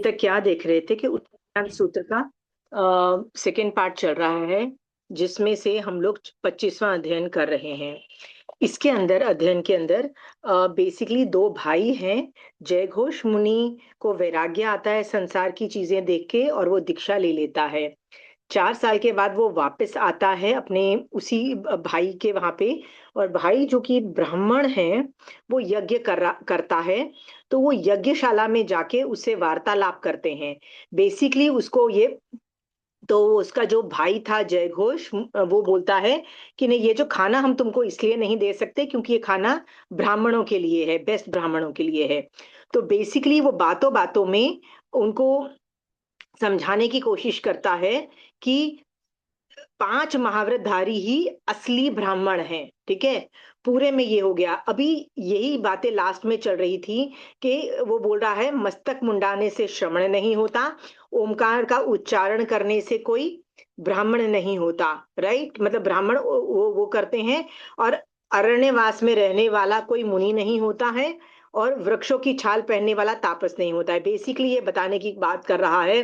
तक क्या देख रहे थे कि उत्तरायण सूत्र का सेकेंड पार्ट चल रहा है, जिसमें से हम लोग 25वां अध्ययन कर रहे हैं। इसके अंदर अध्ययन के अंदर बेसिकली दो भाई हैं। जयघोष मुनि को वैराग्य आता है संसार की चीजें देख के, और वो दीक्षा ले लेता है। 4 साल के बाद वो वापस आता है अपने उसी भाई के वहां पे, और भाई जो कि ब्राह्मण है वो यज्ञ करता है। तो वो यज्ञशाला में जाके उससे वार्तालाप करते हैं। बेसिकली उसको ये, तो उसका जो भाई था जयघोष, वो बोलता है कि नहीं, ये जो खाना हम तुमको इसलिए नहीं दे सकते क्योंकि ये खाना ब्राह्मणों के लिए है, बेस्ट ब्राह्मणों के लिए है। तो बेसिकली वो बातों बातों में उनको समझाने की कोशिश करता है कि 5 महाव्रतधारी ही असली ब्राह्मण हैं। ठीक है, पूरे में ये हो गया। अभी यही बातें लास्ट में चल रही थी कि वो बोल रहा है मस्तक मुंडाने से श्रवण नहीं होता, ओमकार का उच्चारण करने से कोई ब्राह्मण नहीं होता। राइट, मतलब ब्राह्मण वो करते हैं, और अरण्यवास में रहने वाला कोई मुनि नहीं होता है, और वृक्षों की छाल पहनने वाला तापस नहीं होता है। बेसिकली ये बताने की बात कर रहा है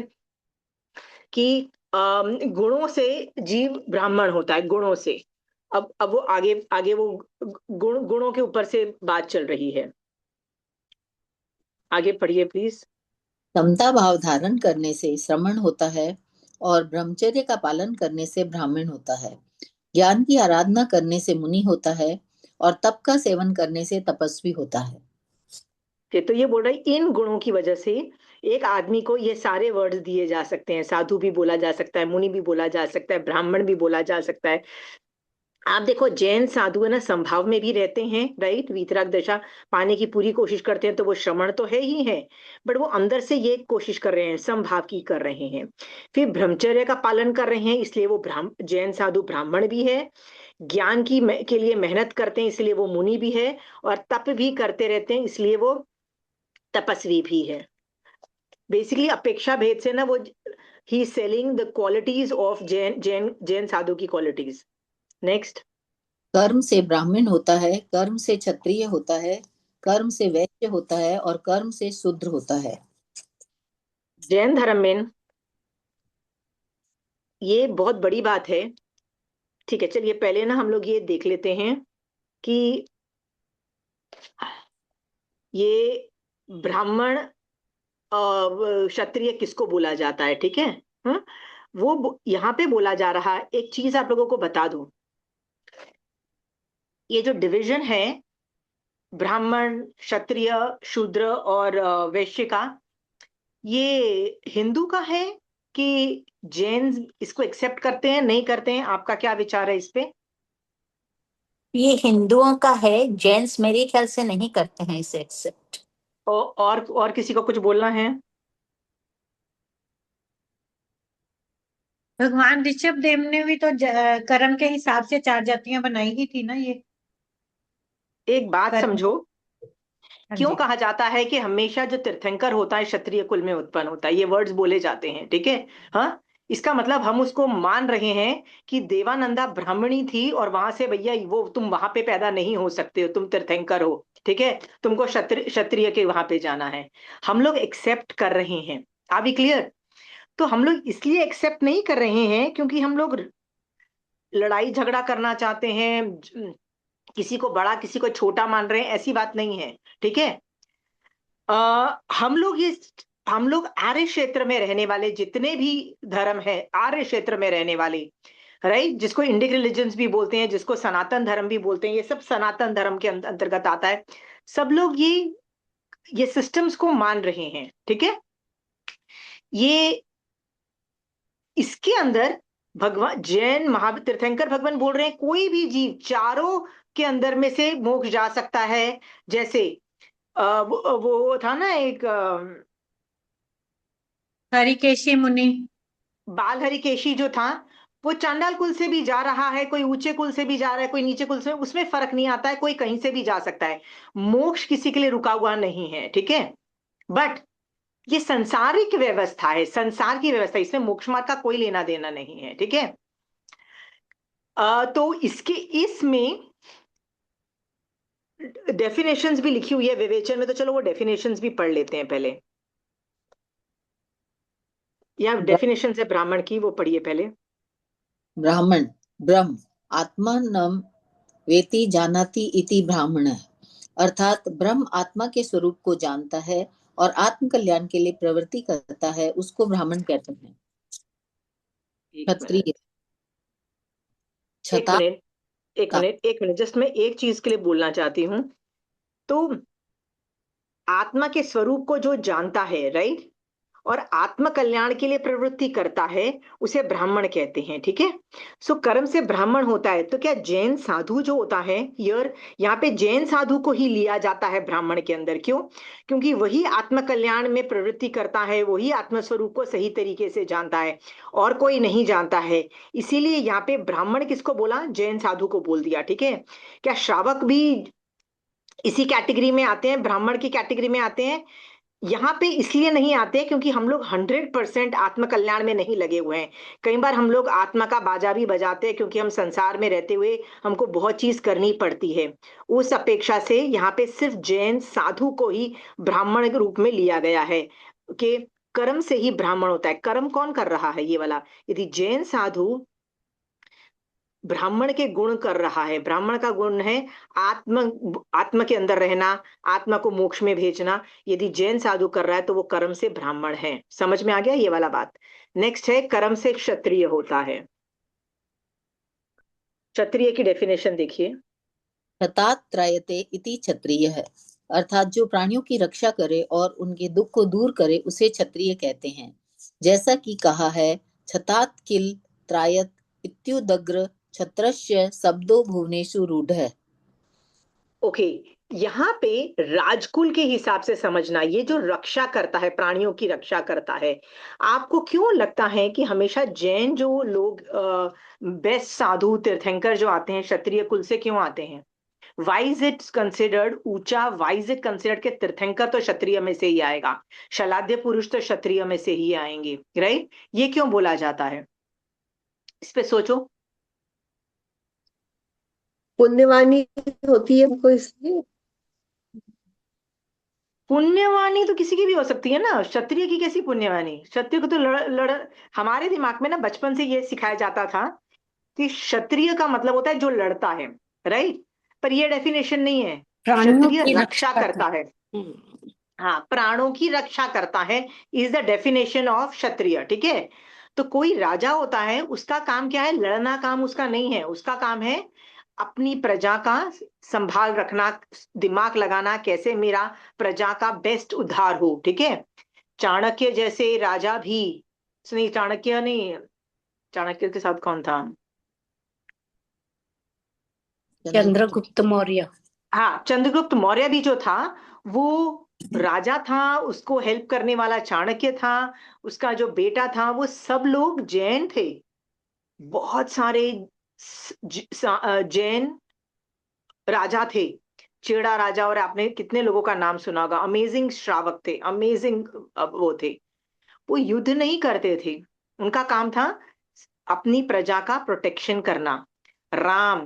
कि गुणों से जीव ब्राह्मण होता है, गुणों से। अब वो आगे आगे वो गुणों के ऊपर से बात चल रही है। आगे पढ़िए प्लीज। समता भाव धारण करने से श्रमण होता है और ब्रह्मचर्य का पालन करने से ब्राह्मण होता है। ज्ञान की आराधना करने से मुनि होता है और तप का सेवन करने से तपस्वी होता है। तो ये बोल रहा है इन गुणों की वजह से एक आदमी को ये सारे वर्ड्स दिए जा सकते हैं। साधु भी बोला जा सकता है, मुनि भी बोला जा सकता है, ब्राह्मण भी बोला जा सकता है। आप देखो, जैन साधु है ना, संभाव में भी रहते हैं। राइट, वीतराग दशा पाने की पूरी कोशिश करते हैं, तो वो श्रमण तो है ही है, बट वो अंदर से ये कोशिश कर रहे हैं, संभाव की कर रहे हैं। फिर ब्रह्मचर्य का पालन कर रहे हैं, इसलिए वो जैन साधु ब्राह्मण भी है। ज्ञान के लिए मेहनत करते हैं, इसलिए वो मुनि भी है। और तप भी करते रहते हैं, इसलिए वो तपस्वी भी है। बेसिकली अपेक्षा भेद से ना वो, he selling the qualities of Jain Jain Jain sadhu की क्वालिटीज। नेक्स्ट। कर्म से ब्राह्मण होता है, कर्म से क्षत्रिय होता है, कर्म से वैश्य होता है और कर्म से शूद्र होता है। जैन धर्म में ये बहुत बड़ी बात है। ठीक है, चलिए पहले ना हम लोग ये देख लेते हैं कि ये ब्राह्मण क्षत्रिय किसको बोला जाता है। ठीक है। हाँ, यहाँ पे बोला जा रहा है। एक चीज आप लोगों को बता दूं, ये जो डिवीजन है ब्राह्मण, क्षत्रिय, शूद्र और वैश्य का, ये हिंदू का है कि जैन इसको एक्सेप्ट करते हैं, नहीं करते हैं? आपका क्या विचार है इस पे? ये हिंदुओं का है, जैन्स मेरे ख्याल से नहीं करते हैं इसे एक्सेप्ट। और किसी को कुछ बोलना है? भगवान ऋषभ देव ने भी तो कर्म के हिसाब से 4 जातियां बनाई ही थी ना ये। एक बात कर्म। समझो, हाँ क्यों जी। कहा जाता है कि हमेशा जो तीर्थंकर होता है क्षत्रिय कुल में उत्पन्न होता है? ये वर्ड्स बोले जाते हैं। ठीक है। हाँ, इसका मतलब हम उसको मान रहे हैं कि देवानंदा ब्राह्मणी थी, और वहां से भैया वो तुम वहां पे पैदा नहीं हो सकते हो, तुम तीर्थंकर हो। ठीक है, तुमको क्षत्रिय के वहां पे जाना है। हम लोग एक्सेप्ट कर रहे हैं। Are we clear? तो हम लोग इसलिए एक्सेप्ट नहीं कर रहे हैं क्योंकि हम लोग लड़ाई झगड़ा करना चाहते हैं, किसी को बड़ा किसी को छोटा मान रहे हैं, ऐसी बात नहीं है। ठीक है। हम लोग आर्य क्षेत्र में रहने वाले जितने भी धर्म है, आर्य क्षेत्र में रहने वाले, राइट, जिसको इंडिक रिलीजन्स भी बोलते हैं, जिसको सनातन धर्म भी बोलते हैं, ये सब सनातन धर्म के अंतर्गत आता है। सब लोग ये सिस्टम्स को मान रहे हैं। ठीक है। ये इसके अंदर भगवान जैन महातीर्थंकर भगवान बोल रहे हैं कोई भी जीव चारों के अंदर में से मोक्ष जा सकता है। जैसे वो था ना एक हरिकेशी मुनि। बाल हरिकेशी जो था, वो चांडाल कुल से भी जा रहा है, कोई ऊंचे कुल से भी जा रहा है, कोई नीचे कुल से, उसमें फर्क नहीं आता है, कोई कहीं से भी जा सकता है। मोक्ष किसी के लिए रुका हुआ नहीं है। ठीक है। बट ये संसारिक व्यवस्था है, संसार की व्यवस्था, इसमें मोक्ष मार्ग का कोई लेना देना नहीं है। ठीक है। तो इसके इसमें डेफिनेशंस भी लिखी हुई है विवेचन में, तो चलो वो डेफिनेशंस भी पढ़ लेते हैं पहले। या डेफिनेशन है ब्राह्मण की, वो पढ़िए पहले। ब्राह्मण ब्रह्म आत्मानं वेति जानाति इति ब्राह्मण, अर्थात ब्रह्म आत्मा के स्वरूप को जानता है और आत्म कल्याण के लिए प्रवृत्ति करता है, उसको ब्राह्मण कहते हैं। एक क्षत्रिय मिनट, एक छता मिनट, एक मिनट, जस्ट मैं एक चीज के लिए बोलना चाहती हूँ। तो आत्मा के स्वरूप को जो जानता है, राइट, और आत्म कल्याण के लिए प्रवृत्ति करता है, उसे ब्राह्मण कहते हैं, ठीक है। सो कर्म से ब्राह्मण होता है, तो क्या जैन साधु जो होता है, यहाँ पे जैन साधु को ही लिया जाता है ब्राह्मण के अंदर? क्यों? क्योंकि वही आत्म कल्याण में प्रवृत्ति करता है, वही आत्म स्वरूप को सही तरीके से जानता है, और कोई नहीं जानता है। इसीलिए यहाँ पे ब्राह्मण किसको बोला? जैन साधु को बोल दिया, ठीक है। क्या श्रावक भी इसी कैटेगरी में आते हैं, ब्राह्मण की कैटेगरी में आते हैं? यहाँ पे इसलिए नहीं आते क्योंकि हम लोग 100% आत्म कल्याण में नहीं लगे हुए हैं। कई बार हम लोग आत्मा का बाजा भी बजाते हैं, क्योंकि हम संसार में रहते हुए हमको बहुत चीज करनी पड़ती है। उस अपेक्षा से यहाँ पे सिर्फ जैन साधु को ही ब्राह्मण के रूप में लिया गया है, कि कर्म से ही ब्राह्मण होता है। कर्म कौन कर रहा है? ये वाला। यदि जैन साधु ब्राह्मण के गुण कर रहा है, ब्राह्मण का गुण है आत्म आत्मा के अंदर रहना, आत्मा को मोक्ष में भेजना, यदि जैन साधु कर रहा है तो वो कर्म से ब्राह्मण है। समझ में आ गया ये वाला बात? नेक्स्ट है, कर्म से क्षत्रिय होता है। क्षत्रिय की डेफिनेशन देखिए। छतात त्रायते इति क्षत्रिय है, अर्थात जो प्राणियों की रक्षा करे और उनके दुख को दूर करे, उसे क्षत्रिय कहते हैं। जैसा कि कहा है, छतात किल त्रायत इत्युदग्र छत्रस्य शब्दो भुवनेषु रूढ़ है। ओके, यहाँ पे राजकुल के हिसाब से समझना, ये जो रक्षा करता है, प्राणियों की रक्षा करता है। आपको क्यों लगता है कि हमेशा जैन जो लोग बेस्ट साधु तीर्थंकर जो आते हैं, क्षत्रिय कुल से क्यों आते हैं? वाई इज इट कंसिडर्ड ऊंचा? वाई इज इट कंसिडर्ड कि तीर्थंकर तो क्षत्रिय में से ही आएगा, शलाद्य पुरुष तो क्षत्रिय में से ही आएंगे, राइट? ये क्यों बोला जाता है? इस पे सोचो। पुण्यवानी होती है हमको इसलिए। पुण्यवानी तो किसी की भी हो सकती है ना, क्षत्रिय की कैसी पुण्यवानी? क्षत्रिय को तो हमारे दिमाग में ना बचपन से ये सिखाया जाता था कि क्षत्रिय का मतलब होता है जो लड़ता है, राइट? पर ये डेफिनेशन नहीं है। प्राणियों क्षत्रिय की रक्षा रक्षा करता है। हाँ, प्राणों की रक्षा करता है, इज द डेफिनेशन ऑफ क्षत्रिय, ठीक है। तो कोई राजा होता है, उसका काम क्या है? लड़ना काम उसका नहीं है, उसका काम है अपनी प्रजा का संभाल रखना, दिमाग लगाना कैसे मेरा प्रजा का बेस्ट उद्धार हो, ठीक है। चाणक्य जैसे राजा भी, नहीं चाणक्य नहीं, चाणक्य के साथ कौन था? चंद्रगुप्त मौर्य। हाँ, चंद्रगुप्त मौर्य भी जो था, वो राजा था, उसको हेल्प करने वाला चाणक्य था, उसका जो बेटा था, वो सब लोग जैन थे। बहुत सारे जैन राजा थे, चेड़ा राजा, और आपने कितने लोगों का नाम सुना होगा। अमेजिंग श्रावक थे, अमेजिंग वो थे। वो युद्ध नहीं करते थे, उनका काम था अपनी प्रजा का प्रोटेक्शन करना। राम,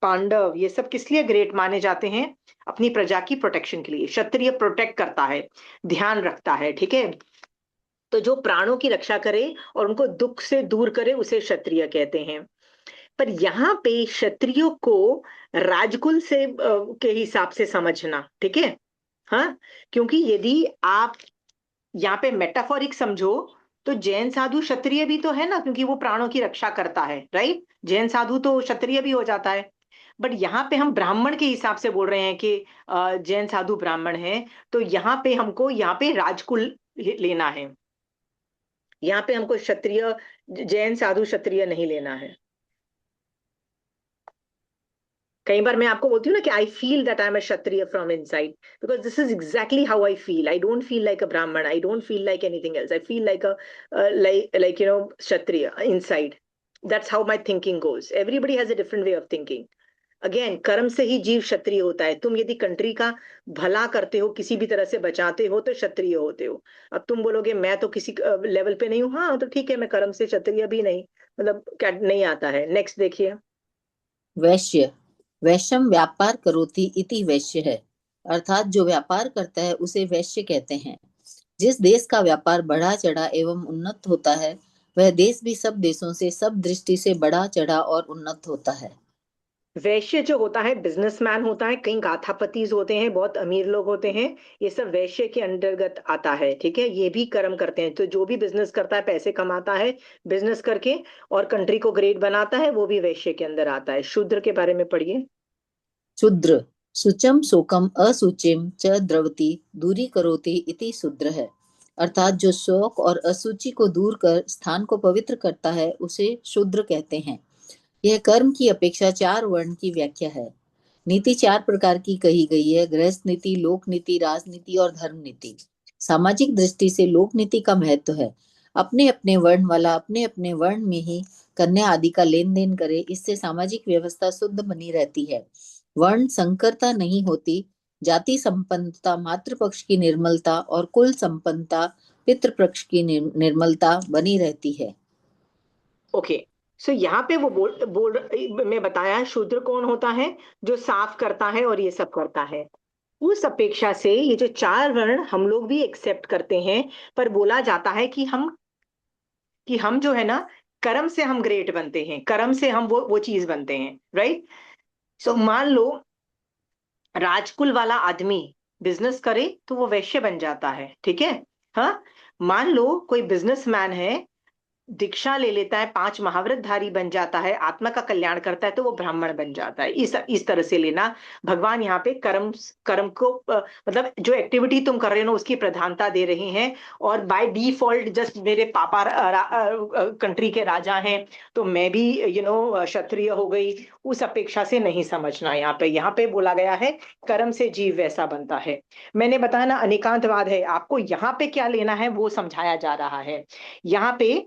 पांडव, ये सब किस लिए ग्रेट माने जाते हैं? अपनी प्रजा की प्रोटेक्शन के लिए। क्षत्रिय प्रोटेक्ट करता है, ध्यान रखता है, ठीक है। तो जो प्राणों की रक्षा करे और उनको दुख से दूर करे, उसे क्षत्रिय कहते हैं। पर यहाँ पे क्षत्रियो को राजकुल से के हिसाब से समझना, ठीक है। हाँ, क्योंकि यदि आप यहाँ पे मेटाफोरिक समझो, तो जैन साधु क्षत्रिय भी तो है ना, क्योंकि वो प्राणों की रक्षा करता है, राइट? जैन साधु तो क्षत्रिय भी हो जाता है। बट यहाँ पे हम ब्राह्मण के हिसाब से बोल रहे हैं कि जैन साधु ब्राह्मण है, तो यहाँ पे हमको यहाँ पे राजकुल लेना है। यहाँ पे हमको क्षत्रिय, जैन साधु क्षत्रिय नहीं लेना है। कई बार मैं आपको बोलती हूँ ना कि I feel that I am a kshatriya from inside, because this is exactly how I feel. I don't feel like a Brahmin, I don't feel like anything else, I feel like a like you know kshatriya inside. That's how my thinking goes. Everybody has a different way of thinking. Again, कर्म से ही जीव क्षत्रिय होता है। तुम यदि country का भला करते हो, किसी भी तरह से बचाते हो, तो क्षत्रिय होते हो। अब तुम बोलोगे मैं तो किसी लेवल पे नहीं हूँ, हाँ तो ठीक है, मैं कर्म से क्षत्रिय भी नहीं, मतलब क्या नहीं आता है। नेक्स्ट देखिए। वैश्य वैश्यम व्यापार करोति इति वैश्य है, अर्थात जो व्यापार करता है उसे वैश्य कहते हैं। जिस देश का व्यापार बढ़ा चढ़ा एवं उन्नत होता है, वह देश भी सब देशों से सब दृष्टि से बढ़ा चढ़ा और उन्नत होता है। वैश्य जो होता है बिजनेसमैन होता है, कई गाथापतिज होते हैं, बहुत अमीर लोग होते हैं, ये सब वैश्य के अंतर्गत आता है। ठीक है, ये भी कर्म करते हैं। तो जो भी बिजनेस करता है, पैसे कमाता है बिजनेस करके और कंट्री को ग्रेट बनाता है, वो भी वैश्य के अंदर आता है। शूद्र के बारे में पढ़िए। शूद्र शुचम शोकम अशुचिम च द्रवति दूरी करोति इति शूद्र है। अर्थात जो शोक और अशुचि को दूर कर स्थान को पवित्र करता है, उसे शूद्र कहते हैं। यह कर्म की अपेक्षा 4 वर्ण की व्याख्या है। नीति 4 प्रकार की कही गई है: गृहस्थ नीति, लोक नीति, राजनीति और धर्म नीति। सामाजिक दृष्टि से लोक नीति का महत्व है। अपने अपने वर्ण वाला अपने अपने वर्ण में ही कन्या आदि का लेन देन करे, इससे सामाजिक व्यवस्था शुद्ध बनी रहती है। वर्ण संकरता नहीं होती। जाति संपन्नता मातृ पक्ष की निर्मलता और कुल संपन्नता पितृ पक्ष की निर्मलता बनी रहती है। ओके, सो यहाँ पे वो बोल बोल में बताया शूद्र कौन होता है, जो साफ करता है और ये सब करता है। उस अपेक्षा से ये जो 4 वर्ण हम लोग भी एक्सेप्ट करते हैं, पर बोला जाता है कि हम जो है ना, कर्म से हम ग्रेट बनते हैं, कर्म से हम वो चीज बनते हैं, राइट। सो मान लो राजकुल वाला आदमी बिजनेस करे तो वो वैश्य बन जाता है, ठीक है। हाँ, मान लो कोई बिजनेसमैन है, दीक्षा ले लेता है, 5 महाव्रतधारी बन जाता है, आत्मा का कल्याण करता है, तो वो ब्राह्मण बन जाता है। इस तरह से लेना। भगवान यहाँ पे कर्म कर्म को मतलब जो एक्टिविटी तुम कर रहे हो ना, उसकी प्रधानता दे रहे हैं। और बाय डिफॉल्ट जस्ट मेरे पापा कंट्री के राजा हैं तो मैं भी क्षत्रिय हो गई, उस अपेक्षा से नहीं समझना। यहाँ पे बोला गया है कर्म से जीव वैसा बनता है। मैंने बताया ना अनेकांतवाद है, आपको यहाँ पे क्या लेना है वो समझाया जा रहा है। यहाँ पे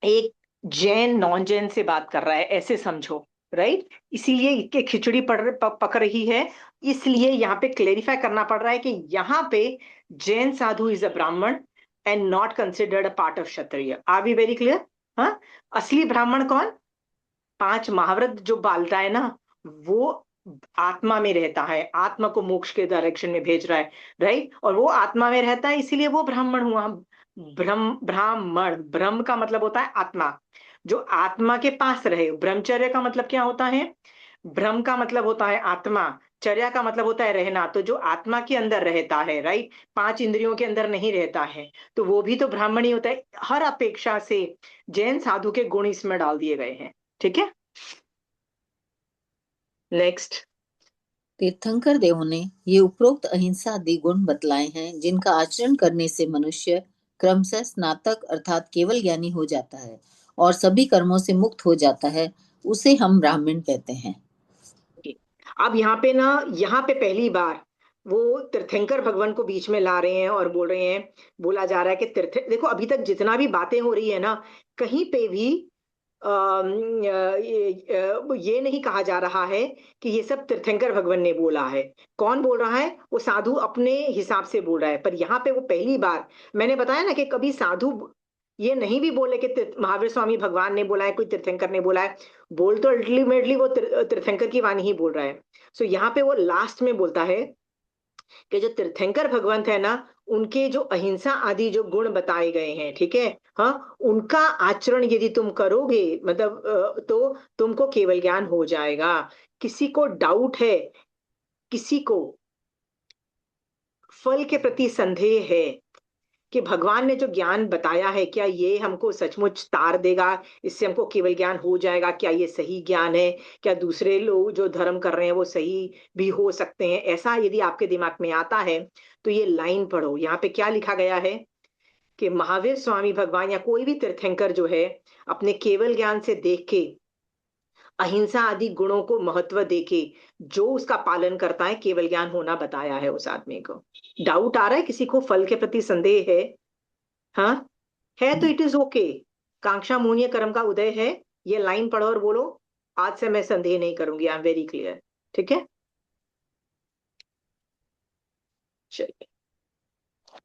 एक जैन नॉन जैन से बात कर रहा है, ऐसे समझो, राइट। इसीलिए इसके खिचड़ी पक रही है। इसलिए यहाँ पे क्लेरिफाई करना पड़ रहा है कि यहाँ पे जैन साधु इज अ ब्राह्मण and not considered a part of Kshatriya. Are be very clear? हाँ, असली ब्राह्मण कौन? 5 महाव्रत जो बालता है ना, वो आत्मा में रहता है, आत्मा को मोक्ष के डायरेक्शन में भेज रहा है, राइट। और वो आत्मा में रहता है, इसीलिए वो ब्राह्मण हुआ। ब्राह्मण, ब्रह्म का मतलब होता है आत्मा, जो आत्मा के पास रहे। ब्रह्मचर्य का मतलब क्या होता है? ब्रह्म का मतलब होता है आत्मा, चर्या का मतलब होता है रहना, तो जो आत्मा के अंदर रहता है, राइट, 5 इंद्रियों के अंदर नहीं रहता है, तो वो भी तो ब्राह्मण ही होता है। हर अपेक्षा से जैन साधु के गुण इसमें डाल दिए गए हैं, ठीक है। नेक्स्ट। तीर्थंकर देवों ने ये उपरोक्त अहिंसा आदि गुण बतलाए हैं, जिनका आचरण करने से मनुष्य क्रमशः स्नातक अर्थात केवल ज्ञानी हो जाता है और सभी कर्मों से मुक्त हो जाता है। उसे हम ब्राह्मण कहते हैं। अब यहाँ पे पहली बार वो तीर्थंकर भगवान को बीच में ला रहे हैं और बोल रहे हैं, बोला जा रहा है कि तीर्थ, देखो अभी तक जितना भी बातें हो रही है ना, कहीं पे भी ये नहीं कहा जा रहा है कि ये सब तीर्थंकर भगवान ने बोला है। कौन बोल रहा है? वो साधु अपने हिसाब से बोल रहा है। पर यहाँ पे वो पहली बार, मैंने बताया ना कि कभी साधु ये नहीं भी बोले कि महावीर स्वामी भगवान ने बोला है, कोई तीर्थंकर ने बोला है। बोल तो अल्टीमेटली वो तीर्थंकर की वाणी ही बोल रहा है। सो यहाँ पे वो लास्ट में बोलता है कि जो तीर्थंकर भगवंत है ना, उनके जो अहिंसा आदि जो गुण बताए गए हैं, ठीक है, हाँ, उनका आचरण यदि तुम करोगे, मतलब तो तुमको केवल ज्ञान हो जाएगा। किसी को डाउट है, किसी को फल के प्रति संदेह है कि भगवान ने जो ज्ञान बताया है, क्या ये हमको सचमुच तार देगा, इससे हमको केवल ज्ञान हो जाएगा, क्या ये सही ज्ञान है, क्या दूसरे लोग जो धर्म कर रहे हैं वो सही भी हो सकते हैं? ऐसा यदि आपके दिमाग में आता है तो ये लाइन पढ़ो। यहाँ पे क्या लिखा गया है कि महावीर स्वामी भगवान या कोई भी तीर्थंकर जो है, अपने केवल ज्ञान से देख के अहिंसा आदि गुणों को महत्व देके जो उसका पालन करता है, केवल ज्ञान होना बताया है उस आदमी को। डाउट आ रहा है किसी को, फल के प्रति संदेह है? हाँ है तो इट इज ओके। कांक्षा मूल्य कर्म का उदय है, ये लाइन पढ़ो और बोलो आज से मैं संदेह नहीं करूंगी, आई एम वेरी क्लियर। ठीक है, चलिए।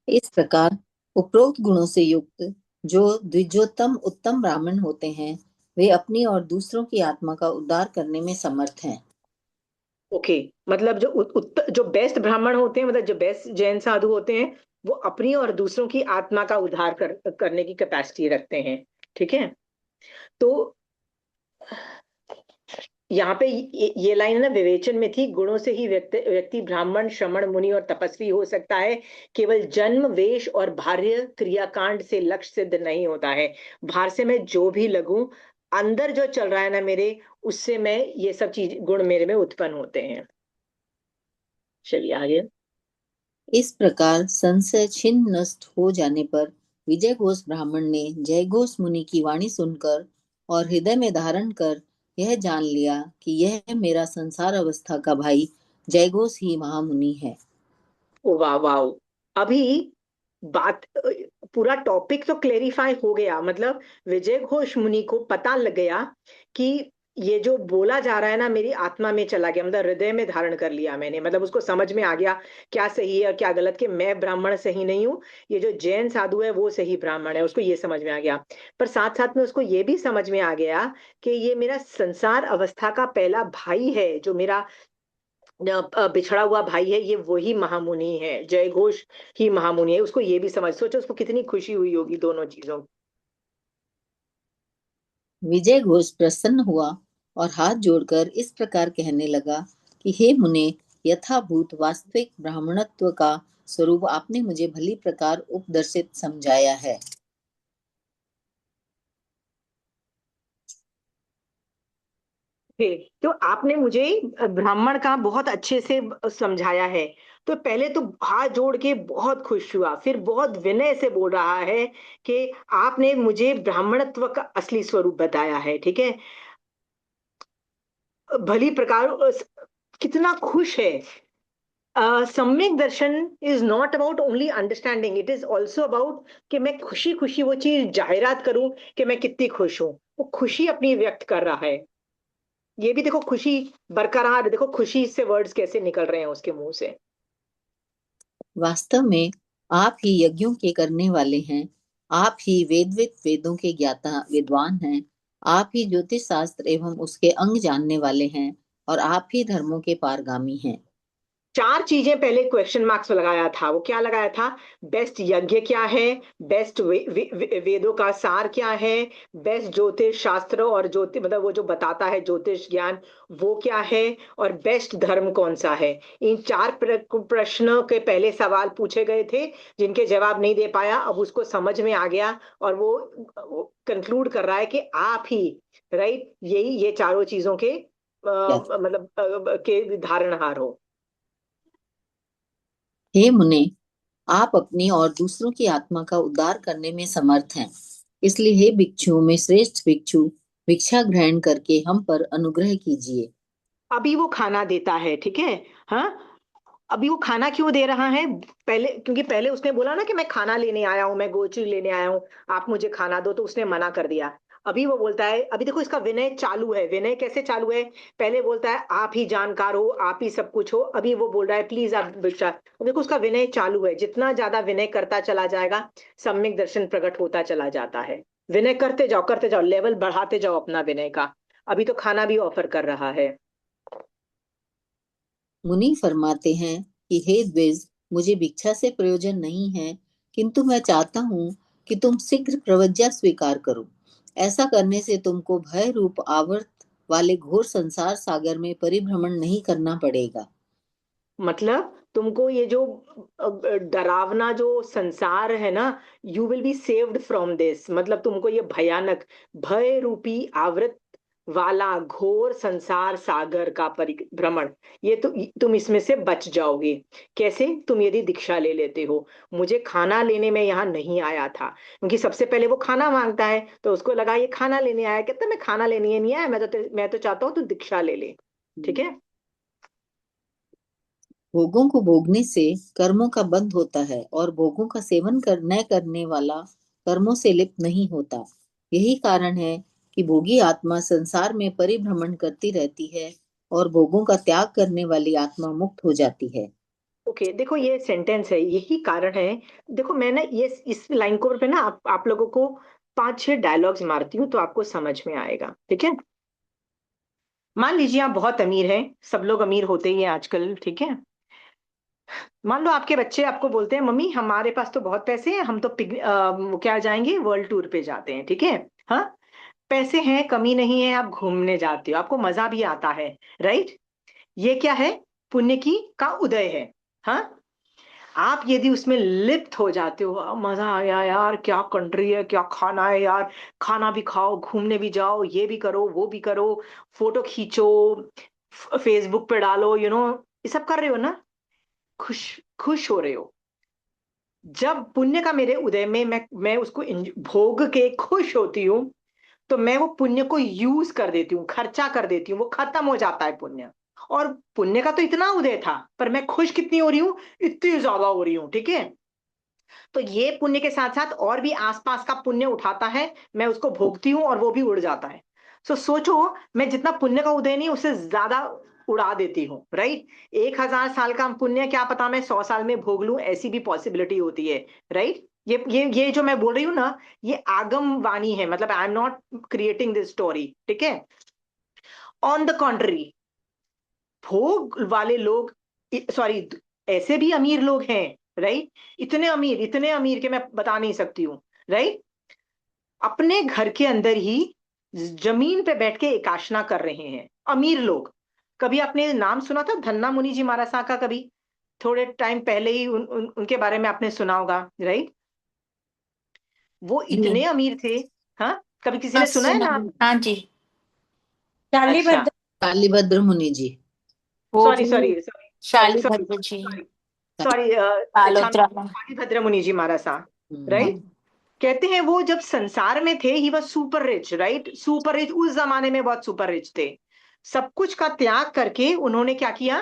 इस प्रकार उपरोक्त गुणों से युक्त जो द्विजोत्तम उत्तम ब्राह्मण होते हैं, वे अपनी और दूसरों की आत्मा का उद्धार करने में समर्थ हैं। ओके, मतलब जो जो बेस्ट ब्राह्मण होते हैं, मतलब जो बेस्ट जैन साधु होते हैं, वो अपनी और दूसरों की आत्मा का उद्धार करने की कैपेसिटी रखते हैं। ठीक है, तो यहाँ पे ये लाइन ना विवेचन में थी, गुणों से ही व्यक्ति ब्राह्मण, श्रमण, मुनि और तपस्वी हो सकता है, केवल जन्म, वेश और बाह्य क्रियाकांड से लक्ष्य सिद्ध नहीं होता है। बाहर से मैं जो भी लगूं, अंदर जो चल रहा है ना मेरे, उससे मैं ये सब चीज गुण मेरे में उत्पन्न होते हैं। चलिए आगे। इस प्रकार संशय छिन्न नष्ट हो जाने पर विजय घोष ब्राह्मण ने जय घोष मुनि की वाणी सुनकर और हृदय में धारण कर यह जान लिया कि यह मेरा संसार अवस्था का भाई जय घोष ही महामुनि है। ओ वाह वाह, अभी बात पूरा टॉपिक तो क्लेरिफाई हो गया। मतलब विजय घोष मुनि को पता लग गया कि ये जो बोला जा रहा है ना मेरी आत्मा में चला गया, मतलब हृदय में धारण कर लिया मैंने। मतलब उसको समझ में आ गया क्या सही है और क्या गलत, कि मैं ब्राह्मण सही नहीं हूँ, ये जो जैन साधु है वो सही ब्राह्मण है, उसको ये समझ में आ गया। पर साथ साथ में उसको ये भी समझ में आ गया कि ये मेरा संसार अवस्था का पहला भाई है, जो मेरा बिछड़ा हुआ भाई है, ये वही महामुनि है, जय घोष ही महामुनि है। उसको ये भी समझ, सोचो उसको कितनी खुशी हुई होगी दोनों चीजों की। विजय घोष प्रसन्न हुआ और हाथ जोड़कर इस प्रकार कहने लगा कि हे मुने, यथाभूत वास्तविक ब्राह्मणत्व का स्वरूप आपने मुझे भली प्रकार उपदर्शित समझाया है। तो आपने मुझे ब्राह्मण का बहुत अच्छे से समझाया है। तो पहले तो हाथ जोड़ के बहुत खुश हुआ, फिर बहुत विनय से बोल रहा है कि आपने मुझे ब्राह्मणत्व का असली स्वरूप बताया है। ठीक है, भली प्रकार कितना खुश है। Samyak darshan is not about only understanding, it is also about कि मैं खुशी खुशी वो चीज जाहिरात करूं कि मैं कितनी खुश हूं। वो खुशी अपनी व्यक्त कर रहा है। ये भी देखो खुशी बरकरार, देखो खुशी से वर्ड्स कैसे निकल रहे हैं उसके मुंह से। वास्तव में आप ही यज्ञों के करने वाले हैं, आप ही वेदों के ज्ञाता विद्वान हैं, आप ही ज्योतिष शास्त्र एवं उसके अंग जानने वाले हैं और आप ही धर्मों के पारगामी हैं। चार चीजें पहले क्वेश्चन मार्क्स लगाया था। वो क्या लगाया था? बेस्ट यज्ञ क्या है, बेस्ट वेदों का सार क्या है, बेस्ट ज्योतिष शास्त्र और ज्योति मतलब वो जो बताता है ज्योतिष ज्ञान वो क्या है, और बेस्ट धर्म कौन सा है। इन चार प्रश्न के पहले सवाल पूछे गए थे जिनके जवाब नहीं दे पाया, अब उसको समझ में आ गया और वो कंक्लूड कर रहा है कि आप ही राइट यही ये चारों चीजों के मतलब के धारणहार हो। हे मुने, आप अपनी और दूसरों की आत्मा का उद्धार करने में समर्थ हैं। इसलिए हे भिक्षुओं में श्रेष्ठ भिक्षु, भिक्षा ग्रहण करके हम पर अनुग्रह कीजिए। अभी वो खाना देता है, ठीक है। हाँ, अभी वो खाना क्यों दे रहा है? पहले क्योंकि पहले उसने बोला ना कि मैं खाना लेने आया हूं, मैं गोचरी लेने आया हूं, आप मुझे खाना दो, तो उसने मना कर दिया। अभी वो बोलता है, अभी देखो इसका विनय चालू है। विनय कैसे चालू है? पहले बोलता है आप ही जानकार हो, आप ही सब कुछ हो, अभी वो बोल रहा है प्लीज आप भिक्षा। देखो उसका विनय चालू है, जितना ज्यादा विनय करता चला जाएगा सम्यक दर्शन प्रकट होता चला जाता है। विनय करते जाओ, लेवल बढ़ाते जाओ अपना विनय का। अभी तो खाना भी ऑफर कर रहा है। मुनि फरमाते हैं कि हे द्विज, मुझे भिक्षा से प्रयोजन नहीं है, किंतु मैं चाहता हूँ कि तुम शीघ्र प्रवज्ञा स्वीकार करो। ऐसा करने से तुमको भय रूप आवर्त वाले घोर संसार सागर में परिभ्रमण नहीं करना पड़ेगा। मतलब तुमको ये जो डरावना जो संसार है ना, you will be saved from this. मतलब तुमको ये भयानक भय रूपी आवृत वाला घोर संसार सागर का परिभ्रमण, ये तो तुम इसमें से बच जाओगे। कैसे? तुम यदि दीक्षा ले लेते हो। मुझे खाना लेने में यहाँ नहीं आया था, क्योंकि सबसे पहले वो खाना मांगता है तो उसको लगा ये खाना लेने आया, कहता मैं खाना लेने नहीं आया, मैं तो चाहता हूँ तू दीक्षा ले ले। ठीक है। भोगों को भोगने से कर्मों का बंध होता है और भोगों का सेवन न करने वाला कर्मों से लिप्त नहीं होता। यही कारण है कि भोगी आत्मा संसार में परिभ्रमण करती रहती है और भोगों का त्याग करने वाली आत्मा मुक्त हो जाती है। ओके देखो ये सेंटेंस है, यही कारण है। देखो मैं ना ये इस लाइन को पे ना आप लोगों को 5-6 डायलॉग्स मारती हूँ तो आपको समझ में आएगा। ठीक है, मान लीजिए आप बहुत अमीर हैं, सब लोग अमीर होते ही हैं आजकल, ठीक है। मान लो आपके बच्चे आपको बोलते हैं मम्मी हमारे पास तो बहुत पैसे हैं, हम तो वो क्या जाएंगे, वर्ल्ड टूर पे जाते हैं, ठीक है। हाँ, पैसे हैं, कमी नहीं है, आप घूमने जाते हो, आपको मजा भी आता है, राइट। ये क्या है, पुण्य की का उदय है। हाँ, आप यदि उसमें लिप्त हो जाते हो, मजा आया यार, क्या कंट्री है, क्या खाना है यार, खाना भी खाओ, घूमने भी जाओ, ये भी करो, वो भी करो, फोटो खींचो, फेसबुक पे डालो, ये सब कर रहे हो ना, खुश खुश हो रहे हो। जब पुण्य का मेरे उदय में मैं उसको भोग के खुश होती हूँ, तो मैं वो पुण्य को यूज कर देती हूँ, खर्चा कर देती हूँ, वो खत्म हो जाता है पुण्य। और पुण्य का तो इतना उदय था, पर मैं खुश कितनी हो रही हूँ, इतनी ज्यादा हो रही हूँ, ठीक है। तो ये पुण्य के साथ साथ और भी आसपास का पुण्य उठाता है, मैं उसको भोगती हूँ और वो भी उड़ जाता है। सोचो, मैं जितना पुण्य का उदय नहीं उससे ज्यादा उड़ा देती हूँ, राइट। 1,000 साल का पुण्य क्या पता मैं 100 साल में भोग लूं, ऐसी भी पॉसिबिलिटी होती है, राइट। ये जो मैं बोल रही हूँ ना, ये आगम वाणी है, मतलब आई am not creating this story, ठीक है। ऑन द कॉन्ट्री, भोग वाले लोग, सॉरी, ऐसे भी अमीर लोग हैं, राइट। इतने अमीर के मैं बता नहीं सकती हूँ, राइट। अपने घर के अंदर ही जमीन पे बैठ के एकाशना कर रहे हैं, अमीर लोग। कभी आपने नाम सुना था धन्ना मुनि जी महाराज साहब का? कभी थोड़े टाइम पहले ही उनके बारे में आपने सुना होगा, राइट। वो जी। इतने अमीर थे। हाँ, कभी किसी हाँ ने सुना है सुना ना? है। हाँ जी। चाली अच्छा, भद्र। कालीभद्र मुनि जी। वो सॉरी भी सॉरी सॉरी सॉरी शाली सॉरी भद्र जी, सॉरी सॉरी, क्षमा, बालोत्रा में। कालीभद्र मुनि जी महाराज साहब, हम्म। राइट। कहते हैं वो जब संसार में थे, he was super rich, right, super rich, उस जमाने में बहुत सुपर रिच थे। सब कुछ का त्याग करके उन्होंने क्या किया,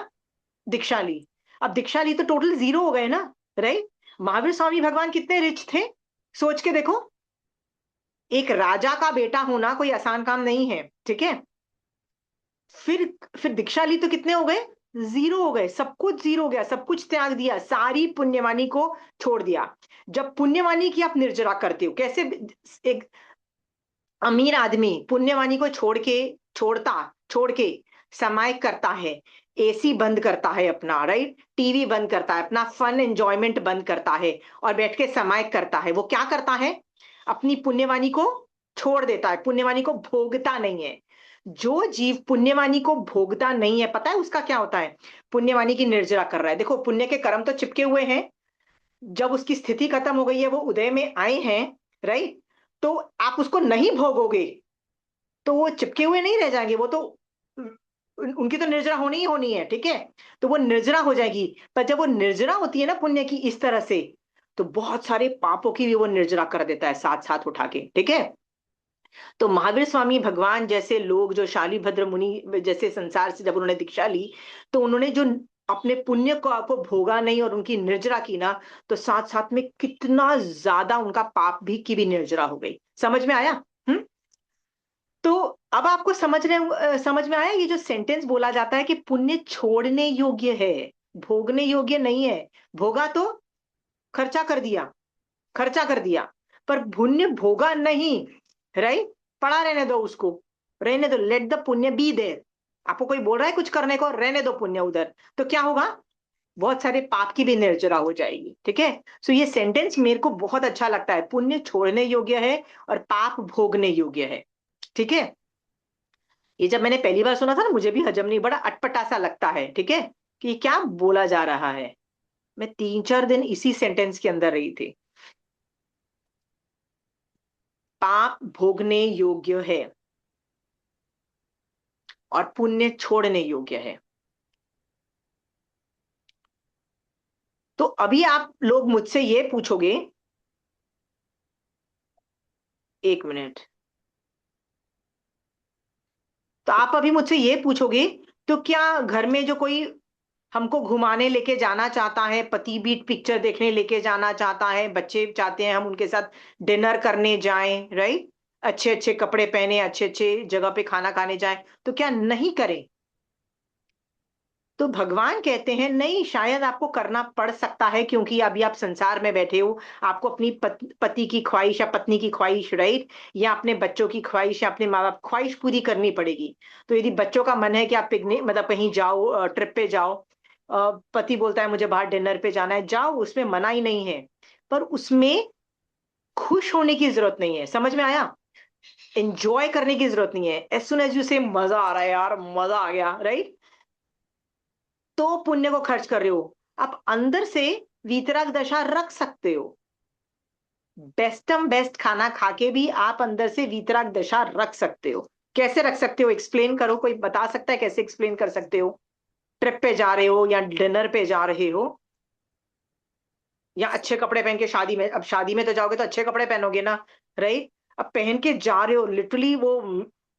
दीक्षा ली। अब दीक्षा ली तो टोटल जीरो हो गए ना, राइट। महावीर स्वामी भगवान कितने रिच थे, सोच के देखो। एक राजा का बेटा होना कोई आसान काम नहीं है, ठीक है। फिर दीक्षा ली तो कितने हो गए, जीरो हो गए, सब कुछ जीरो हो गया, सब कुछ त्याग दिया, सारी पुण्यवानी को छोड़ दिया। जब पुण्यवानी की आप निर्जरा करते हो, कैसे एक अमीर आदमी पुण्यवानी को छोड़ के समायक करता है, एसी बंद करता है अपना, राइट, टीवी बंद करता है, अपना फन एंजॉयमेंट बंद करता है और बैठ के समायक करता है। वो क्या करता है, अपनी पुण्यवानी को छोड़ देता है, पुण्यवानी को भोगता नहीं है। जो जीव पुण्यवानी को भोगता नहीं है, पता है उसका क्या होता है, पुण्यवानी की निर्जरा कर रहा है। देखो, पुण्य के कर्म तो चिपके हुए हैं, जब उसकी स्थिति खत्म हो गई है, वो उदय में आए हैं, राइट, तो आप उसको नहीं भोगोगे तो वो चिपके हुए नहीं रह जाएंगे, वो तो उनकी तो निर्जरा होनी ही होनी है, ठीक है। तो वो निर्जरा हो जाएगी। पर जब वो निर्जरा होती है ना पुण्य की इस तरह से, तो बहुत सारे पापों की भी वो निर्जरा कर देता है साथ साथ उठा के, ठीक है। तो महावीर स्वामी भगवान जैसे लोग, जो शालीभद्र मुनि जैसे संसार से जब उन्होंने दीक्षा ली, तो उन्होंने जो अपने पुण्य को आपको भोगा नहीं और उनकी निर्जरा की ना, तो साथ साथ में कितना ज्यादा उनका पाप भी की भी निर्जरा हो गई। समझ में आया? हम्म। तो अब आपको समझ में आया, ये जो सेंटेंस बोला जाता है कि पुण्य छोड़ने योग्य है, भोगने योग्य नहीं है। भोगा तो खर्चा कर दिया, खर्चा कर दिया, पर पुण्य भोगा नहीं, राइट। पड़ा रहने दो उसको, रहने दो, लेट द पुण्य बी देयर। आपको कोई बोल रहा है कुछ करने को, रहने दो पुण्य उधर, तो क्या होगा, बहुत सारे पाप की भी निर्जरा हो जाएगी, ठीक है। सो ये सेंटेंस मेरे को बहुत अच्छा लगता है, पुण्य छोड़ने योग्य है और पाप भोगने योग्य है, ठीक है। ये जब मैंने पहली बार सुना था ना, मुझे भी हजम नहीं, बड़ा अटपटा सा लगता है, ठीक है, कि ये क्या बोला जा रहा है। मैं 3-4 दिन इसी सेंटेंस के अंदर रही थी। पाप भोगने योग्य है और पुण्य छोड़ने योग्य है। तो अभी आप लोग मुझसे ये पूछोगे, 1 मिनट, तो आप अभी मुझसे ये पूछोगे, तो क्या घर में जो कोई हमको घुमाने लेके जाना चाहता है, पति बीट पिक्चर देखने लेके जाना चाहता है, बच्चे चाहते हैं हम उनके साथ डिनर करने जाएं, राइट, अच्छे अच्छे कपड़े पहने, अच्छे अच्छे जगह पे खाना खाने जाएं, तो क्या नहीं करें? तो भगवान कहते हैं नहीं, शायद आपको करना पड़ सकता है, क्योंकि अभी आप संसार में बैठे हो, आपको अपनी पति की ख्वाहिश या पत्नी की ख्वाहिश, राइट, या अपने बच्चों की ख्वाहिश या अपने माँ बाप ख्वाहिश पूरी करनी पड़ेगी। तो यदि बच्चों का मन है कि आप पिकनिक मतलब कहीं जाओ, ट्रिप पे जाओ, पति बोलता है मुझे बाहर डिनर पे जाना है, जाओ, उसमें मना ही नहीं है, पर उसमें खुश होने की जरूरत नहीं है। समझ में आया? एंजॉय करने की जरूरत नहीं है। एज सुन एज यू से मजा आ रहा है यार, मजा आ गया, राइट, तो पुण्य को खर्च कर रहे हो। आप अंदर से वीतराग दशा रख सकते हो। बेस्टम बेस्ट खाना खा के भी आप अंदर से वीतराग दशा रख सकते हो। कैसे रख सकते हो? एक्सप्लेन करो, कोई बता सकता है कैसे एक्सप्लेन कर सकते हो? ट्रिप पे जा रहे हो या डिनर पे जा रहे हो, या अच्छे कपड़े पहन के शादी में, अब शादी में तो जाओगे तो अच्छे कपड़े पहनोगे ना, राइट? अब पहन के जा रहे हो, लिटरली वो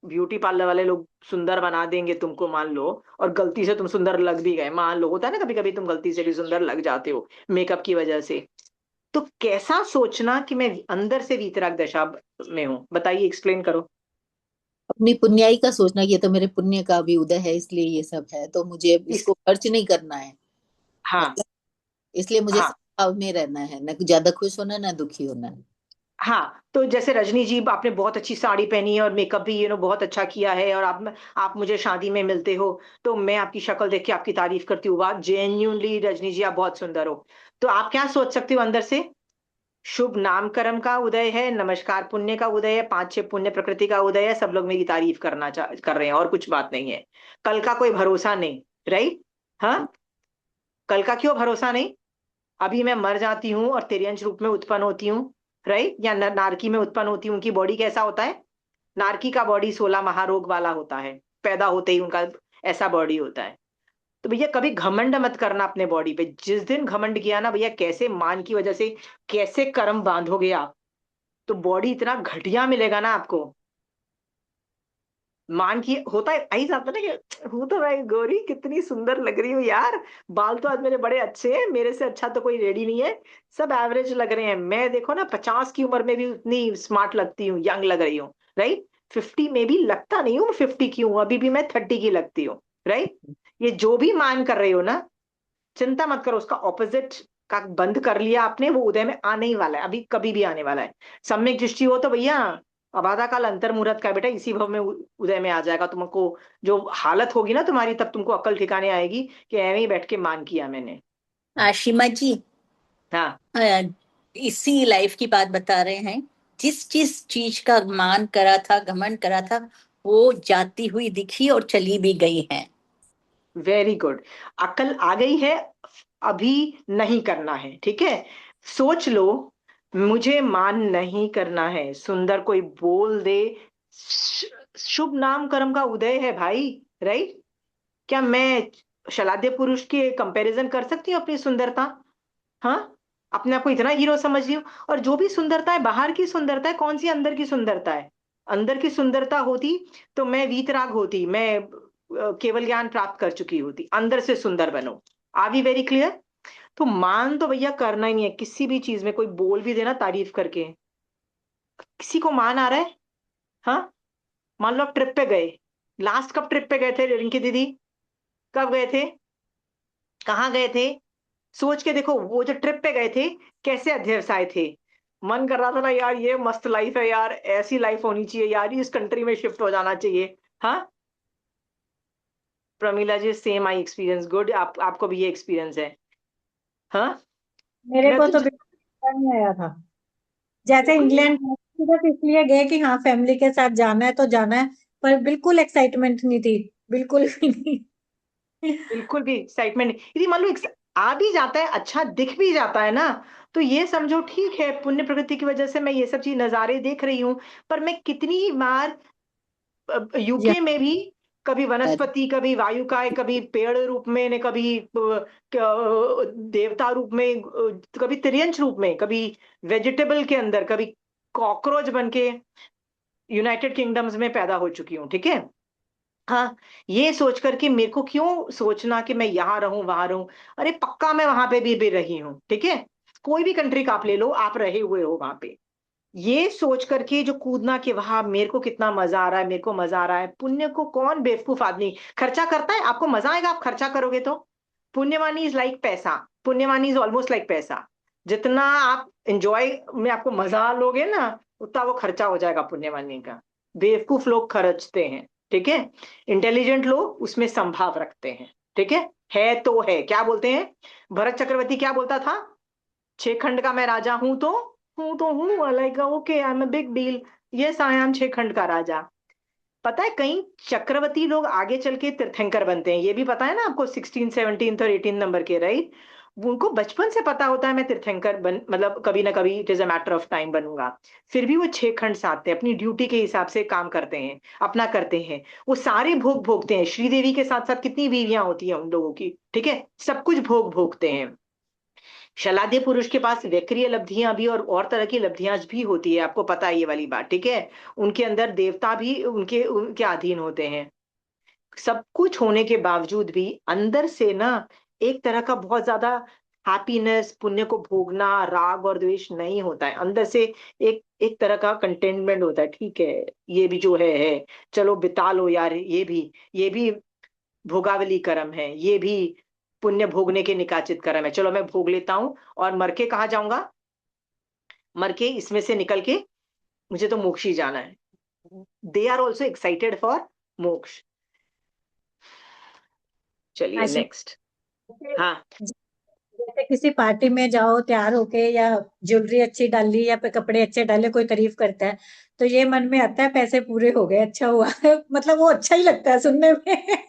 ब्यूटी पार्लर वाले लोग सुंदर बना देंगे तुमको, मान लो, और गलती से तुम सुंदर लग भी गए, मान लो, होता है ना कभी कभी तुम गलती से भी सुंदर लग जाते हो मेकअप की वजह से। तो कैसा सोचना कि मैं अंदर से वीतराग दशा में हूं? बताइए, एक्सप्लेन करो। अपनी पुण्याई का सोचना कि ये तो मेरे पुण्य का भी उदय है, इसलिए ये सब है, तो मुझे इस इसको खर्च नहीं करना है। हाँ, मतलब इसलिए मुझे हाँ, समभाव में रहना है, न ज्यादा खुश होना न दुखी होना है। हाँ। तो जैसे रजनी जी, आपने बहुत अच्छी साड़ी पहनी है और मेकअप भी बहुत अच्छा किया है, और आप मुझे शादी में मिलते हो, तो मैं आपकी शक्ल देख के आपकी तारीफ करती हूँ, वाह जेन्यूनली रजनी जी आप बहुत सुंदर हो। तो आप क्या सोच सकते हो अंदर से? शुभ नाम कर्म का उदय है, नमस्कार पुण्य का उदय है, 5-6 पुण्य प्रकृति का उदय है, सब लोग मेरी तारीफ कर रहे हैं, और कुछ बात नहीं है। कल का कोई भरोसा नहीं, राइट? हाँ, कल का क्यों भरोसा नहीं? अभी मैं मर जाती हूँ और तिर्यंश रूप में उत्पन्न होती हूँ, राइट, या नारकी में उत्पन्न होती हूँ। उनकी बॉडी कैसा होता है? नारकी का बॉडी 16 महारोग वाला होता है, पैदा होते ही उनका ऐसा बॉडी होता है। तो भैया कभी घमंड मत करना अपने बॉडी पे। जिस दिन घमंड किया ना भैया, कैसे मान की वजह से कैसे कर्म बांधोगे आप, तो बॉडी इतना घटिया मिलेगा ना आपको। मान की होता है ऐसा आता ना कि हूं तो मैं गोरी, कितनी सुंदर लग रही हूँ यार, बाल तो आज मेरे बड़े अच्छे हैं, मेरे से अच्छा तो कोई रेडी नहीं है, सब एवरेज लग रहे हैं, मैं देखो ना 50 की उम्र में भी उतनी स्मार्ट लगती हूँ, यंग लग रही हूँ, राइट? 50 में भी लगता नहीं हूँ 50 की हूँ, अभी भी मैं 30 की लगती हूँ, राइट? ये जो भी मान कर रहे हो ना, चिंता मत करो, उसका ऑपोजिट का बंद कर लिया आपने, वो उदय में आने ही वाला है, अभी कभी भी आने वाला है। सम्यक दृष्टि हो तो भैया अबाधा काल अंतर मुहूर्त का बेटा, इसी भव में उदय में आ जाएगा तुमको। जो हालत होगी ना तुम्हारी, तब तुमको अक्ल ठिकाने आएगी कि ऐਵੇਂ ही बैठ के मान किया मैंने। आशिमा जी, हाँ, अ, इसी लाइफ की बात बता रहे हैं। जिस जिस चीज का मान करा था, घमंड करा था, वो जाती हुई दिखी और चली भी गई है। Very good. अकल आ गई है, अभी नहीं करना है, ठीक है? सोच लो, मुझे मान नहीं करना है, सुंदर कोई बोल दे, शुभ नाम कर्म का उदय है भाई, राइट? क्या मैं शलाद्य पुरुष के कंपैरिजन कर सकती हूँ अपनी सुंदरता? हाँ, अपने आप को इतना हीरो समझ रही हूँ। और जो भी सुंदरता है बाहर की सुंदरता है, कौन सी अंदर की सुंदरता है? अंदर की सुंदरता होती तो मैं वीतराग होती, मैं केवल ज्ञान प्राप्त कर चुकी होती। अंदर से सुंदर बनो। Are we very clear? तो मान तो भैया करना ही नहीं है किसी भी चीज में। कोई बोल भी देना तारीफ करके, किसी को मान आ रहा है? हाँ, मान लो आप ट्रिप पे गए, लास्ट कब ट्रिप पे गए थे रिंकी दीदी? कब गए थे? कहाँ गए थे? सोच के देखो, वो जो ट्रिप पे गए थे कैसे अध्यवसाय थे। मन कर रहा था ना यार, ये मस्त लाइफ है यार, ऐसी लाइफ होनी चाहिए यार, इस कंट्री में शिफ्ट हो जाना चाहिए। हाँ, प्रमीला जी, सेम आई एक्सपीरियंस, गुड। आपको भी ये एक्सपीरियंस है? हाँ, मेरे मैं को तो तो बिल्कुल नहीं आया था। जैसे इंग्लैंड गए, सिर्फ इसलिए गए कि हाँ फैमिली के साथ जाना है तो जाना है, पर बिल्कुल एक्साइटमेंट नहीं थी, बिल्कुल भी नहीं। बिल्कुल भी एक्साइटमेंट नहीं। यदि मान लो आ भी जाता है, अच्छा दिख भी जाता है ना, तो ये समझो ठीक है, पुण्य प्रकृति की वजह से मैं ये सब चीज नजारे देख रही हूँ। पर मैं कितनी बार या यूके में भी कभी वनस्पति, कभी वायुकाय, कभी पेड़ रूप में ने, कभी देवता रूप में, कभी तिर्यंश रूप में, कभी वेजिटेबल के अंदर, कभी कॉकरोच बन के यूनाइटेड किंगडम्स में पैदा हो चुकी हूँ, ठीक है? हाँ, ये सोच करके मेरे को क्यों सोचना कि मैं यहाँ रहूं वहां रहूं। अरे पक्का मैं वहां पे भी रही हूँ, ठीक है? कोई भी कंट्री का आप ले लो, आप रहे हुए हो वहां पे। ये सोच करके जो कूदना कि वहां मेरे को कितना मजा आ रहा है, मेरे को मजा आ रहा है, पुण्य को कौन बेवकूफ आदमी खर्चा करता है? आपको मजा आएगा आप खर्चा करोगे तो। पुण्यवानी इज लाइक पैसा, पुण्यवानी इज ऑलमोस्ट लाइक पैसा। जितना आप एंजॉय में आपको मजा लोगे ना, उतना वो खर्चा हो जाएगा पुण्यवानी का। बेवकूफ लोग खर्चते हैं, ठीक है? इंटेलिजेंट लोग उसमें संभाव रखते हैं, ठीक है? है तो है, क्या बोलते हैं? भरत चक्रवर्ती क्या बोलता था? 6 खंड का मैं राजा हूं तो हूँ, like okay, I am a big deal, yes I am 6 खंड का राजा। पता है कई चक्रवर्ती लोग आगे चल के तीर्थंकर बनते हैं, ये भी पता है ना आपको, 16, 17 और 18 नंबर के, राइट? उनको बचपन से पता होता है मैं तीर्थंकर बन, मतलब कभी ना कभी it is a matter of time बनूंगा। फिर भी वो 6 खंड साधते हैं, अपनी ड्यूटी के हिसाब से काम करते हैं, अपना करते हैं। वो सारे भोग भोगते हैं, श्रीदेवी के साथ साथ कितनी बीवियां होती हैं उन लोगों की, ठीक है, सब कुछ भोग भोगते हैं। शलाध्य पुरुष के पास वैक्रिय लब्धियां भी और तरह की लब्धियां भी होती है, आपको पता है ये वाली बात, ठीक है। उनके अंदर देवता भी उनके उनके अधीन होते हैं। सब कुछ होने के बावजूद भी अंदर से ना एक तरह का बहुत ज्यादा हैप्पीनेस, पुण्य को भोगना, राग और द्वेष नहीं होता है अंदर से। एक एक तरह का कंटेनमेंट होता है, ठीक है, ये भी जो है चलो बिता लो यार, ये भी भोगावली कर्म है, ये भी पुण्य भोगने के निकाचित कर्म है, चलो मैं भोग लेता हूं। और मर के कहाँ जाऊंगा? मर के इसमें से निकल के मुझे तो मोक्ष ही जाना है। They are also excited for moksha. चलिए ऐसे नेक्स्ट। हाँ। जैसे किसी पार्टी में जाओ तैयार होके, या ज्वेलरी अच्छी डाली या कपड़े अच्छे डाले, कोई तारीफ करता है तो ये मन में आता है पैसे पूरे हो गए, अच्छा हुआ। मतलब वो अच्छा ही लगता है सुनने में।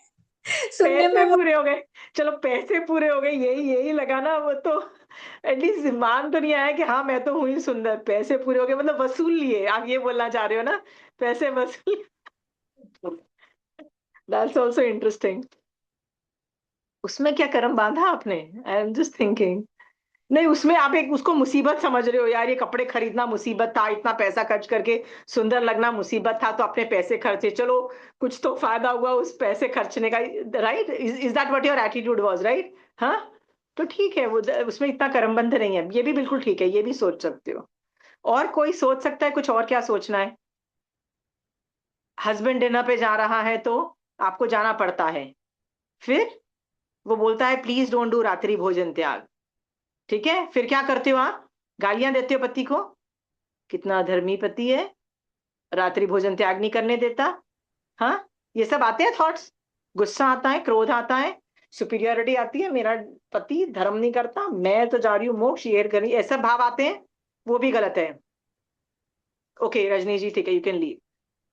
सुनने में पैसे वो पूरे हो गए, चलो पैसे पूरे हो गए, यही यही लगा ना, वो तो एटलीस्ट मान तो नहीं आया कि हाँ मैं तो हूँ ही सुंदर, पैसे पूरे हो गए मतलब वसूल लिए, आप ये बोलना चाह रहे हो ना, पैसे वसूल। That's also interesting. उसमें क्या कर्म बांधा आपने? I am just thinking. नहीं, उसमें आप एक उसको मुसीबत समझ रहे हो यार, ये कपड़े खरीदना मुसीबत था, इतना पैसा खर्च करके सुंदर लगना मुसीबत था, तो अपने पैसे खर्चे, चलो कुछ तो फायदा हुआ उस पैसे खर्चने का, right? Is that what your attitude was, right? हाँ, तो ठीक है, वो उसमें इतना कर्मबंध नहीं है, ये भी बिल्कुल ठीक है, ये भी सोच सकते हो। और कोई सोच सकता है कुछ और, क्या सोचना है? हस्बैंड डिनर पे जा रहा है तो आपको जाना पड़ता है, फिर वो बोलता है प्लीज डोंट डू रात्रि भोजन त्याग, ठीक है, फिर क्या करते हो आप? गालियां देते हो पति को, कितना धर्मी पति है, रात्रि भोजन त्याग नहीं करने देता। हाँ, ये सब आते हैं थॉट्स, गुस्सा आता है, क्रोध आता है, सुपीरियोरिटी आती है, मेरा पति धर्म नहीं करता, मैं तो जा रही हूँ मोक्ष शेयर करनी, ऐसा भाव आते हैं, वो भी गलत है। ओके रजनी जी, ठीक है, यू कैन लीव।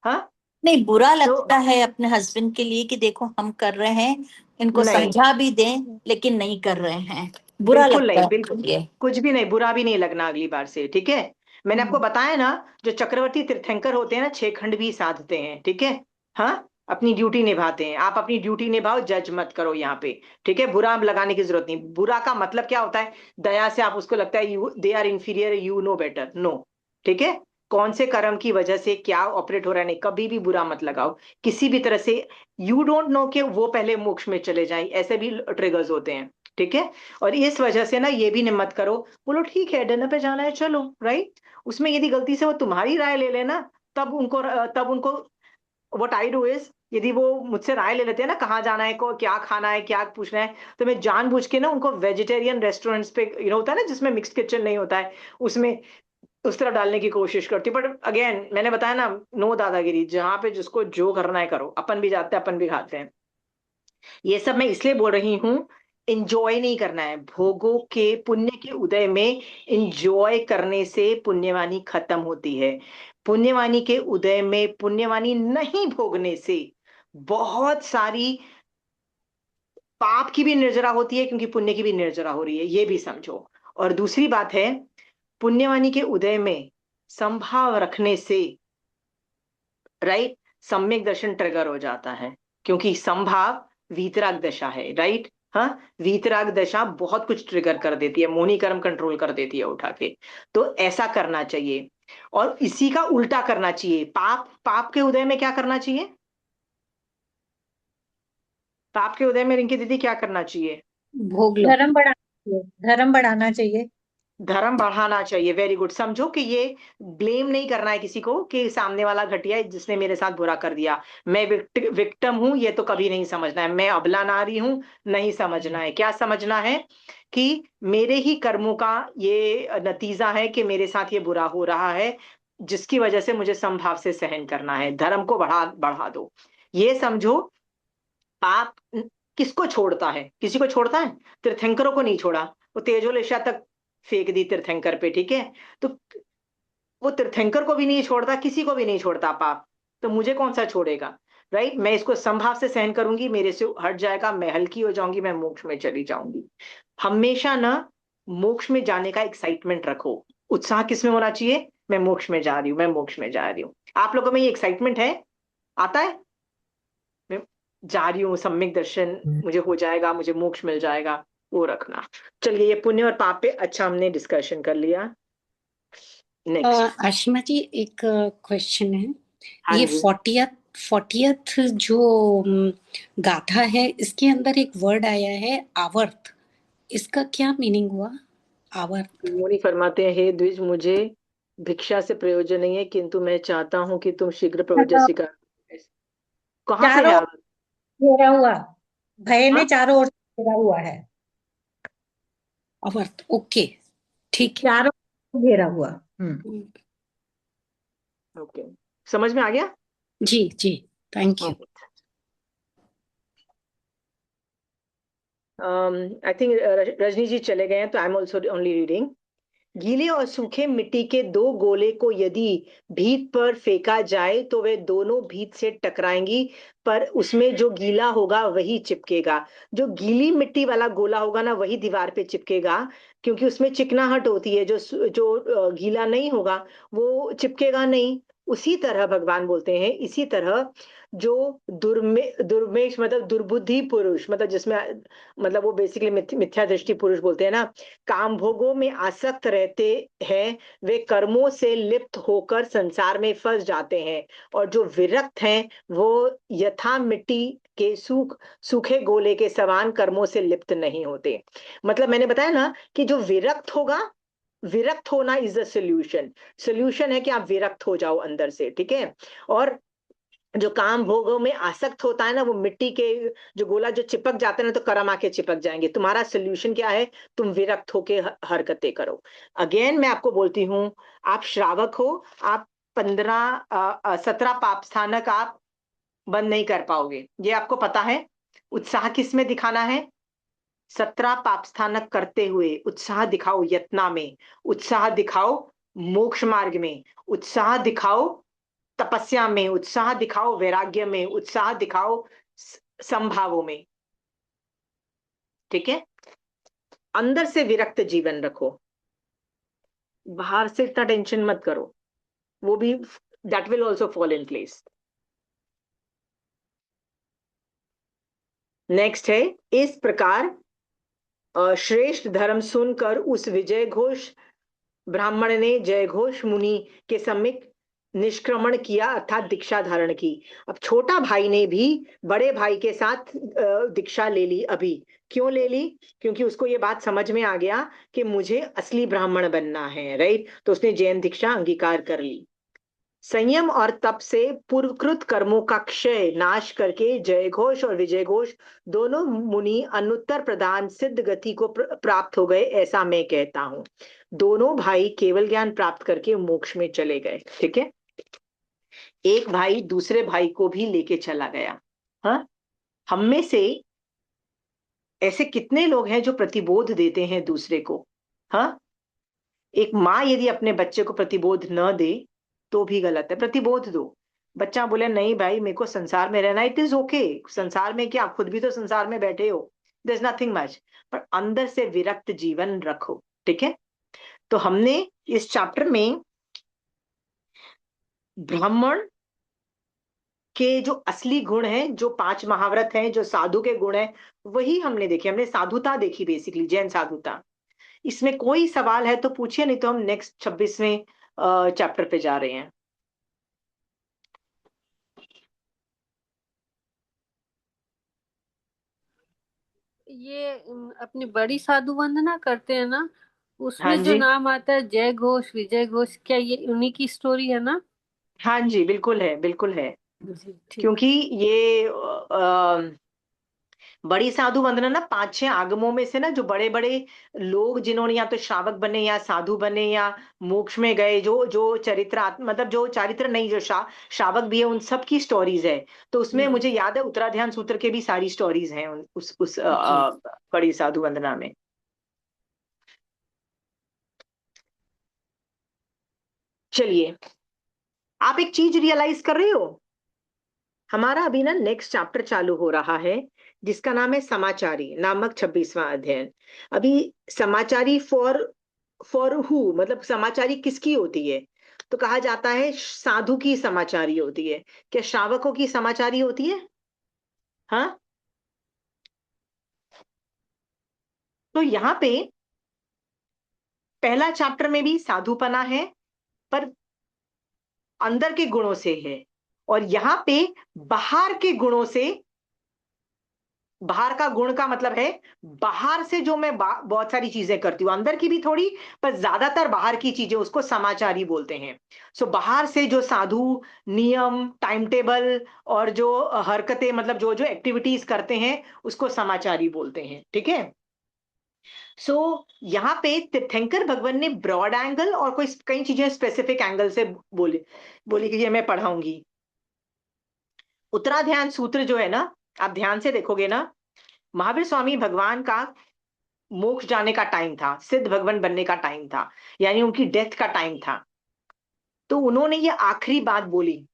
हाँ। नहीं, बुरा तो लगता है अपने हस्बैंड के लिए कि देखो हम कर रहे हैं, इनको नहीं, समझा भी दें लेकिन नहीं कर रहे हैं, बुरा बिल्कुल लगता नहीं, है बिल्कुल ये। कुछ भी नहीं, बुरा भी नहीं लगना अगली बार से, ठीक है। मैंने आपको बताया ना, जो चक्रवर्ती तीर्थंकर होते हैं ना, 6 खंड भी साधते हैं, ठीक है। हाँ, अपनी ड्यूटी निभाते हैं, आप अपनी ड्यूटी निभाओ, जज मत करो यहाँ पे, ठीक है। बुरा लगाने की जरूरत नहीं, बुरा का मतलब क्या होता है? दया से आप उसको लगता है you they are inferior, you know better, no, ठीक है। कौन से कर्म की वजह से क्या ऑपरेट हो रहा है, नहीं, कभी भी बुरा मत लगाओ किसी भी तरह से। यू डोंट नो कि वो पहले मोक्ष में चले जाएं, ऐसे भी ट्रिगर्स होते हैं, ठीक है। और इस वजह से ना ये भी मत करो, बोलो ठीक है डिनर पे जाना है चलो, राइट। उसमें यदि गलती से वो तुम्हारी राय ले लेना, तब उनको व्हाट आई डू इज, यदि वो मुझसे राय ले लेते हैं ना कहाँ जाना है, को क्या खाना है, क्या पूछना है, तो मैं जानबूझ के ना उनको वेजिटेरियन रेस्टोरेंट्स पे, होता है ना जिसमें मिक्स किचन नहीं होता है, उसमें उस तरफ डालने की कोशिश करती हूँ। बट अगेन मैंने बताया ना, नो दादागिरी, जहां पे जिसको जो करना है करो, अपन भी जाते हैं, अपन भी खाते हैं। ये सब मैं इसलिए बोल रही हूँ, इंजॉय नहीं करना है भोगों के, पुण्य के उदय में इंजॉय करने से पुण्यवानी खत्म होती है। पुण्यवानी के उदय में पुण्यवानी नहीं भोगने से बहुत सारी पाप की भी निर्जरा होती है, क्योंकि पुण्य की भी निर्जरा हो रही है, ये भी समझो। और दूसरी बात है, पुण्यवानी के उदय में संभाव रखने से, राइट, सम्यक दर्शन ट्रिगर हो जाता है, क्योंकि संभाव वीतराग दशा है, राइट। हाँ, वीतराग दशा बहुत कुछ ट्रिगर कर देती है, मोहिनी कर्म कंट्रोल कर देती है उठा के। तो ऐसा करना चाहिए, और इसी का उल्टा करना चाहिए, पाप पाप के उदय में क्या करना चाहिए? पाप के उदय में रिंकी दीदी क्या करना चाहिए? भोग लो। धर्म बढ़ाना चाहिए, धर्म बढ़ाना चाहिए। धर्म बढ़ाना चाहिए, वेरी गुड। समझो कि ये ब्लेम नहीं करना है किसी को कि सामने वाला घटिया है जिसने मेरे साथ बुरा कर दिया, मैं विक्टिम हूं, ये तो कभी नहीं समझना है, मैं अबला नारी हूं, नहीं समझना है। क्या समझना है? कि मेरे ही कर्मों का ये नतीजा है कि मेरे साथ ये बुरा हो रहा है, जिसकी वजह से मुझे समभाव से सहन करना है, धर्म को बढ़ा बढ़ा दो, ये समझो। पाप किसको छोड़ता है? किसी को छोड़ता है? तीर्थंकरों को नहीं छोड़ा, वो तेजोलेशा तक फेंक दी तीर्थंकर पे, ठीक है। तो वो तीर्थंकर को भी नहीं छोड़ता, किसी को भी नहीं छोड़ता पाप, तो मुझे कौन सा छोड़ेगा? राइट, मैं इसको संभाव से सहन करूंगी, मेरे से हट जाएगा, मैं हल्की हो जाऊंगी, मैं मोक्ष में चली जाऊंगी। हमेशा ना मोक्ष में जाने का एक्साइटमेंट रखो। उत्साह किस में होना चाहिए? मैं मोक्ष में जा रही हूँ, मैं मोक्ष में जा रही हूँ। आप लोगों में ये एक्साइटमेंट है? आता है? मैं जा रही हूँ, सम्यक दर्शन मुझे हो जाएगा, मुझे मोक्ष मिल जाएगा, वो रखना। चलिए, ये पुण्य और पाप पे अच्छा हमने डिस्कशन कर लिया। नेक्स्ट। आशिमा जी, एक क्वेश्चन है। हाँ ये जी। 40th जो गाथा है, इसके अंदर एक वर्ड आया है आवर्त। इसका क्या मीनिंग हुआ? आवर्त। मुनि फरमाते हैं, हे द्विज, मुझे भिक्षा से प्रयोजन नहीं है, किंतु मैं चाहता हूं कि तुम शीघ्र प्रवचन स्वीकार। कहाँ पे है चारों आप? घेरा हुआ, भय ने हाँ? चारों ओर से घेरा हुआ है, आवर्त, ओके, ठीक है। चारों ओर घेरा हुआ। ओके, समझ में आ गया? जी जी, thank you. I think Rajni ji चले गए हैं, तो I am also only reading. गीले और सूखे मिट्टी के दो गोले को यदि भीत पर फेंका जाए तो वे दोनों भीत से टकराएंगी, पर उसमें जो गीला होगा वही चिपकेगा। जो गीली मिट्टी वाला गोला होगा ना, वही दीवार पे चिपकेगा, क्योंकि उसमें चिकनाहट होती है। जो गीला नहीं होगा वो चिपकेगा नहीं। उसी तरह भगवान बोलते हैं, इसी तरह जो दुर्मेश मतलब दुर्बुद्धि पुरुष, मतलब जिसमें मतलब वो बेसिकली मिथ्या दृष्टि पुरुष बोलते हैं ना, काम भोगों में आसक्त रहते हैं, वे कर्मों से लिप्त होकर संसार में फंस जाते हैं। और जो विरक्त हैं वो यथा मिट्टी के सूखे गोले के समान कर्मों से लिप्त नहीं होते। मतलब मैंने बताया ना कि जो विरक्त होगा, विरक्त होना इज द सोल्यूशन। सोल्यूशन है कि आप विरक्त हो जाओ अंदर से, ठीक है। और जो काम भोगों में आसक्त होता है ना, वो मिट्टी के जो गोला जो चिपक जाते हैं ना, तो कर्म आके चिपक जाएंगे। तुम्हारा सोल्यूशन क्या है? तुम विरक्त होके हरकतें करो। अगेन मैं आपको बोलती हूँ, आप श्रावक हो, आप 17 पाप स्थानक आप बंद नहीं कर पाओगे, ये आपको पता है। उत्साह किस में दिखाना है? 17 पाप स्थानक करते हुए उत्साह दिखाओ, यत्ना में उत्साह दिखाओ, मोक्ष मार्ग में उत्साह दिखाओ, तपस्या में उत्साह दिखाओ, वैराग्य में उत्साह दिखाओ, संभावों में, ठीक है। अंदर से विरक्त जीवन रखो, बाहर से इतना टेंशन मत करो, वो भी that will also fall in place. Next है, इस प्रकार श्रेष्ठ धर्म सुनकर उस विजय घोष ब्राह्मण ने जय घोष मुनि के सम्मुख निष्क्रमण किया, अर्थात दीक्षा धारण की। अब छोटा भाई ने भी बड़े भाई के साथ दीक्षा ले ली। अभी क्यों ले ली? क्योंकि उसको ये बात समझ में आ गया कि मुझे असली ब्राह्मण बनना है, राइट। तो उसने जैन दीक्षा अंगीकार कर ली। संयम और तप से पूर्वकृत कर्मों का क्षय नाश करके जय घोष और विजय घोष दोनों मुनि अनुत्तर प्रधान सिद्ध गति को प्राप्त हो गए, ऐसा मैं कहता हूं। दोनों भाई केवल ज्ञान प्राप्त करके मोक्ष में चले गए, ठीक है। एक भाई दूसरे भाई को भी लेके चला गया। हाँ, हम में से ऐसे कितने लोग हैं जो प्रतिबोध देते हैं दूसरे को? हाँ, एक माँ यदि अपने बच्चे को प्रतिबोध न दे तो भी गलत है। प्रतिबोध दो, बच्चा बोले नहीं भाई मेरे को संसार में रहना, इट इज ओके। संसार में क्या, खुद भी तो संसार में बैठे हो, देयर इज नथिंग मच, पर अंदर से विरक्त जीवन रखो, ठीक है। तो हमने इस चैप्टर में ब्राह्मण के जो असली गुण हैं, जो 5 महाव्रत हैं, जो साधु के गुण हैं, वही हमने देखे। हमने साधुता देखी, बेसिकली जैन साधुता। इसमें कोई सवाल है तो पूछिए, नहीं तो हम नेक्स्ट 26वें चैप्टर पे जा रहे हैं। ये अपनी बड़ी साधु वंदना करते हैं ना, हाँ उसमें जो जी, नाम आता है जय घोष विजय घोष, क्या ये उन्हीं की स्टोरी है ना? हाँ जी, बिल्कुल है, बिल्कुल है। जी ठीक। क्योंकि ये बड़ी साधु वंदना ना 5-6 आगमों में से ना, जो बड़े बड़े लोग जिन्होंने या तो श्रावक बने या साधु बने या मोक्ष में गए, जो जो मतलब जो चारित्र नहीं, जो श्रावक भी है, उन सब की स्टोरीज है। तो उसमें मुझे याद है उत्तराध्यान सूत्र के भी सारी स्टोरीज हैं उस बड़ी साधु वंदना में। चलिए, आप एक चीज रियलाइज कर रहे हो, हमारा अभी ना नेक्स्ट चैप्टर चालू हो रहा है जिसका नाम है समाचारी नामक 26वां अध्ययन। अभी समाचारी फॉर हु, मतलब समाचारी किसकी होती है? तो कहा जाता है साधु की समाचारी होती है। क्या श्रावकों की समाचारी होती है? हाँ। तो यहाँ पे पहला चैप्टर में भी साधुपना है, पर अंदर के गुणों से है, और यहाँ पे बाहर के गुणों से। बाहर का गुण का मतलब है बाहर से जो मैं बहुत सारी चीजें करती हूँ, अंदर की भी थोड़ी, पर ज्यादातर बाहर की चीजें, उसको समाचारी बोलते हैं। सो बाहर से जो साधु नियम, टाइम टेबल और जो हरकतें, मतलब जो जो एक्टिविटीज करते हैं, उसको समाचारी बोलते हैं। ठीक है। सो यहाँ पे तीर्थंकर भगवान ने ब्रॉड एंगल और कोई कई चीजें स्पेसिफिक एंगल से बोली बोली कि ये मैं पढ़ाऊंगी। उत्तराध्यान सूत्र जो है ना, आप ध्यान से देखोगे ना, महावीर स्वामी भगवान का मोक्ष जाने का टाइम था, सिद्ध भगवान बनने का टाइम था, यानी उनकी डेथ का टाइम था। तो उन्होंने ये आखिरी बात बोली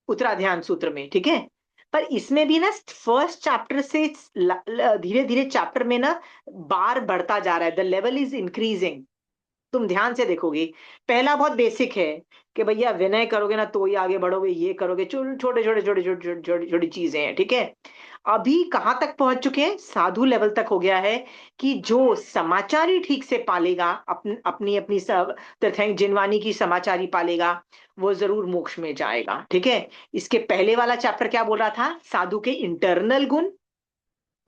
उत्तराध्यान सूत्र में। ठीक है। पर इसमें भी ना फर्स्ट चैप्टर से धीरे धीरे चैप्टर में ना बार बढ़ता जा रहा है, द लेवल इज इंक्रीजिंग। तुम ध्यान से देखोगे, पहला बहुत बेसिक है कि भैया विनय करोगे ना तो ही आगे बढ़ोगे, ये करोगे, छोटे छोटे छोटे छोटे छोटे छोटी छोटी चीजें हैं। ठीक है। अभी कहां तक पहुंच चुके हैं? साधु लेवल तक हो गया है कि जो समाचारी ठीक से पालेगा, अपनी अपनी सब तथ्य जिनवानी की समाचारी पालेगा, वो जरूर मोक्ष में जाएगा। ठीक है। इसके पहले वाला चैप्टर क्या बोल रहा था? साधु के इंटरनल गुण,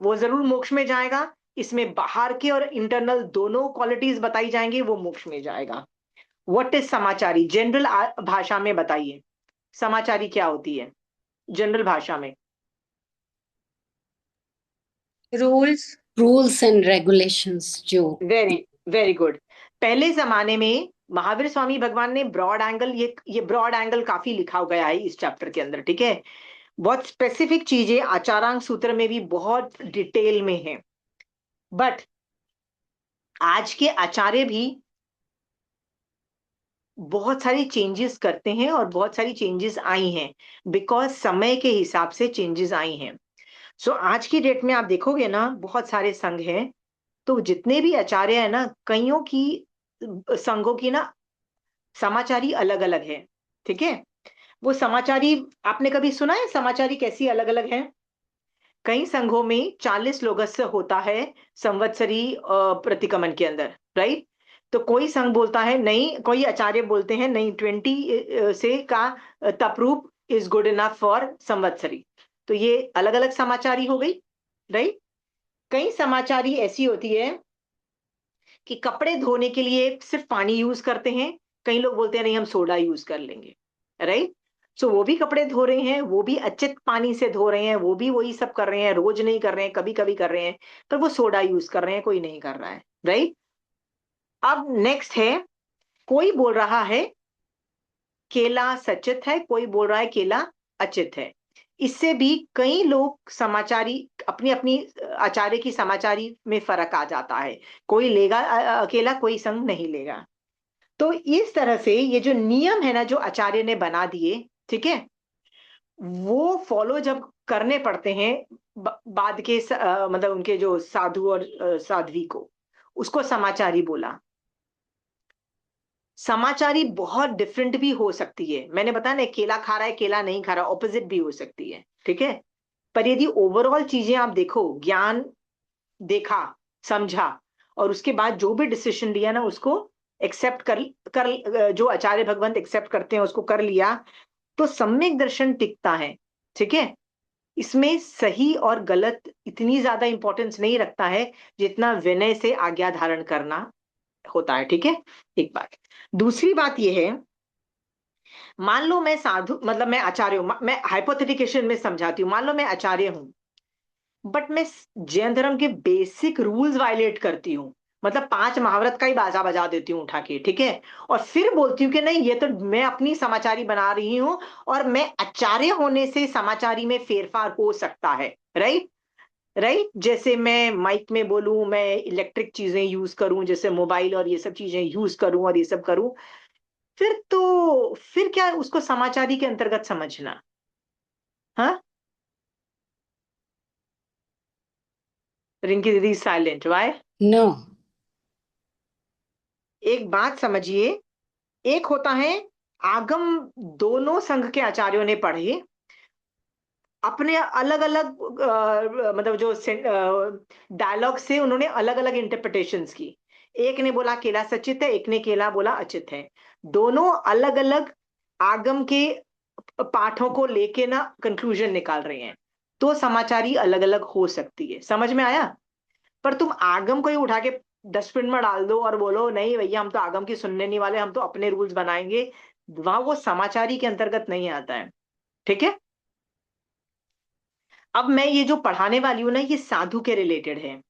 वो जरूर मोक्ष में जाएगा। इसमें बाहर के और इंटरनल दोनों क्वालिटीज बताई जाएंगी, वो मोक्ष में जाएगा। What is समाचारी? जनरल भाषा में बताइए, समाचारी क्या होती है जनरल भाषा में? रूल्स। रूल्स एंड रेगुलेशंस जो। Very very good. पहले जमाने में महावीर स्वामी भगवान ने ब्रॉड एंगल, ये ब्रॉड एंगल काफी लिखा गया है इस चैप्टर के अंदर। ठीक है। बहुत स्पेसिफिक चीजें आचारांग सूत्र में भी बहुत डिटेल में है। बट आज के आचार्य भी बहुत सारी चेंजेस करते हैं, और बहुत सारी चेंजेस आई हैं बिकॉज समय के हिसाब से चेंजेस आई हैं। सो आज की डेट में आप देखोगे ना, बहुत सारे संघ हैं, तो जितने भी आचार्य हैं ना, कईयों की संघों की ना समाचारी अलग अलग है। ठीक है। वो समाचारी, आपने कभी सुना है समाचारी कैसी अलग अलग है? कई संघों में 40 लोगस्य होता है संवत्सरी प्रतिक्रमण के अंदर, राइट? तो कोई संघ बोलता है नहीं, कोई आचार्य बोलते हैं नहीं, 20 से का तपरूप is good enough for Samvatsari. तो ये अलग अलग समाचारी हो गई, राइट? कई समाचारी ऐसी होती है कि कपड़े धोने के लिए सिर्फ पानी यूज करते हैं, कई लोग बोलते हैं नहीं हम सोडा यूज कर लेंगे, राइट? सो वो भी कपड़े धो रहे हैं, वो भी अच्छे पानी से धो रहे हैं, वो भी वही सब कर रहे हैं, रोज नहीं कर रहे हैं, कभी कभी कर रहे हैं, पर वो सोडा यूज कर रहे हैं, कोई नहीं कर रहा है, राइट? अब नेक्स्ट है, कोई बोल रहा है केला सचित है, कोई बोल रहा है केला अचित है। इससे भी कई लोग समाचारी, अपनी अपनी आचार्य की समाचारी में फर्क आ जाता है, कोई लेगा अकेला, कोई संग नहीं लेगा। तो इस तरह से ये जो नियम है ना, जो आचार्य ने बना दिए, ठीक है, वो फॉलो जब करने पड़ते हैं बाद के मतलब उनके जो साधु और साध्वी को, उसको समाचारी बोला। समाचारी बहुत डिफरेंट भी हो सकती है, मैंने बताया ना, केला खा रहा है केला नहीं खा रहा, ऑपोजिट भी हो सकती है। ठीक है। पर यदि ओवरऑल चीजें आप देखो, ज्ञान देखा, समझा, और उसके बाद जो भी डिसीजन लिया ना, उसको एक्सेप्ट कर जो आचार्य भगवंत एक्सेप्ट करते हैं उसको कर लिया, तो सम्यक दर्शन टिकता है। ठीक है। इसमें सही और गलत इतनी ज्यादा इंपॉर्टेंस नहीं रखता है जितना विनय से आज्ञा धारण करना होता है। ठीक है। एक बात। दूसरी बात यह है, मान लो मैं साधु, मतलब मैं आचार्य हूं, मैं हाइपोथेटिकेशन में समझाती हूँ, मान लो मैं आचार्य हूं, बट मैं जैन धर्म के बेसिक रूल्स वायलेट करती हूँ, मतलब 5 महाव्रत का ही बाजा बजा देती हूँ उठा के, ठीक है, और फिर बोलती हूँ कि नहीं ये तो मैं अपनी समाचारी बना रही हूँ और मैं आचार्य होने से समाचारी में फेरफार हो सकता है, राइट। राइट, जैसे मैं माइक में बोलूं, मैं इलेक्ट्रिक चीजें यूज करूं, जैसे मोबाइल और ये सब चीजें यूज करूं और ये सब करूं, फिर क्या उसको समाचारी के अंतर्गत समझना। हाँ, रिंकी दीदी साइलेंट वाई? नो। एक बात समझिए, एक होता है आगम, दोनों संघ के आचार्यों ने पढ़े, अपने अलग अलग मतलब जो डायलॉग से उन्होंने अलग अलग इंटरप्रिटेशंस की। एक ने बोला केला सचित है, एक ने केला बोला अचित है, दोनों अलग अलग आगम के पाठों को लेके ना कंक्लूजन निकाल रहे हैं, तो समाचारी अलग अलग हो सकती है, समझ में आया। पर तुम आगम को ही उठा के डस्टबिन में डाल दो और बोलो नहीं भैया हम तो आगम की सुनने नहीं वाले, हम तो अपने रूल्स बनाएंगे, वहां वो समाचारी के अंतर्गत नहीं आता है, ठीक है। अब मैं ये जो पढ़ाने वाली हूँ ना, ये साधु के रिलेटेड है,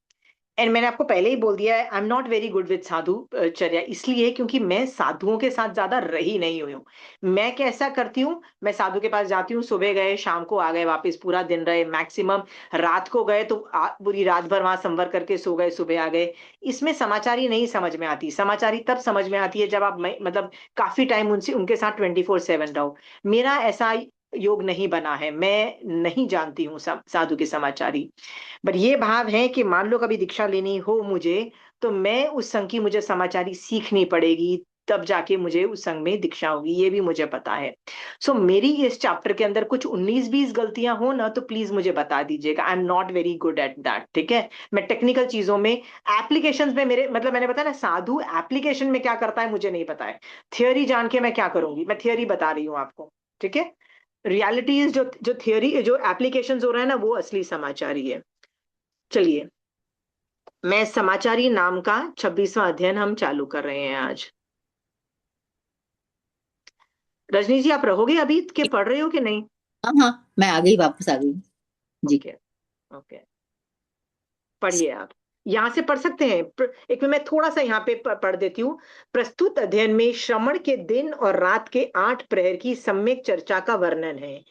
एंड मैंने आपको पहले ही बोल दिया है, I am not very good with sadhu charya, इसलिए क्योंकि मैं साधुओं के साथ ज्यादा रही नहीं हुई हूँ। मैं कैसा करती हूँ, मैं साधु के पास जाती हूँ, सुबह गए शाम को आ गए वापस, पूरा दिन रहे, मैक्सिमम रात को गए तो पूरी रात भर वहां संवर करके सो गए, सुबह आ गए। इसमें समाचारी नहीं समझ में आती, समाचारी तब समझ में आती है जब आप मतलब काफी टाइम उनसे उनके साथ 24/7 रहो। मेरा ऐसा योग नहीं बना है, मैं नहीं जानती हूँ साधु के समाचारी। बट ये भाव है कि मान लो कभी दीक्षा लेनी हो मुझे, तो मैं उस संघ की मुझे समाचारी सीखनी पड़ेगी, तब जाके मुझे उस संघ में दीक्षा होगी, ये भी मुझे पता है। सो मेरी इस चैप्टर के अंदर कुछ 19-20 गलतियां हो ना, तो प्लीज मुझे बता दीजिएगा, आई am not very good at that, ठीक है। मैं टेक्निकल चीजों में, एप्लीकेशंस में, मेरे मतलब मैंने बताया ना, साधु एप्लीकेशन में क्या करता है मुझे नहीं पता है, थियोरी जान के मैं क्या करूंगी, मैं थियोरी बता रही हूँ आपको, ठीक है। रियलिटी जो जो थियोरी जो एप्लीकेशंस हो रहा है ना, वो असली समाचारी है। चलिए, मैं समाचारी नाम का 26वां अध्ययन हम चालू कर रहे हैं आज। रजनी जी, आप रहोगे अभी के पढ़ रहे हो कि नहीं? हाँ हाँ, मैं आ गई, वापस आ गई जी। ओके, ओके, पढ़िए आप, यहां से पढ़ सकते हैं। एक मिनट, मैं थोड़ा सा यहाँ पे पढ़ देती हूँ। प्रस्तुत अध्ययन में श्रवण के दिन और रात के 8 प्रहर की सम्यक चर्चा का वर्णन है।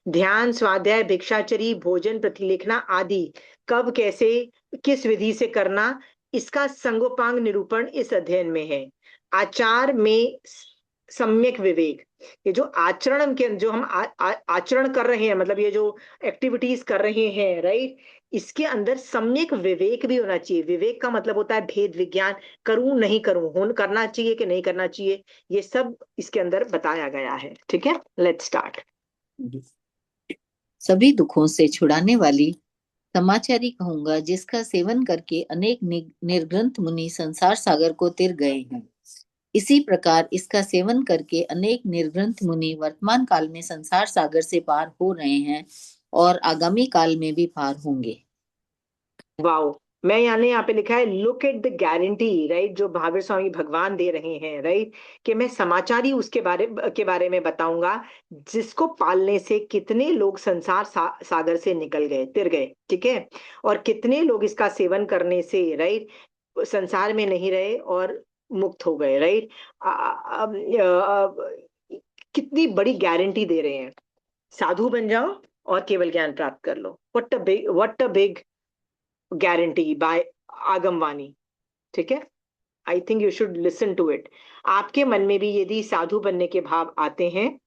ध्यान, स्वाध्याय, भिक्षाचरी, भोजन, प्रतिलेखना आदि कब, कैसे, किस विधि से करना, इसका संगोपांग निरूपण इस अध्ययन में है। आचार में सम्यक विवेक, ये जो आचरण के जो हम आचरण कर रहे हैं, मतलब ये जो एक्टिविटीज कर रहे हैं, राइट, इसके अंदर सम्यक विवेक भी होना चाहिए। विवेक का मतलब होता है भेद विज्ञान, करूं नहीं करूं, होन करना चाहिए कि नहीं करना चाहिए, ये सब इसके अंदर बताया गया है, ठीक है। Let's start. सभी दुखों से छुड़ाने वाली समाचारी कहूंगा, जिसका सेवन करके अनेक निर्ग्रंथ मुनि संसार सागर को तिर गए हैं। इसी प्रकार इसका सेवन करके अनेक निर्ग्रंथ मुनि वर्तमान काल में संसार सागर से पार हो रहे हैं और आगामी काल में भी पार होंगे। वाओ, मैं यानी यहाँ पे लिखा है look at the guarantee, right, जो महावीर स्वामी भगवान दे रहे हैं, राइट, कि मैं समाचारी उसके बारे में बताऊंगा, जिसको पालने से कितने लोग संसार सागर से निकल गए, तिर गए, ठीक है, और कितने लोग इसका सेवन करने से, राइट, संसार में नहीं रहे और मुक्त हो गए, राइट। कितनी बड़ी गारंटी दे रहे हैं, साधु बन जाओ और केवल ज्ञान प्राप्त कर लो। What a big guarantee by Agamvani, ठीक है। I think you should listen to it. आपके मन में भी यदि साधु बनने के भाव आते हैं,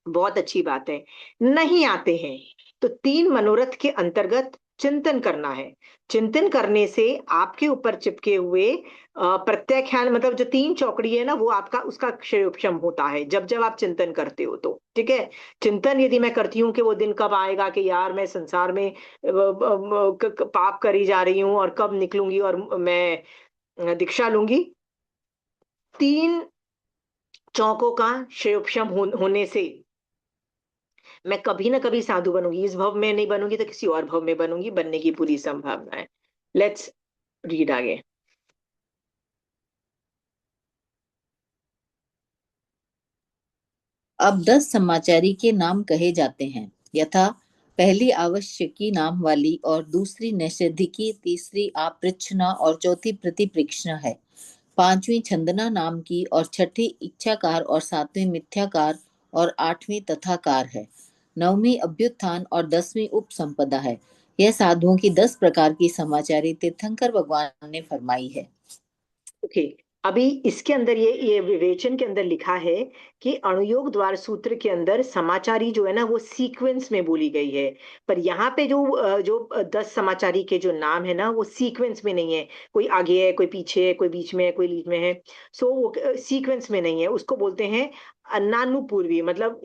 बहुत अच्छी बात है, नहीं आते हैं तो 3 मनोरथ के अंतर्गत चिंतन करना है। चिंतन करने से आपके ऊपर चिपके हुए प्रत्याख्यान, मतलब जो 3 चौकड़ी है ना, वो आपका उसका क्षयोपशम होता है जब जब आप चिंतन करते हो, तो ठीक है। चिंतन यदि मैं करती हूँ कि वो दिन कब आएगा कि यार मैं संसार में पाप करी जा रही हूँ और कब निकलूंगी और मैं दीक्षा लूंगी, 3 चौकों का क्षयोपशम होने से मैं कभी ना कभी साधु बनूंगी। इस भव में नहीं बनूंगी तो किसी और भव में बनूंगी, बनने की पूरी संभावना है। लेट्स रीड आगे। अब 10 समाचारी के नाम कहे जाते हैं, यथा पहली आवश्यकी नाम वाली और दूसरी निषेधिकी, तीसरी आपृच्छना और चौथी प्रतिपृच्छना है। पांचवी छंदना नाम की और छठी इच्छाकार और सातवीं मिथ्याकार और आठवीं तथाकार है। नववीं अभ्युत्थान और 10वीं उपसंपदा है। यह साधुओं की 10 प्रकार की समाचारी तीर्थंकर भगवान ने फरमाई है। ओके, अभी इसके अंदर ये विवेचन के अंदर लिखा है कि अणुयोग द्वार सूत्र के अंदर समाचारी जो है ना वो सीक्वेंस में बोली गई है, पर यहाँ पे जो 10 समाचारी के जो नाम है ना वो सीक्वेंस में नहीं है। कोई आगे है, कोई पीछे है, कोई बीच में है, कोई बीच में है। सो वो सीक्वेंस में नहीं है, उसको बोलते हैं अन्नानुपूर्वी। मतलब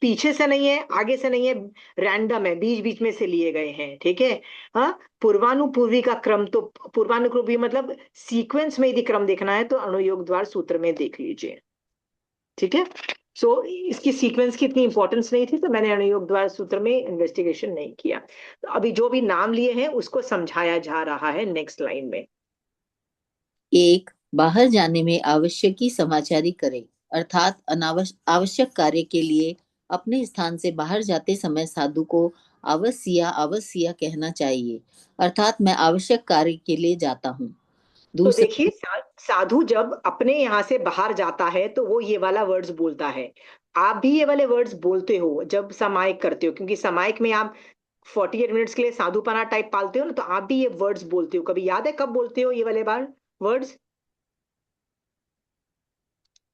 पीछे से नहीं है, आगे से नहीं है, रैंडम है, बीच बीच में से लिए गए हैं। ठीक है। हाँ, पूर्वानुपूर्वी का क्रम तो पूर्वानुपूर्वी मतलब सीक्वेंस में यदि क्रम देखना है तो अणुयोग द्वार सूत्र में देख लीजिए। ठीक है। सो इसकी सीक्वेंस की इतनी इंपॉर्टेंस नहीं थी तो मैंने अणुयोग द्वार सूत्र में इन्वेस्टिगेशन नहीं किया। तो अभी जो भी नाम लिए हैं उसको समझाया जा रहा है नेक्स्ट लाइन में। एक, बाहर जाने में आवश्यकी समाचारी करे, अर्थात आवश्यक कार्य के लिए अपने स्थान से बाहर जाते समय साधु को अवश्य कहना चाहिए, अर्थात मैं आवश्यक कार्य के लिए जाता हूँ। तो दूसरा, देखिए, साधु जब अपने यहाँ से बाहर जाता है तो वो ये वाला वर्ड्स बोलता है। आप भी ये वाले वर्ड्स बोलते हो जब समायिक करते हो, क्योंकि समायिक में आप 48 मिनट्स के लिए साधुपना टाइप पालते हो ना, तो आप भी ये वर्ड्स बोलते हो। कभी याद है कब बोलते हो ये वाले बार वर्ड्स?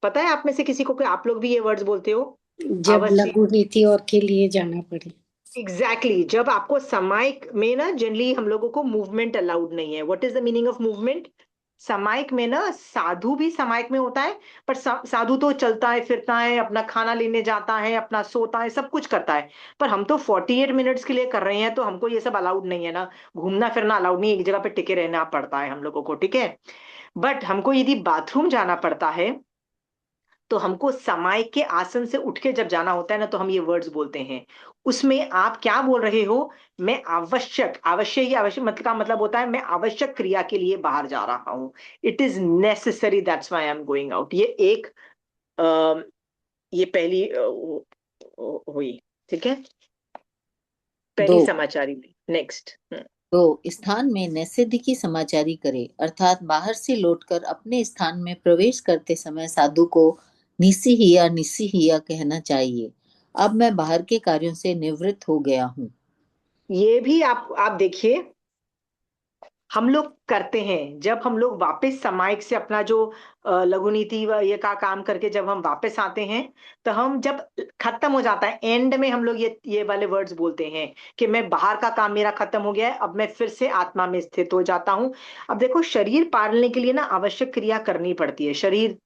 पता है आप में से किसी को कि आप लोग भी ये वर्ड्स बोलते हो? जब अवश्य। लघु नीति और के लिए जाना पड़े। Exactly exactly. जब आपको समायिक में ना जनरली हम लोगों को मूवमेंट अलाउड नहीं है। What is the meaning of movement? समायिक में ना, साधु भी समायिक में होता है, पर साधु तो चलता है, फिरता है, अपना खाना लेने जाता है, अपना सोता है, सब कुछ करता है। पर हम तो 48 मिनट्स के लिए कर रहे हैं तो हमको ये सब अलाउड नहीं है ना। घूमना फिरना अलाउड नहीं है, एक जगह पे टिके रहना पड़ता है हम लोगों को। ठीक है। बट हमको यदि बाथरूम जाना पड़ता है तो हमको समायिक के आसन से उठ के जब जाना होता है ना तो हम ये वर्ड्स बोलते हैं। उसमें आप क्या बोल रहे हो? मैं आवश्यक, आवश्यक ही आवश्यक मतलब का मतलब होता है मैं आवश्यक क्रिया के लिए बाहर जा रहा हूं। It is necessary, that's why I am going out. ये एक अ, ये पहली हुई। ठीक है, पहली दो समाचारी हुई। नेक्स्ट। तो स्थान में नैषधिकी समाचारी करे, अर्थात बाहर से लौटकर अपने स्थान में प्रवेश करते समय साधु को निस्सिया कहना चाहिए, अब मैं बाहर के कार्यों से निवृत्त हो गया हूँ। ये भी आप देखिए, हम लोग करते हैं जब हम लोग वापस समायिक से अपना जो लघुनीति ये का काम करके जब हम वापस आते हैं, तो हम जब खत्म हो जाता है एंड में हम लोग ये वाले वर्ड्स बोलते हैं कि मैं बाहर का काम मेरा खत्म हो गया है, अब मैं फिर से आत्मा में स्थित हो जाता हूं। अब देखो, शरीर पालने के लिए ना आवश्यक क्रिया करनी पड़ती है। शरीर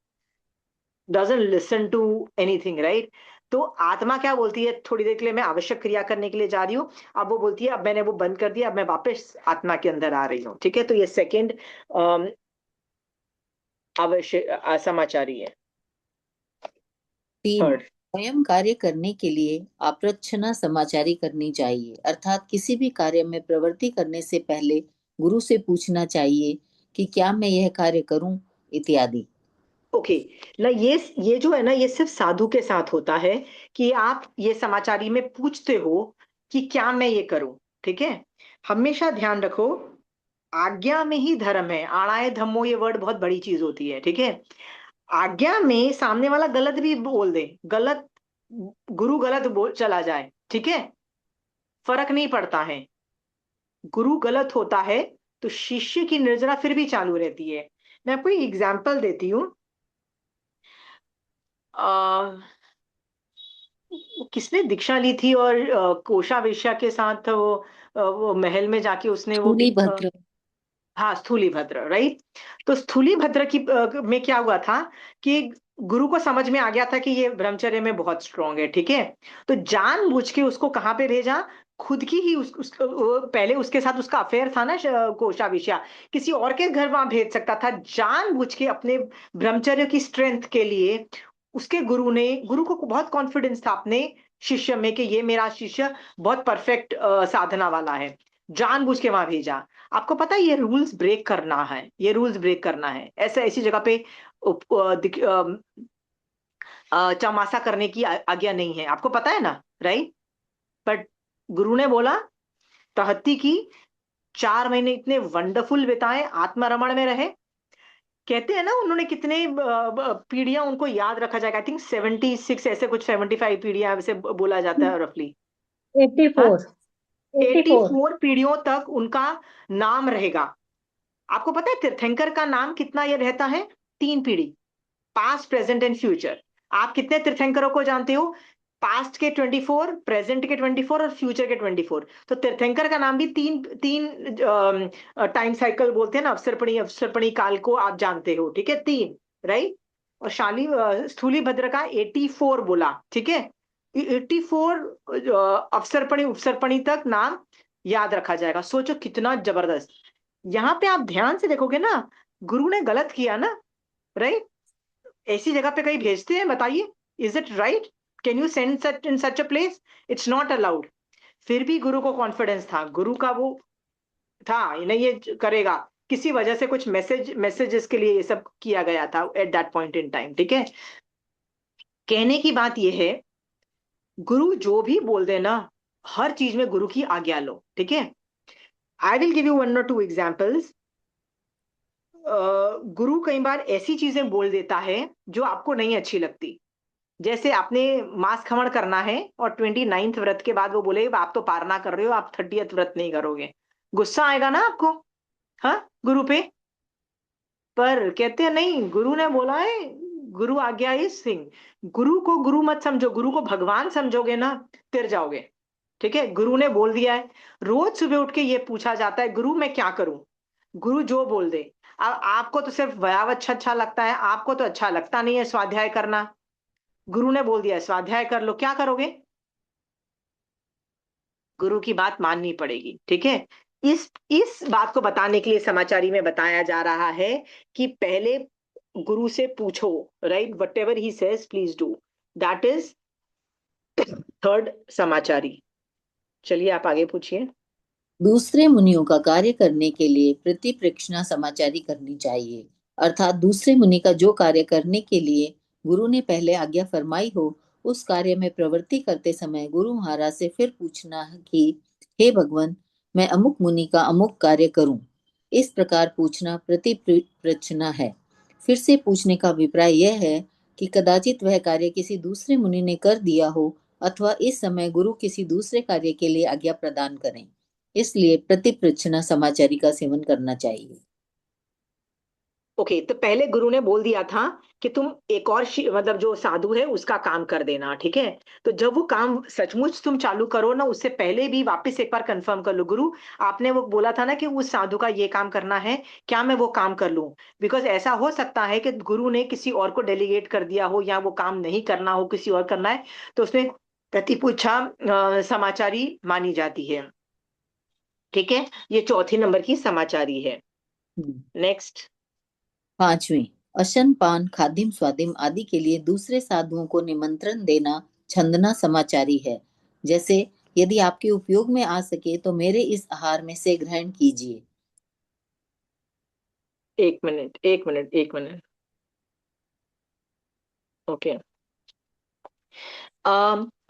doesn't listen to anything, right? तो आत्मा क्या बोलती है? थोड़ी देर के लिए मैं आवश्यक क्रिया करने के लिए जा रही हूँ। अब वो बोलती है अब मैंने वो बंद कर दिया, अब मैं वापस आत्मा के अंदर आ रही हूँ। ठीक है। तो ये सेकंड आवश्यक समाचारी है। तीन, थर्ड। स्वयं कार्य करने के लिए अप्रच्छना समाचारी करनी चाहिए, अर्थात किसी भी कार्य में प्रवृत्ति करने से पहले गुरु से पूछना चाहिए कि क्या मैं यह कार्य करूं, इत्यादि। ओके। ना ये जो है ना ये सिर्फ साधु के साथ होता है कि आप ये समाचारी में पूछते हो कि क्या मैं ये करूं। ठीक है। हमेशा ध्यान रखो, आज्ञा में ही धर्म है। आणाय धम्मो ये वर्ड बहुत बड़ी चीज होती है। ठीक है। आज्ञा में सामने वाला गलत भी बोल दे, गलत गुरु गलत बोल चला जाए, ठीक है, फर्क नहीं पड़ता है। गुरु गलत होता है तो शिष्य की निर्जरा फिर भी चालू रहती है। मैं आपको एक एग्जांपल देती हूँ। किसने दीक्षा ली थी और कोषावेश्या के साथ वो महल में जाके उसने वो स्थूली भद्र। हाँ, स्थूलीभद्र, राइट। तो स्थूलीभद्र की में क्या हुआ था कि गुरु को समझ में आ गया था कि ये ब्रह्मचर्य में बहुत स्ट्रांग है। ठीक है। तो जानबूझ के उसको कहाँ पे भेजा? खुद की ही पहले उसके साथ उसका अफेयर था ना, कोषाविषया, किसी और के घर वहां भेज सकता था। जानबूझ के अपने ब्रह्मचर्य की स्ट्रेंथ के लिए उसके गुरु को बहुत कॉन्फिडेंस था अपने शिष्य में कि ये मेरा शिष्य बहुत परफेक्ट साधना वाला है। जानबूझ के वहां भेजा। आपको पता है ये रूल्स ब्रेक करना है, ये रूल्स ब्रेक करना है। ऐसे ऐसी जगह पे चमासा करने की आज्ञा नहीं है, आपको पता है ना, राइट? बट गुरु ने बोला तहत्ती की, 4 महीने इतने वंडरफुल बिताए, आत्मरमण में रहे। कहते हैं ना उन्होंने कितने पीढ़ियां उनको याद रखा जाएगा, आई थिंक 76 ऐसे कुछ, 75 पीढ़ियां ऐसे बोला जाता है रफली। 84 84 84 पीढ़ियों तक उनका नाम रहेगा। आपको पता है तीर्थंकर का नाम कितना ये रहता है? 3 पीढ़ी, पास्ट प्रेजेंट एंड फ्यूचर। आप कितने तीर्थंकरों को जानते हो? पास्ट के 24, प्रेजेंट के 24 और फ्यूचर के 24। तो तीर्थंकर का नाम भी तीन तीन टाइम साइकिल बोलते हैं ना, अवसर्पणी अवसर्पणी काल को आप जानते हो, ठीक है, 3, राइट। और स्थूली भद्र का 84 बोला, ठीक है। 84 अवसर्पणी उपसर्पणी तक नाम याद रखा जाएगा। सोचो कितना जबरदस्त। यहाँ पे आप ध्यान से देखोगे ना, गुरु ने गलत किया ना, राइट। ऐसी जगह पे कहीं भेजते हैं, बताइए, is it right? Can you send such in such a place? It's not allowed. फिर भी गुरु को कॉन्फिडेंस था, गुरु का वो था नहीं ये करेगा, किसी वजह से कुछ मैसेजेस के लिए ये सब किया गया था at that point in time, ठीक है। कहने की बात ये है, गुरु जो भी बोल दे ना, हर चीज में गुरु की आज्ञा लो, ठीक है। I will give you 1 or 2 examples. गुरु कई बार ऐसी चीजें बोल देता है जो आपको नहीं अच्छी लगती। जैसे आपने मांस खमण करना है और 29th व्रत के बाद वो बोले आप तो पारना कर रहे हो, आप 30th व्रत नहीं करोगे, गुस्सा आएगा ना आपको, हाँ, गुरु पे। पर कहते हैं नहीं, गुरु ने बोला है, गुरु आज्ञा इज सिंह। गुरु को गुरु मत समझो, गुरु को भगवान समझोगे ना तिर जाओगे, ठीक है। गुरु ने बोल दिया है। रोज सुबह उठ के ये पूछा जाता है, गुरु मैं क्या करूं? गुरु जो बोल दे। अब आपको तो सिर्फ व्यायाम अच्छा अच्छा लगता है, आपको तो अच्छा लगता नहीं है स्वाध्याय करना। गुरु ने बोल दिया है, स्वाध्याय कर लो, क्या करोगे? गुरु की बात माननी पड़ेगी, ठीक है। इस बात को बताने के लिए समाचारी में बताया जा रहा है कि पहले गुरु से पूछो, right, whatever he says please do. That is third समाचारी। चलिए आप आगे पूछिए। दूसरे मुनियों का कार्य करने के लिए प्रतिप्रेक्षणा समाचारी करनी चाहिए, अर्थात दूसरे मुनि का जो कार्य करने के लिए गुरु ने पहले आज्ञा फरमाई हो, उस कार्य में प्रवृत्ति करते समय गुरु महाराज से फिर पूछना कि हे भगवान, मैं अमुक मुनि का अमुक कार्य करूं। इस प्रकार पूछना प्रतिप्रेक्षणा है। फिर से पूछने का अभिप्राय यह है कि कदाचित वह कार्य किसी दूसरे मुनि ने कर दिया हो, अथवा इस समय गुरु किसी दूसरे कार्य के लिए आज्ञा प्रदान करें। इसलिए प्रतिप्रेक्षणा समाचारी का सेवन करना चाहिए। ओके, तो पहले गुरु ने बोल दिया था कि तुम एक और मतलब जो साधु है उसका काम कर देना, ठीक है। तो जब वो काम सचमुच तुम चालू करो ना, उससे पहले भी वापस एक बार कंफर्म कर लो, गुरु आपने वो बोला था ना कि उस साधु का ये काम करना है, क्या मैं वो काम कर लूं? बिकॉज ऐसा हो सकता है कि गुरु ने किसी और को डेलीगेट कर दिया हो, या वो काम नहीं करना हो, किसी और करना है, तो उसमें प्रतिपुच्छा समाचारी मानी जाती है, ठीक है। ये चौथी नंबर की समाचारी है। नेक्स्ट। 5वें, अशन पान खादिम स्वादिम आदि के लिए दूसरे साधुओं को निमंत्रण देना छंदना समाचारी है। जैसे, यदि आपके उपयोग में आ सके तो मेरे इस आहार में से ग्रहण कीजिए। 1 मिनट 1 मिनट ओके।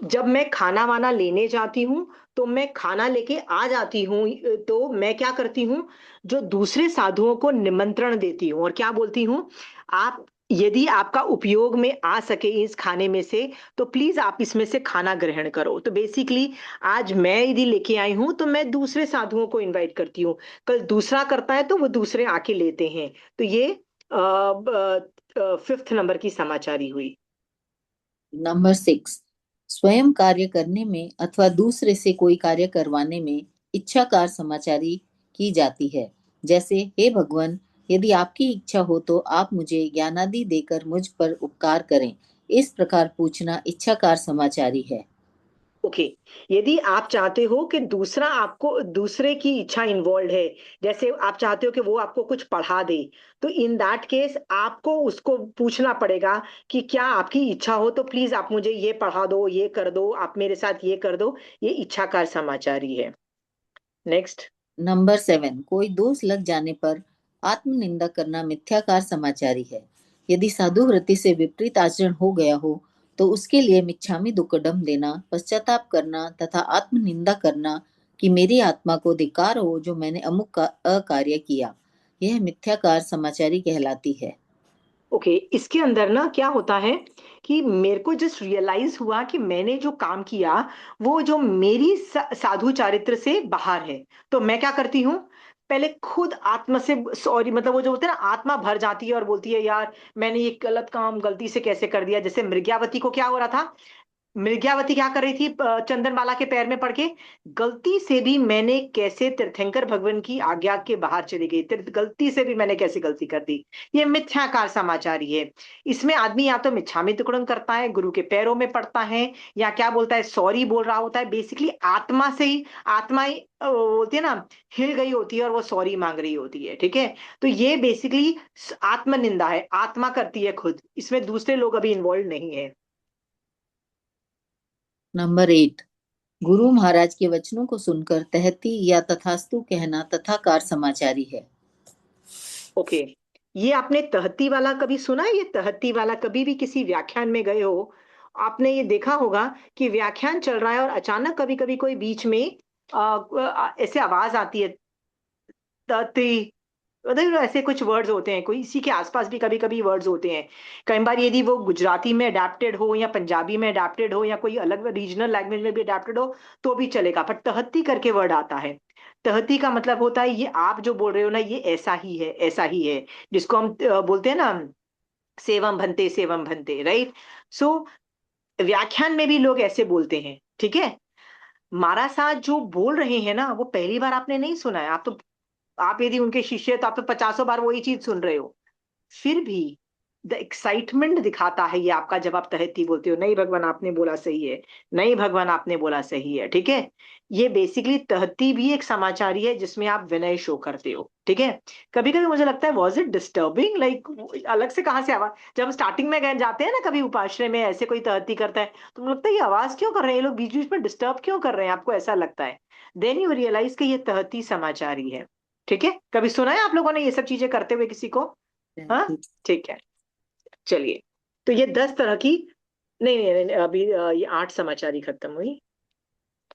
जब मैं खाना वाना लेने जाती हूँ, तो मैं खाना लेके आ जाती हूँ, तो मैं क्या करती हूँ, जो दूसरे साधुओं को निमंत्रण देती हूँ और क्या बोलती हूँ, आप यदि आपका उपयोग में आ सके इस खाने में से, तो प्लीज आप इसमें से खाना ग्रहण करो। तो बेसिकली आज मैं यदि लेके आई हूँ तो मैं दूसरे साधुओं को इनवाइट करती हूँ, कल दूसरा करता है तो वो दूसरे आके लेते हैं। तो ये 5th नंबर की समाचारी हुई। नंबर 6, स्वयं कार्य करने में अथवा दूसरे से कोई कार्य करवाने में इच्छाकार समाचारी की जाती है। जैसे, हे भगवान, यदि आपकी इच्छा हो तो आप मुझे ज्ञानादि देकर मुझ पर उपकार करें। इस प्रकार पूछना इच्छाकार समाचारी है। ओके, यदि आप चाहते हो कि दूसरा आपको, दूसरे की इच्छा इन्वॉल्व है, जैसे आप चाहते हो कि वो आपको कुछ पढ़ा दे, तो इन दैट केस आपको उसको पूछना पड़ेगा कि क्या आपकी इच्छा हो तो प्लीज आप मुझे ये पढ़ा दो, ये कर दो, आप मेरे साथ ये कर दो। ये इच्छाकार समाचारी है। नेक्स्ट। नंबर 7, कोई दोष लग जाने पर आत्मनिंदा करना मिथ्याकार समाचारी है। यदि साधु वृत्ति से विपरीत आचरण हो गया हो तो उसके लिए मिच्छामि दुक्कडम देना, पश्चाताप करना तथा आत्मनिंदा करना कि मेरी आत्मा को धिक्कार हो जो मैंने अमुक का अकार्य किया, यह मिथ्याकार समाचारी कहलाती है। ओके, इसके अंदर ना क्या होता है कि मेरे को जस्ट रियलाइज हुआ कि मैंने जो काम किया वो जो मेरी साधु चारित्र से बाहर है। तो मैं क्या करती हूँ, पहले खुद आत्मा से सॉरी, मतलब वो जो होता है ना, आत्मा भर जाती है और बोलती है यार मैंने ये गलत काम गलती से कैसे कर दिया। जैसे मृग्यावती को क्या हो रहा था, मृग्यावती क्या कर रही थी चंदनमाला के पैर में पड़ के, गलती से भी मैंने कैसे तीर्थंकर भगवान की आज्ञा के बाहर चली गई, गलती से भी मैंने कैसे गलती कर दी। ये मिथ्याकार समाचारी है। इसमें आदमी या तो मिच्छामी दुक्कडम करता है, गुरु के पैरों में पड़ता है, या क्या बोलता है, सॉरी बोल रहा होता है। बेसिकली आत्मा से ही, आत्मा ही बोलती है ना, हिल गई होती है और वो सॉरी मांग रही होती है। ठीक है, तो ये बेसिकली आत्मनिंदा है, आत्मा करती है खुद, इसमें दूसरे लोग अभी इन्वॉल्व नहीं है। नंबर 8, गुरु महाराज के वचनों को सुनकर तहती या तथास्तु कहना तथाकार समाचारी है। ओके, ये आपने तहती वाला कभी सुना है? ये तहती वाला कभी भी किसी व्याख्यान में गए हो, आपने ये देखा होगा कि व्याख्यान चल रहा है और अचानक कभी कभी कोई बीच में ऐसे आवाज आती है, तहती, मतलब ऐसे कुछ वर्ड्स होते हैं, कोई इसी के आसपास भी कभी कभी वर्ड्स होते हैं। कई बार यदि वो गुजराती में अडेप्टेड हो या पंजाबी में अडेप्टेड हो या कोई अलग रीजनल लैंग्वेज में भी अडेप्टेड हो तो भी चलेगा, पर तहती करके वर्ड आता है। तहती का मतलब होता है ये आप जो बोल रहे हो ना, ये ऐसा ही है, ऐसा ही है, जिसको हम बोलते हैं ना, सेवम भंते, राइट। सो व्याख्यान में भी लोग ऐसे बोलते हैं। ठीक है, महाराज साहब जो बोल रहे हैं ना वो पहली बार आपने नहीं सुना है, आप तो, आप यदि उनके शिष्य हैं, तो आप तो पचासों बार वही चीज सुन रहे हो। फिर भी द एक्साइटमेंट दिखाता है ये आपका, जब आप तहती बोलते हो, नहीं भगवान आपने बोला सही है, नहीं भगवान आपने बोला सही है। ठीक है, ये बेसिकली तहती भी एक समाचारी है जिसमें आप विनय शो करते हो। ठीक है, कभी कभी मुझे लगता है वॉज इट डिस्टर्बिंग, लाइक अलग से कहाँ से आवाज, जब हम स्टार्टिंग में गए जाते हैं ना कभी उपाश्रय में, ऐसे कोई तहती करता है तो मुझे लगता है ये आवाज क्यों कर रहे हैं ये लोग, बीच बीच में डिस्टर्ब क्यों कर रहे हैं, आपको ऐसा लगता है। देन यू रियलाइज कि ये तहती समाचारी है। ठीक है, कभी सुना है आप लोगों ने ये सब चीजें करते हुए किसी को? हाँ, ठीक है, चलिए। तो ये 10 तरह की, नहीं नहीं, नहीं, अभी ये 8 समाचारी खत्म हुई।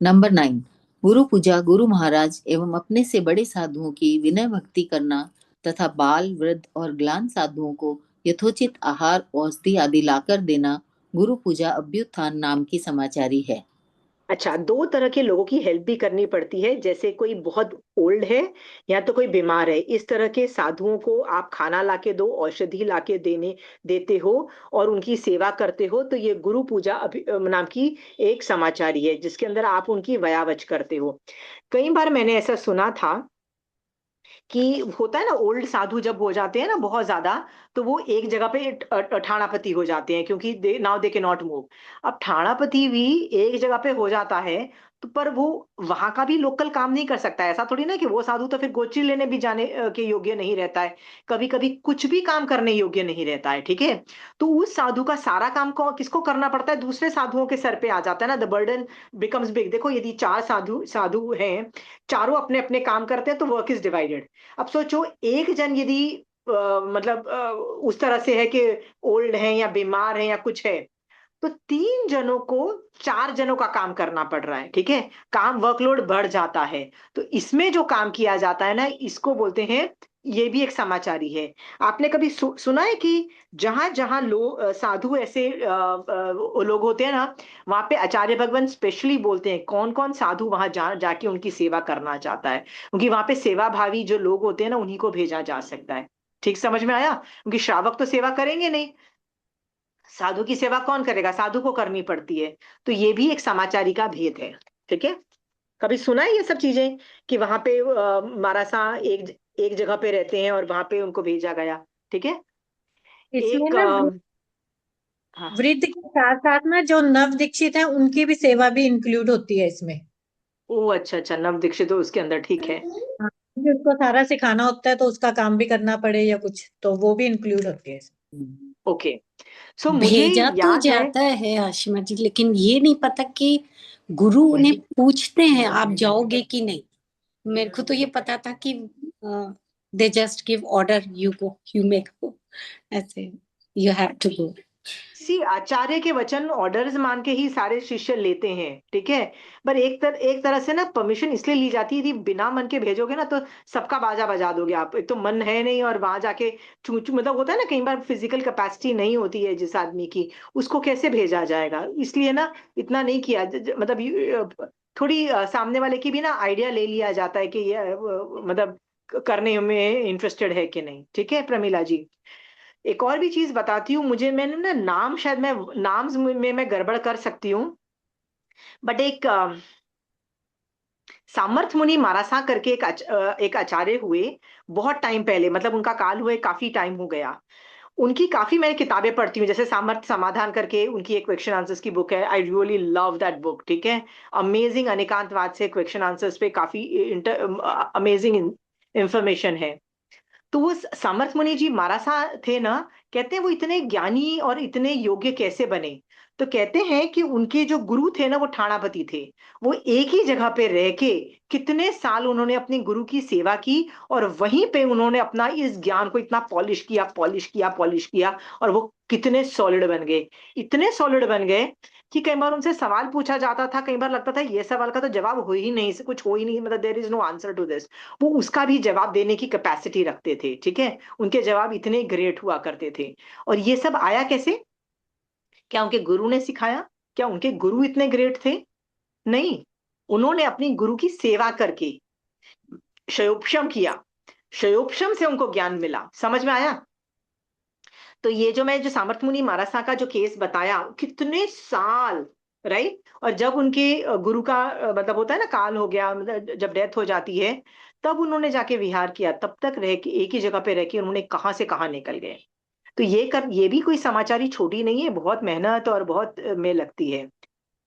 नंबर 9, गुरु पूजा, गुरु महाराज एवं अपने से बड़े साधुओं की विनय भक्ति करना तथा बाल, वृद्ध और ग्लान साधुओं को यथोचित आहार, औषधि आदि लाकर देना गुरु पूजा अभ्युत्थान नाम की समाचारी है। अच्छा, 2 तरह के लोगों की हेल्प भी करनी पड़ती है, जैसे कोई बहुत ओल्ड है या तो कोई बीमार है, इस तरह के साधुओं को आप खाना लाके दो, औषधि लाके देते हो और उनकी सेवा करते हो, तो ये गुरु पूजा नाम की एक समाचारी है जिसके अंदर आप उनकी वयावच करते हो। कई बार मैंने ऐसा सुना था कि होता है ना, ओल्ड साधु जब हो जाते हैं ना बहुत ज्यादा, तो वो एक जगह पे ठाणापति हो जाते हैं, क्योंकि now they can not move. अब ठाणापति भी एक जगह पे हो जाता है, तो पर वो वहां का भी लोकल काम नहीं कर सकता है। ऐसा थोड़ी ना कि वो साधु तो फिर गोची लेने भी जाने के योग्य नहीं रहता है, कभी कभी कुछ भी काम करने योग्य नहीं रहता है। ठीक है, तो उस साधु का सारा काम को किसको करना पड़ता है, दूसरे साधुओं के सर पे आ जाता है ना, द बर्डन बिकम्स बिग। देखो, यदि 4 साधु साधु हैं, चारों अपने अपने काम करते हैं, तो वर्क इज डिवाइडेड। अब सोचो, एक जन यदि मतलब उस तरह से है कि ओल्ड है या बीमार है या कुछ है, तो 3 जनों को 4 जनों का काम करना पड़ रहा है। ठीक है, काम वर्कलोड बढ़ जाता है। तो इसमें जो काम किया जाता है ना, इसको बोलते हैं, ये भी एक समाचारी है। आपने कभी सुना है कि जहां जहां लोग साधु ऐसे लोग होते हैं ना, वहां पे आचार्य भगवान स्पेशली बोलते हैं कौन कौन साधु वहां जाके उनकी सेवा करना चाहता है, क्योंकि वहां पे सेवा भावी जो लोग होते हैं ना, उन्हीं को भेजा जा सकता है। ठीक समझ में आया? क्योंकि श्रावक तो सेवा करेंगे नहीं, साधु की सेवा कौन करेगा, साधु को करनी पड़ती है। तो ये भी एक समाचारी का भेद है। ठीक है, कभी सुना है ये सब चीजें कि वहां पे मारासा एक जगह पे रहते हैं और वहां पे उनको भेजा गया। ठीक है, इसमें एक ना हाँ, वृद्ध के साथ साथ ना जो नव दीक्षित है उनकी भी सेवा भी इंक्लूड होती है इसमें। ओ अच्छा अच्छा, नव दीक्षित तो उसके अंदर, ठीक है। हाँ, क्योंकि उसको सारा सिखाना होता है तो उसका काम भी करना पड़े या कुछ, तो वो भी इंक्लूड होती है इसमें। ओके, सो मुझे भेजा तो याद है, जाता है आशिमा जी, लेकिन ये नहीं पता कि गुरु उन्हें पूछते हैं आप जाओगे कि नहीं। मेरे को तो ये पता था कि they just give order, you go, you may go, ऐसे, you have to go. See आचार्य के वचन ऑर्डर्स मान के ही सारे शिष्य लेते हैं, ठीक है। पर एक तरह से ना परमिशन इसलिए ली जाती है कि बिना मन के भेजोगे ना तो सबका बाजा बजा दोगे आप। एक तो मन है नहीं, और वहां जाके चू चू मतलब होता है ना, कई बार फिजिकल कैपेसिटी नहीं होती है जिस आदमी की, उसको कैसे भेजा जाएगा। इसलिए ना इतना नहीं किया, मतलब थोड़ी सामने वाले की भी ना आइडिया ले लिया जाता है कि ये मतलब करने में इंटरेस्टेड है कि नहीं। ठीक है प्रमिला जी। एक और भी चीज बताती हूँ, मैंने ना नाम, शायद मैं नाम में मैं गड़बड़ कर सकती हूँ, बट एक सामर्थ मुनि मारासा करके एक आचार्य हुए बहुत टाइम पहले, मतलब उनका काल हुए काफी टाइम हो गया। उनकी काफी मैं किताबें पढ़ती हूँ, जैसे सामर्थ समाधान करके उनकी एक क्वेश्चन आंसर्स की बुक है, I really love that book. ठीक है, अमेजिंग अनेकांतवाद से क्वेश्चन आंसर्स पे काफी अमेजिंग इंफॉर्मेशन है। तो वो सामर्थ मुनि जी मारासा थे ना, कहते हैं वो इतने ज्ञानी और इतने योग्य कैसे बने। तो कहते हैं कि उनके जो गुरु थे ना वो ठाणापति थे। वो एक ही जगह पे रह के कितने साल उन्होंने अपने गुरु की सेवा की, और वहीं पे उन्होंने अपना इस ज्ञान को इतना पॉलिश किया, पॉलिश किया, पॉलिश किया, और वो कितने सॉलिड बन गए। इतने सॉलिड बन गए कि कई बार उनसे सवाल पूछा जाता था, कई बार लगता था ये सवाल का तो जवाब हो ही नहीं, कुछ हो ही नहीं, मतलब there is no answer to this. वो उसका भी जवाब देने की कैपेसिटी रखते थे। ठीक है, उनके जवाब इतने ग्रेट हुआ करते थे। और ये सब आया कैसे? क्या उनके गुरु ने सिखाया? क्या उनके गुरु इतने ग्रेट थे? नहीं, उन्होंने अपनी गुरु की सेवा करके शयोपशम किया, शयोपशम से उनको ज्ञान मिला। समझ में आया? तो ये जो सामर्थ मुनि मारासा का जो केस बताया, कितने साल, राइट। और जब उनके गुरु का मतलब होता है ना काल हो गया, मतलब जब डेथ हो जाती है, तब उन्होंने जाके विहार किया। तब तक रह के एक ही जगह पे रह के उन्होंने कहाँ से कहाँ निकल गए। तो ये भी कोई समाचारी छोटी नहीं है, बहुत मेहनत और बहुत में लगती है।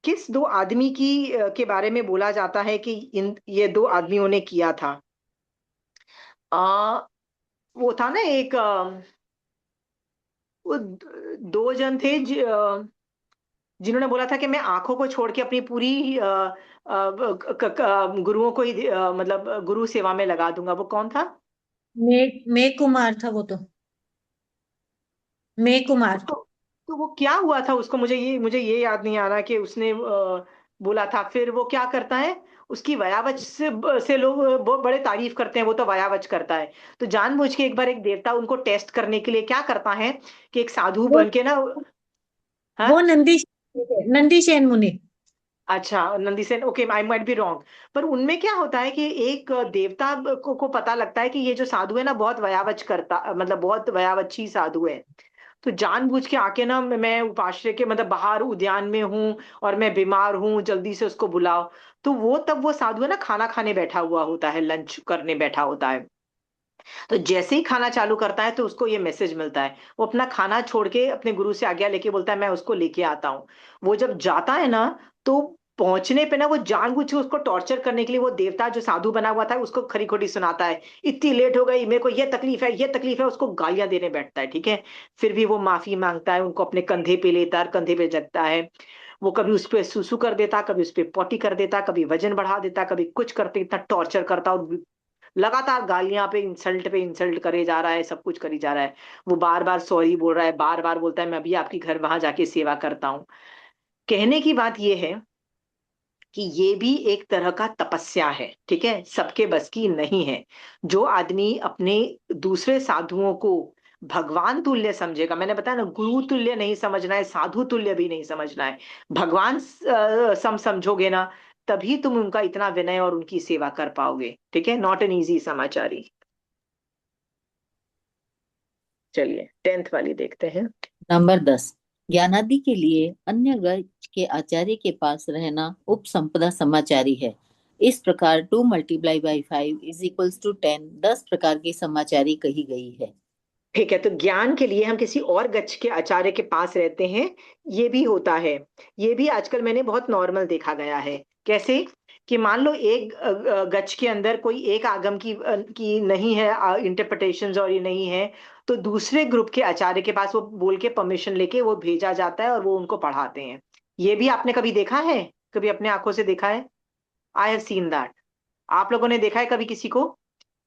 किस दो आदमी की के बारे में बोला जाता है कि इन ये दो आदमियों ने किया था? आ, वो था ना एक वो दो जन थे जिन्होंने बोला था कि मैं आंखों को छोड़ के अपनी पूरी गुरुओं को ही मतलब गुरु सेवा में लगा दूंगा। वो कौन था? मेघ कुमार था वो तो, मेघ कुमार। उसको, तो वो क्या हुआ था उसको, मुझे ये याद नहीं आ रहा कि उसने बोला था। फिर वो क्या करता है, उसकी वयावच से लोग बहुत बड़े तारीफ करते हैं, वो तो वयावच करता है। तो जानबूझ के एक बार एक देवता उनको टेस्ट करने के लिए क्या करता है कि एक साधु वो बन के ना, वो हाँ। नंदी सेन मुनि। अच्छा, Nandi Sen, okay, I might be wrong. पर उनमें क्या होता है कि एक देवता को पता लगता है कि ये जो साधु है ना बहुत वयावच करता, मतलब बहुत वयावची साधु है। तो जानबूझ के आके ना, मैं उपाश्रय के मतलब बाहर उद्यान में हूँ और मैं बीमार हूँ, जल्दी से उसको बुलाओ। तो वो तब वो साधु है ना खाना खाने बैठा हुआ होता है, लंच करने बैठा होता है। तो जैसे ही खाना चालू करता है तो उसको ये मैसेज मिलता है। वो अपना खाना छोड़ के अपने गुरु से आज्ञा लेके बोलता है मैं उसको लेके आता हूँ। वो जब जाता है ना, तो पहुंचने पे ना वो जानबूझ के उसको टॉर्चर करने के लिए वो देवता जो साधु बना हुआ था उसको खरी खोटी सुनाता है। इतनी लेट हो गई, मेरे को ये तकलीफ है, ये तकलीफ है, उसको गालियां देने बैठता है। ठीक है, फिर भी वो माफी मांगता है, उनको अपने कंधे पे लेता है, कंधे पे जगता है। वो कभी उस पर सुसु कर देता, कभी उस पर पॉटी कर देता, कभी वजन बढ़ा देता, कभी कुछ करते, इतना टॉर्चर करता, और लगातार गालियां पे इंसल्ट करे जा रहा है, सब कुछ करी जा रहा है। वो बार बार सॉरी बोल रहा है, बार बार बोलता है मैं अभी आपकी घर वहां जाके सेवा करता हूँ। कहने की बात ये है कि ये भी एक तरह का तपस्या है। ठीक है, सबके बस की नहीं है। जो आदमी अपने दूसरे साधुओं को भगवान तुल्य समझेगा, मैंने बताया ना, गुरु तुल्य नहीं समझना है, साधु तुल्य भी नहीं समझना है, भगवान समझोगे ना, तभी तुम उनका इतना विनय और उनकी सेवा कर पाओगे। ठीक है, नॉट एन इजी समाचारी। चलिए 10th वाली देखते हैं। नंबर 10। ज्ञानादि के लिए अन्य गज के आचार्य के पास रहना उपसंपदा समाचारी है। इस प्रकार 2 × 5 = 10 10 प्रकार की समाचारी कही गई है। ठीक है, तो ज्ञान के लिए हम किसी और गच्छ के आचार्य के पास रहते हैं, ये भी होता है। ये भी आजकल मैंने बहुत नॉर्मल देखा गया है। कैसे? कि मान लो एक गच्छ के अंदर कोई एक आगम की नहीं है इंटरप्रिटेशंस, और ये नहीं है, तो दूसरे ग्रुप के आचार्य के पास वो बोल के परमिशन लेके वो भेजा जाता है और वो उनको पढ़ाते हैं। ये भी आपने कभी देखा है? कभी अपने आंखों से देखा है? I have seen that. आप लोगों ने देखा है कभी किसी को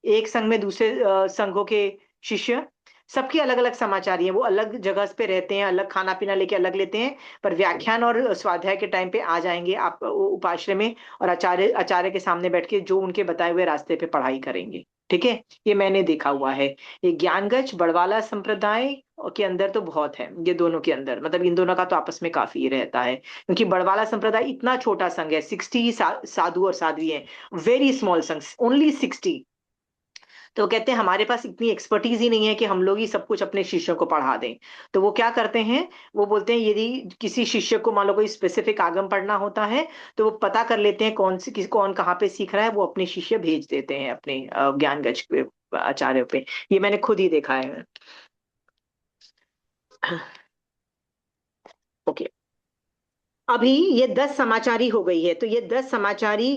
एक संघ में दूसरे संघों के शिष्य सबकी अलग अलग समाचारी हैं, वो अलग जगह पे रहते हैं, अलग खाना पीना लेके अलग लेते हैं, पर व्याख्यान और स्वाध्याय के टाइम पे आ जाएंगे आप उपाश्रय में, और आचार्य आचार्य के सामने बैठ के जो उनके बताए हुए रास्ते पे पढ़ाई करेंगे। ठीक है, ये मैंने देखा हुआ है। ये ज्ञानगंज बड़वाला संप्रदाय के अंदर तो बहुत है, ये दोनों के अंदर, मतलब इन दोनों का तो आपस में काफी रहता है, क्योंकि बड़वाला संप्रदाय इतना छोटा संघ है, 60 साधु और साध्वी हैं, वेरी स्मॉल संघ, ओनली 60। तो कहते हैं हमारे पास इतनी एक्सपर्टीज ही नहीं है कि हम लोग ही सब कुछ अपने शिष्यों को पढ़ा दें। तो वो क्या करते हैं, वो बोलते हैं यदि किसी शिष्य को मान लो कोई स्पेसिफिक आगम पढ़ना होता है, तो वो पता कर लेते हैं कौन कहाँ पे सीख रहा है, वो अपने शिष्य भेज देते हैं अपने ज्ञानगंज के आचार्य पे। ये मैंने खुद ही देखा है। ओके, अभी ये 10 समाचारी हो गई है, तो ये 10 समाचारी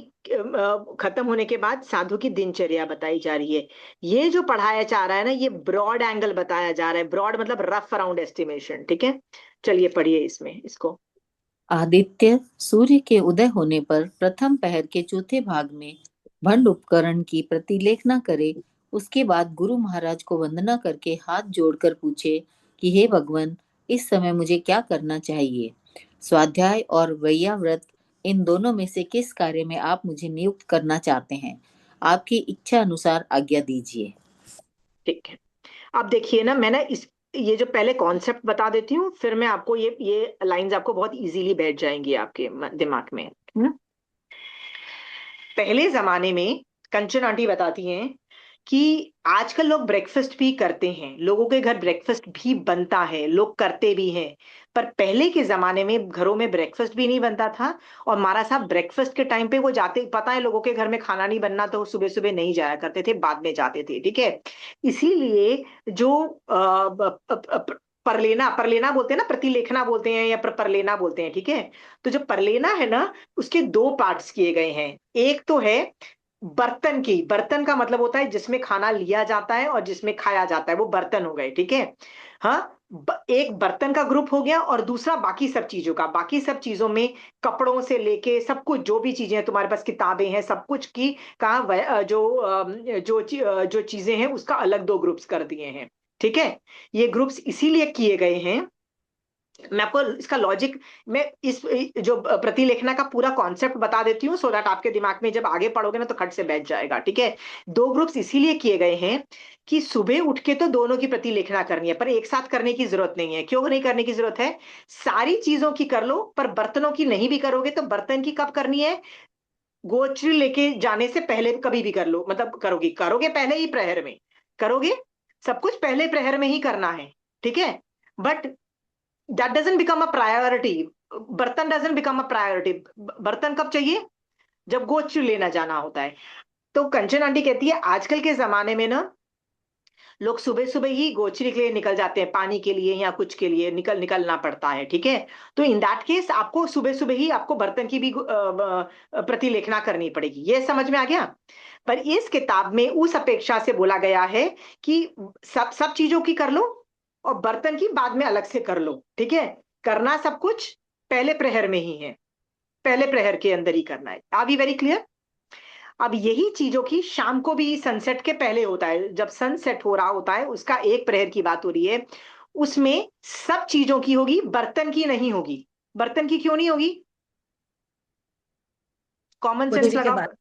खत्म होने के बाद साधु की दिनचर्या बताई जा रही है। ये जो पढ़ाया जा रहा है ना, ये ब्रॉड एंगल बताया जा रहा है, ब्रॉड मतलब रफ अराउंड एस्टिमेशन। ठीक है, चलिए पढ़िए इसमें इसको। आदित्य सूर्य के उदय होने पर प्रथम पहर के चौथे भाग में भंड उपकरण की प्रतिलेखना करे, उसके बाद गुरु महाराज को वंदना करके हाथ जोड़कर पूछे कि हे भगवान, इस समय मुझे क्या करना चाहिए? स्वाध्याय और वैयाव्रत, इन दोनों में से किस कार्य में आप मुझे नियुक्त करना चाहते हैं? आपकी इच्छा अनुसार आज्ञा दीजिए। ठीक है, अब देखिए ना, मैं ना इस ये जो पहले कॉन्सेप्ट बता देती हूँ, फिर मैं आपको ये लाइंस आपको बहुत इजीली बैठ जाएंगी आपके दिमाग में। पहले जमाने में कंचन आंटी बताती हैं कि आजकल लोग ब्रेकफास्ट भी करते हैं, लोगों के घर ब्रेकफास्ट भी बनता है, लोग करते भी हैं, पर पहले के जमाने में घरों में ब्रेकफास्ट भी नहीं बनता था। और महाराज साहब ब्रेकफास्ट के टाइम पे वो जाते, पता है लोगों के घर में खाना नहीं बनना, तो सुबह सुबह नहीं जाया करते थे, बाद में जाते थे। ठीक है, इसीलिए जो परलेना परलेना बोलते हैं ना, प्रतिलेखना बोलते हैं या परलेना बोलते हैं। ठीक है, तो जो परलेना है ना, उसके दो पार्ट्स किए गए हैं। एक तो है बर्तन की, बर्तन का मतलब होता है जिसमें खाना लिया जाता है और जिसमें खाया जाता है, वो बर्तन हो गए। ठीक है, हाँ, एक बर्तन का ग्रुप हो गया, और दूसरा बाकी सब चीजों का। बाकी सब चीजों में कपड़ों से लेके सब कुछ, जो भी चीजें हैं तुम्हारे पास, किताबें हैं, सब कुछ की का जो चीजें हैं उसका अलग दो ग्रुप्स कर दिए हैं। ठीक है, ये ग्रुप्स इसीलिए किए गए हैं, मैं आपको इसका लॉजिक, मैं इस जो प्रतिलेखना का पूरा कॉन्सेप्ट बता देती हूँ, सो दैट आपके दिमाग में जब आगे पढ़ोगे ना तो खट से बैठ जाएगा। ठीक है, दो ग्रुप्स इसीलिए किए गए हैं कि सुबह उठ के तो दोनों की प्रतिलेखना करनी है, पर एक साथ करने की जरूरत नहीं है। क्यों नहीं करने की जरूरत है? सारी चीजों की कर लो, पर बर्तनों की नहीं भी करोगे तो बर्तन की कब करनी है? गोचरी लेके जाने से पहले कभी भी कर लो, मतलब करोगे पहले ही प्रहर में करोगे, सब कुछ पहले प्रहर में ही करना है। ठीक है, but that doesn't become a priority, बर्तन डजंट बिकम अ प्रायोरिटी। बर्तन कब चाहिए? जब गोच लेना जाना होता है। तो कंचन आंटी कहती है आजकल के जमाने में ना लोग सुबह सुबह ही गोचरी के लिए निकल जाते हैं, पानी के लिए या कुछ के लिए निकलना पड़ता है। ठीक है, तो इन दैट केस आपको सुबह सुबह ही आपको बर्तन की भी प्रतिलेखना करनी पड़ेगी। ये समझ में आ गया? पर इस किताब में उस अपेक्षा से बोला गया है कि सब सब चीजों की कर लो और बर्तन की बाद में अलग से कर लो। ठीक है, करना सब कुछ पहले प्रहर में ही है, पहले प्रहर के अंदर ही करना है। Are we very clear? अब यही चीजों की शाम को भी सनसेट के पहले होता है, जब सनसेट हो रहा होता है उसका एक प्रहर की बात हो रही है, उसमें सब चीजों की होगी, बर्तन की नहीं होगी। बर्तन की क्यों नहीं होगी? कॉमन सेंस गोचरी के बाद, लगाओ।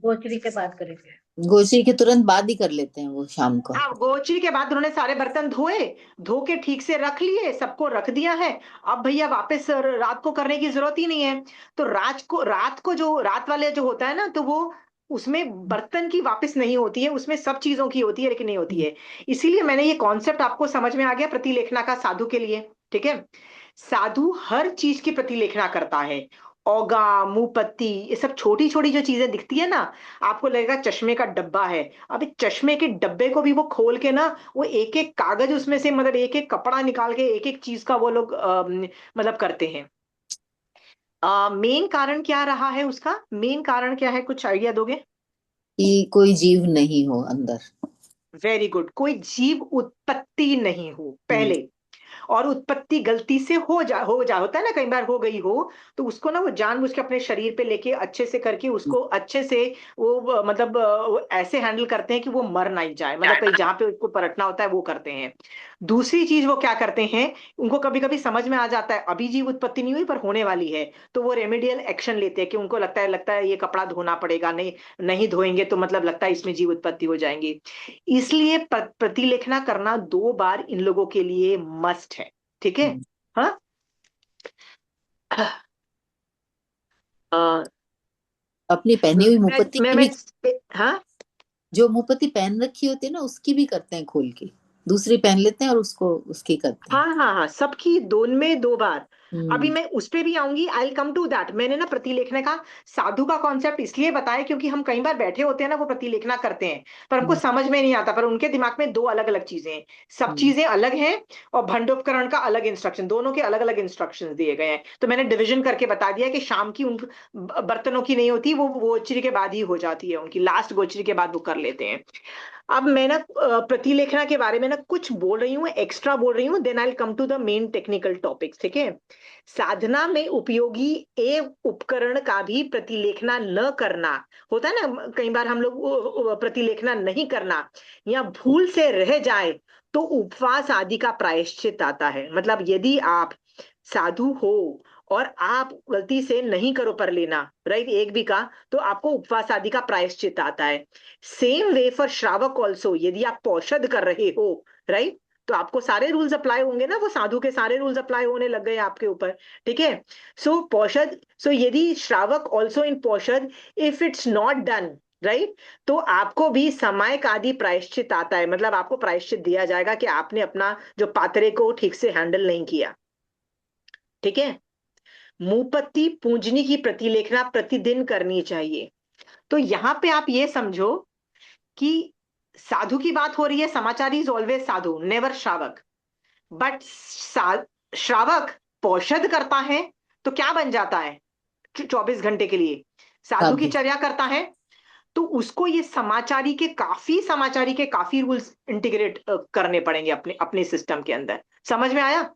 गोचरी के बाद करेंगे। गोचरी के तुरंत बाद ही कर लेते हैं वो शाम को। हाँ, गोचरी के बाद उन्होंने सारे बर्तन धोए, धो के ठीक से रख लिए, सबको रख दिया है। अब भैया वापस रात को करने की जरूरत ही नहीं है। तो रात को जो रात वाले जो होता है ना, तो वो उसमें बर्तन की वापस नहीं होती है, उसमें सब चीजों की होती है, लेकिन नहीं होती है। इसीलिए मैंने ये कॉन्सेप्ट आपको समझ में आ गया प्रतिलेखना का साधु के लिए। ठीक है, साधु हर चीज की प्रतिलेखना करता है। औगा, मुंह पत्ती, ये सब छोटी छोटी जो चीजें दिखती है ना, आपको लगेगा चश्मे का डब्बा है। अब इस चश्मे के डब्बे को भी वो खोल के ना, वो एक एक कागज उसमें से, मतलब एक एक कपड़ा निकाल के एक एक चीज का वो लोग मतलब करते हैं। मेन कारण क्या रहा है उसका? मेन कारण क्या है, कुछ आइडिया दोगे? कि कोई जीव नहीं हो अंदर। वेरी गुड, कोई जीव उत्पत्ति नहीं हो हम्म। पहले। और उत्पत्ति गलती से हो जा होता है ना, कई बार हो गई हो, तो उसको ना वो जानबूझ के अपने शरीर पे लेके अच्छे से करके उसको अच्छे से वो मतलब वो ऐसे हैंडल करते हैं कि वो मर नहीं जाए, मतलब कहीं जहां पे उसको पलटना होता है वो करते हैं। दूसरी चीज वो क्या करते हैं, उनको कभी कभी समझ में आ जाता है अभी जीव उत्पत्ति नहीं हुई पर होने वाली है, तो वो रेमेडियल एक्शन लेते हैं कि उनको लगता है ये कपड़ा धोना पड़ेगा, नहीं नहीं धोएंगे तो मतलब लगता है इसमें जीव उत्पत्ति हो जाएंगी। इसलिए प्रतिलेखना करना 2 बार इन लोगों के लिए मस्ट है। ठीक है। हाँ। अपनी पहनी हुई मुपत्ति की भी, हाँ, जो मुपत्ति पहन रखी होती है ना उसकी भी करते हैं खोल के, दूसरी पहन लेते हैं और उसको उसकी करते हैं। हाँ, हाँ, हाँ, सबकी दोन में 2 बार। अभी हम्म। मैं उस पे भी आऊंगी, I will come to that. मैंने ना प्रतिलेखना का साधु का कॉन्सेप्ट इसलिए बताया क्योंकि हम कई बार बैठे होते हैं ना, वो प्रतिलेखना करते हैं पर हमको हम्म। समझ में नहीं आता, पर उनके दिमाग में 2 अलग अलग चीजें हैं। सब हम्म। चीजें अलग हैं, और भंडोपकरण का अलग इंस्ट्रक्शन, दोनों के अलग अलग इंस्ट्रक्शन दिए गए हैं। तो मैंने डिवीजन करके बता दिया कि शाम की उन बर्तनों की नहीं होती, वो गोचरी के बाद ही हो जाती है, उनकी लास्ट गोचरी के बाद वो कर लेते हैं। अब मैं ना प्रतिलेखना के बारे में ना कुछ बोल रही हूँ, एक्स्ट्रा बोल रही हूँ, then I come to the main technical topics. ठीक है। साधना में उपयोगी एक उपकरण का भी प्रतिलेखना न करना होता है ना, कई बार हम लोग प्रतिलेखना नहीं करना या भूल से रह जाए तो उपवास आदि का प्रायश्चित आता है। मतलब यदि आप साधु हो और आप गलती से नहीं करो पर लेना, राइट, एक भी का, तो आपको उपवास आदि का प्रायश्चित आता है। सेम वे फॉर श्रावक ऑल्सो, यदि आप पौषध कर रहे हो, राइट, तो आपको सारे रूल्स अप्लाई होंगे ना, वो साधु के सारे रूल्स अप्लाई होने लग गए आपके ऊपर। ठीक है। सो पौषध, सो यदि श्रावक ऑल्सो इन पौषध, if it's not done, right, तो आपको भी समायक आदि प्रायश्चित आता है, मतलब आपको प्रायश्चित दिया जाएगा कि आपने अपना जो पात्रे को ठीक से हैंडल नहीं किया। ठीक है। मुपत्ति पूजनी की प्रतिलेखना प्रतिदिन करनी चाहिए। तो यहां पे आप ये समझो कि साधु की बात हो रही है, समाचारी इज ऑलवेज साधु, नेवर श्रावक। बट श्रावक पौषध करता है तो क्या बन जाता है 24 घंटे के लिए, साधु की साधु। चर्या करता है, तो उसको ये समाचारी के काफी रूल्स इंटीग्रेट करने पड़ेंगे अपने अपने सिस्टम के अंदर। समझ में आया?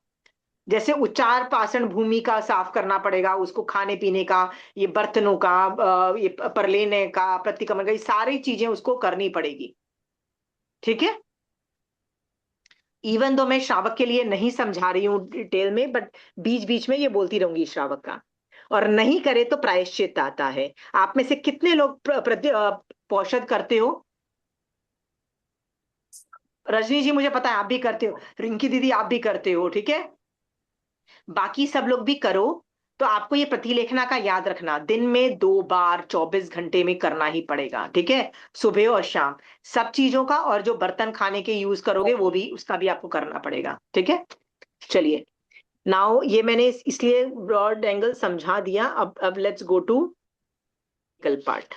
जैसे उच्चार पाषण भूमि का साफ करना पड़ेगा उसको, खाने पीने का, ये बर्तनों का, ये परलेने का, प्रतिक्रमण का, ये सारी चीजें उसको करनी पड़ेगी। ठीक है। इवन दो मैं श्रावक के लिए नहीं समझा रही हूँ डिटेल में, बट बीच बीच में ये बोलती रहूंगी श्रावक का। और नहीं करे तो प्रायश्चित आता है। आप में से कितने लोग पौषध करते हो? रजनी जी मुझे पता है आप भी करते हो, रिंकी दीदी आप भी करते हो। ठीक है। बाकी सब लोग भी करो। तो आपको ये प्रतिलेखना का याद रखना, दिन में 2 बार 24 घंटे में करना ही पड़ेगा। ठीक है। सुबह और शाम, सब चीजों का, और जो बर्तन खाने के यूज करोगे वो भी, उसका भी आपको करना पड़ेगा। ठीक है। चलिए, नाउ ये मैंने इसलिए ब्रॉड एंगल समझा दिया। अब लेट्स गो टू पार्ट।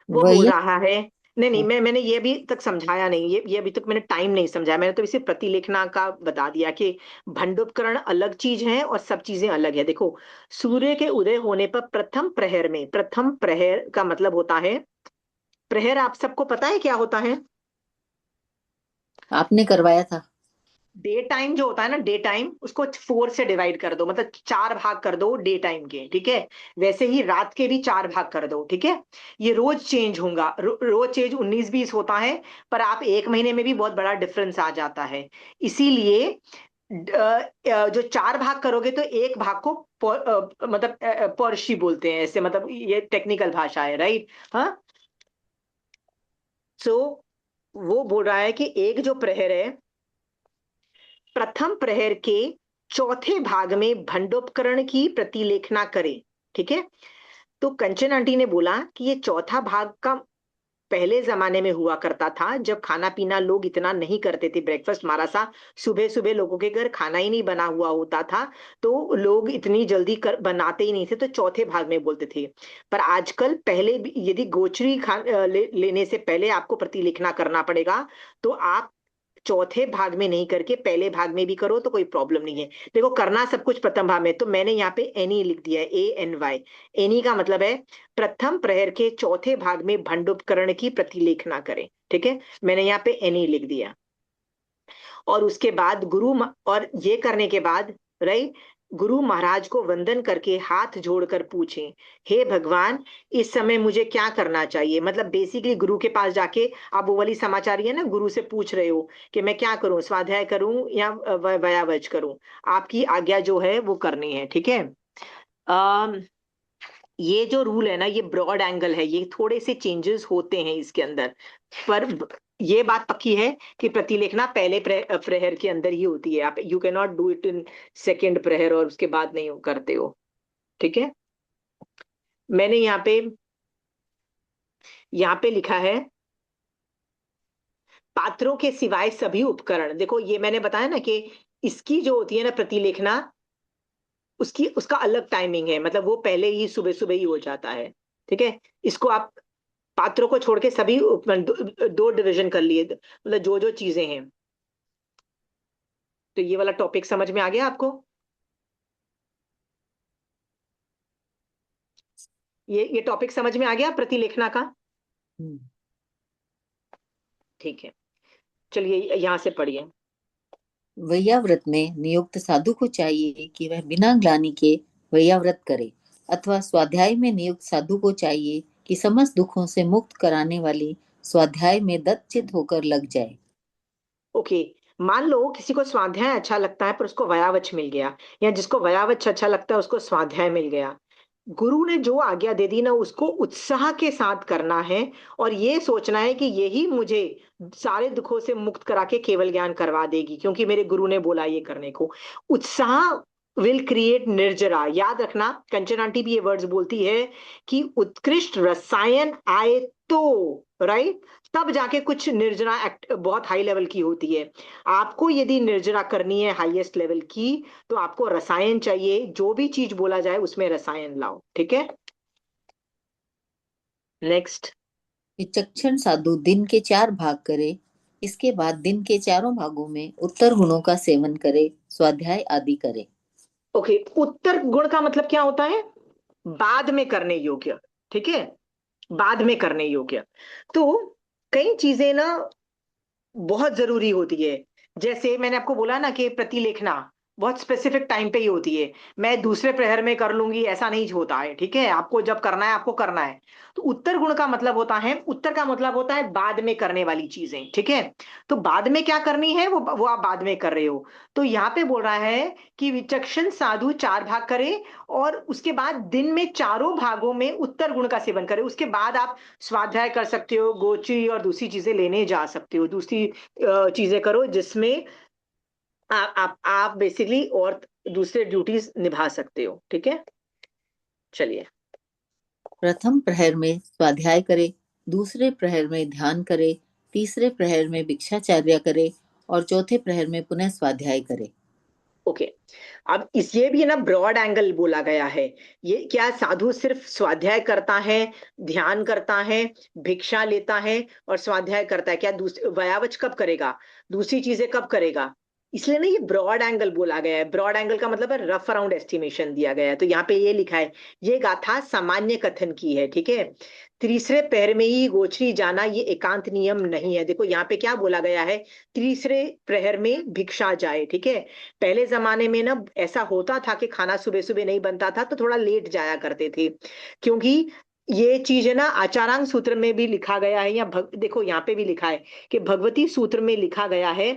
वो बोल वही। रहा है, नहीं नहीं, मैंने ये भी तक समझाया नहीं, ये अभी तक मैंने टाइम नहीं समझाया, मैंने तो इसे प्रतिलेखना का बता दिया कि भंडोपकरण अलग चीज है और सब चीजें अलग है। देखो, सूर्य के उदय होने पर प्रथम प्रहर में, प्रथम प्रहर का मतलब होता है, प्रहर आप सबको पता है क्या होता है? आपने करवाया था। डे टाइम जो होता है ना, डे टाइम, उसको 4 से डिवाइड कर दो, मतलब 4 भाग कर दो डे टाइम के। ठीक है। वैसे ही रात के भी 4 भाग कर दो। ठीक है। ये रोज चेंज होगा, रोज चेंज 19-20 होता है, पर आप एक महीने में भी बहुत बड़ा डिफरेंस आ जाता है। इसीलिए जो 4 भाग करोगे तो एक भाग को मतलब पर्शी बोलते हैं ऐसे, मतलब ये टेक्निकल भाषा है, राइट। हाँ। सो वो बोल रहा है कि एक जो प्रहर है, प्रथम प्रहर के चौथे भाग में भंडोपकरण की प्रतिलेखना करें। ठीक है। तो कंचन आंटी ने बोला कि ये चौथा भाग का पहले जमाने में हुआ करता था, जब खाना पीना लोग इतना नहीं करते थे, ब्रेकफास्ट हमारा सा सुबह सुबह लोगों के घर खाना ही नहीं बना हुआ होता था, तो लोग इतनी जल्दी बनाते ही नहीं थे, तो चौथे भाग में बोलते थे। पर आजकल पहले यदि गोचरी लेने से पहले आपको प्रतिलेखना करना पड़ेगा, तो आप चौथे भाग में नहीं करके पहले भाग में भी करो तो कोई प्रॉब्लम नहीं है। देखो, करना सब कुछ प्रथम भाग में, तो मैंने यहाँ पे एनी लिख दिया है, ANY। एनी का मतलब है प्रथम प्रहर के चौथे भाग में भंडोपकरण की प्रतिलेखना करें। ठीक है। मैंने यहाँ पे एनी लिख दिया। और उसके बाद और ये करने के बाद, राइट, गुरु महाराज को वंदन करके हाथ जोड़कर पूछें, हे भगवान, इस समय मुझे क्या करना चाहिए। मतलब बेसिकली गुरु के पास जाके आप वो वाली समाचारी है ना, गुरु से पूछ रहे हो कि मैं क्या करूं, स्वाध्याय करूं या व्यायाम करूं, आपकी आज्ञा जो है वो करनी है। ठीक है। अम ये जो रूल है ना, ये ब्रॉड एंगल है, ये थोड़े से चेंजेस होते हैं इसके अंदर, पर ये बात पक्की है कि प्रतिलेखना पहले प्रहर के अंदर ही होती है। आप you can not do it in second प्रहर और उसके बाद नहीं करते हो। ठीक है। मैंने यहाँ पे लिखा है, पात्रों के सिवाय सभी उपकरण। देखो ये मैंने बताया ना कि इसकी जो होती है ना प्रतिलेखना, उसका अलग टाइमिंग है, मतलब वो पहले ही सुबह सुबह ही हो जाता है। ठीक है। इसको आप पात्रों को छोड़ के सभी दो डिवीजन कर लिए, मतलब जो जो चीजें हैं। तो ये वाला टॉपिक समझ में आ गया आपको? ये टॉपिक समझ में आ गया प्रतिलेखना का? हम्म। ठीक है, चलिए यहाँ से पढ़िए। वैयाव्रत में नियुक्त साधु को चाहिए कि वह बिना ग्लानि के वैयाव्रत करे, अथवा स्वाध्याय में नियुक्त साधु को चाहिए कि समस्त दुखों से मुक्त कराने वाली स्वाध्याय में दत्तचित होकर लग जाए। ओके, मान लो किसी को स्वाध्याय अच्छा लगता है पर उसको व्यावच मिल गया, या जिसको व्यावच अच्छा लगता है उसको स्वाध्याय मिल गया। गुरु ने जो आज्ञा दे दी ना, उसको उत्साह के साथ करना है और ये सोचना है कि यही मुझे सारे दुखों से मुक्त करा के केवल ज्ञान करवा देगी, क्योंकि मेरे गुरु ने बोला ये करने को। उत्साह विल क्रिएट निर्जरा। याद रखना, कंचन आंटी भी ये वर्ड्स बोलती है कि उत्कृष्ट रसायन आए तो, राइट, तब जाके कुछ निर्जरा एक्ट बहुत हाई लेवल की होती है। आपको यदि निर्जरा करनी है हाईएस्ट लेवल की, तो आपको रसायन चाहिए। जो भी चीज बोला जाए उसमें रसायन लाओ। ठीक है। नेक्स्ट। विचक्षण साधु दिन के 4 भाग करे, इसके बाद दिन के चारों भागों में उत्तर गुणों का सेवन करे, स्वाध्याय आदि करे। ओके, उत्तर गुण का मतलब क्या होता है? बाद में करने योग्य। ठीक है, बाद में करने योग्य। तो कई चीजें ना बहुत जरूरी होती है। जैसे मैंने आपको बोला ना कि प्रतिलेखना बहुत स्पेसिफिक टाइम पे ही होती है। मैं दूसरे प्रहर में कर लूंगी ऐसा नहीं होता है। ठीक है, आपको जब करना है आपको करना है। तो उत्तर गुण का मतलब होता है, उत्तर का मतलब होता है बाद में करने वाली चीजें। ठीक है। तो बाद में क्या करनी है वो आप बाद में कर रहे हो। तो यहाँ पे बोल रहा है कि विचक्षण साधु 4 भाग करे और उसके बाद दिन में चारों भागों में उत्तर गुण का सेवन करे। उसके बाद आप स्वाध्याय कर सकते हो, गोची और दूसरी चीजें लेने जा सकते हो। दूसरी चीजें करो जिसमें आप बेसिकली और दूसरे ड्यूटीज निभा सकते हो। ठीक है, चलिए। प्रथम प्रहर में स्वाध्याय करे, दूसरे प्रहर में ध्यान करे, तीसरे प्रहर में भिक्षाचार्य करे और चौथे प्रहर में पुनः स्वाध्याय करे। ओके, अब इस ये भी ना ब्रॉड एंगल बोला गया है। ये क्या साधु सिर्फ स्वाध्याय करता है, ध्यान करता है, भिक्षा लेता है और स्वाध्याय करता है? क्या दूसरे व्यावच कब करेगा, दूसरी चीजें कब करेगा? इसलिए ना ये ब्रॉड एंगल बोला गया है। ब्रॉड एंगल का मतलब है रफ अराउंड एस्टिमेशन दिया गया है। तो यहाँ पे ये लिखा है, ये गाथा सामान्य कथन की है। ठीक है। तीसरे पैर में ही गोचरी जाना ये एकांत नियम नहीं है। देखो यहाँ पे क्या बोला गया है, तीसरे प्रहर में भिक्षा जाए। ठीक है। पहले जमाने में ना ऐसा होता था कि खाना सुबह सुबह नहीं बनता था तो थोड़ा लेट जाया करते थे, क्योंकि ये चीज है ना आचारांग सूत्र में भी लिखा गया है, या देखो यहाँ पे भी लिखा है कि भगवती सूत्र में लिखा गया है।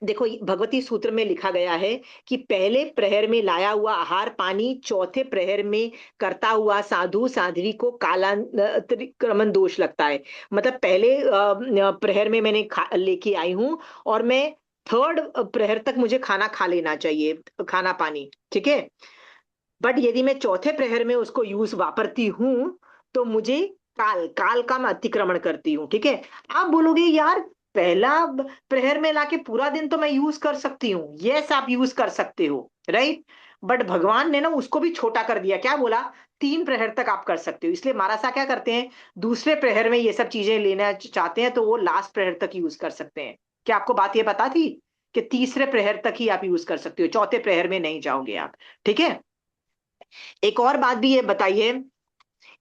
देखो भगवती सूत्र में लिखा गया है कि पहले प्रहर में लाया हुआ आहार पानी चौथे प्रहर में करता हुआ साधु साध्वी को कालांतरिक्रमण दोष लगता है। मतलब पहले प्रहर में मैंने लेके आई हूं और मैं थर्ड प्रहर तक मुझे खाना खा लेना चाहिए, खाना पानी। ठीक है। बट यदि मैं चौथे प्रहर में उसको यूज वापरती हूँ तो मुझे काल काल का मैं अतिक्रमण करती हूँ। ठीक है। आप बोलोगे यार पहला प्रहर में लाके पूरा दिन तो मैं यूज कर सकती हूँ। यस, आप यूज कर सकते हो, राइट। बट भगवान ने ना उसको भी छोटा कर दिया। क्या बोला? 3 प्रहर तक आप कर सकते हो। इसलिए महाराज क्या करते हैं, दूसरे प्रहर में ये सब चीजें लेना चाहते हैं तो वो लास्ट प्रहर तक यूज कर सकते हैं। क्या आपको बात ये पता थी कि तीसरे प्रहर तक ही आप यूज कर सकते हो, चौथे प्रहर में नहीं जाओगे आप? ठीक है। एक और बात भी ये बताइए,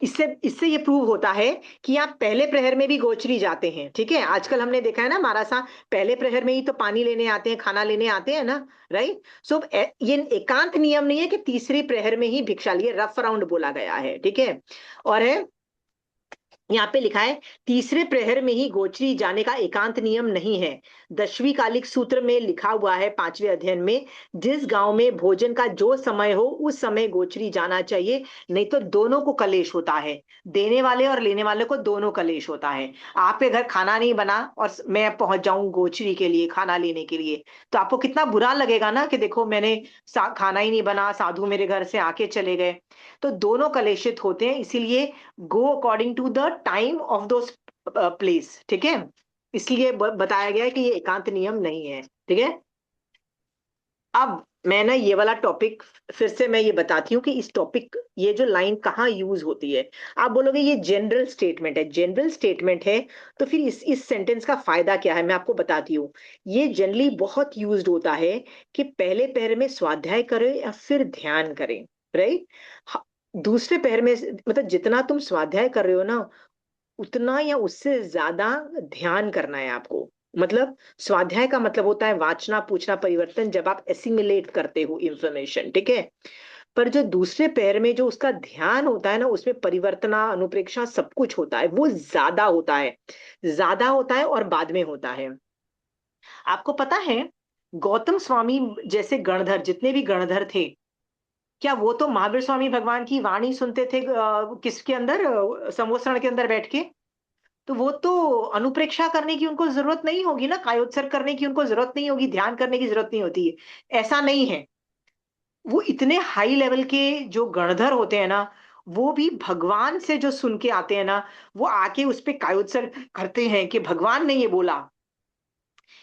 इससे इससे ये प्रूव होता है कि आप पहले प्रहर में भी गोचरी जाते हैं। ठीक है, आजकल हमने देखा है ना, महाराज पहले प्रहर में ही तो पानी लेने आते हैं, खाना लेने आते हैं ना, राइट। सो ये एकांत नियम नहीं है कि तीसरे प्रहर में ही भिक्षा लिए, रफ राउंड बोला गया है। ठीक है, और है यहाँ पे लिखा है तीसरे प्रहर में ही गोचरी जाने का एकांत नियम नहीं है। 10वीं कालिक सूत्र में लिखा हुआ है 5वें अध्ययन में, जिस गांव में भोजन का जो समय हो उस समय गोचरी जाना चाहिए, नहीं तो दोनों को कलेश होता है, देने वाले और लेने वाले को दोनों कलेश होता है। आपके घर खाना नहीं बना और मैं पहुंच जाऊं गोचरी के लिए, खाना लेने के लिए, तो आपको कितना बुरा लगेगा ना कि देखो मैंने खाना ही नहीं बना, साधु मेरे घर से आके चले गए। तो दोनों कलेशित होते हैं, इसीलिए go according to the time of those place. ठीक है, इसलिए बताया गया है कि ये एकांत नियम नहीं है। ठीक है, अब मैं ना ये वाला टॉपिक फिर से मैं ये बताती हूँ कि इस टॉपिक, ये जो लाइन कहाँ यूज होती है। आप बोलोगे ये जनरल स्टेटमेंट है, जनरल स्टेटमेंट है, तो फिर इस सेंटेंस का फायदा क्या है, मैं आपको बताती हूँ। ये जनरली बहुत यूज्ड होता है कि पहले पहर में स्वाध्याय करें या फिर ध्यान करें, राइट। दूसरे पहर में मतलब जितना तुम स्वाध्याय कर रहे हो ना, उतना या उससे ज्यादा ध्यान करना है आपको। मतलब स्वाध्याय का मतलब होता है वाचना, पूछना, परिवर्तन, जब आप एसिमिलेट करते हो इंफॉर्मेशन। ठीक है, पर जो दूसरे पैर में जो उसका ध्यान होता है ना, उसमें परिवर्तना, अनुप्रेक्षा सब कुछ होता है, वो ज्यादा होता है, ज्यादा होता है और बाद में होता है। आपको पता है गौतम स्वामी जैसे गणधर, जितने भी गणधर थे, क्या वो तो महावीर स्वामी भगवान की वाणी सुनते थे किसके अंदर, संवत्सरण के अंदर बैठ के? तो वो तो अनुप्रेक्षा करने की उनको जरूरत नहीं होगी ना, कायोत्सर्ग करने की उनको जरूरत नहीं होगी, ध्यान करने की जरूरत नहीं होती है। ऐसा नहीं है, वो इतने हाई लेवल के जो गणधर होते हैं ना, वो भी भगवान से जो सुन के आते हैं ना, वो आके उस पे कायोत्सर्ग करते हैं कि भगवान ने ये बोला,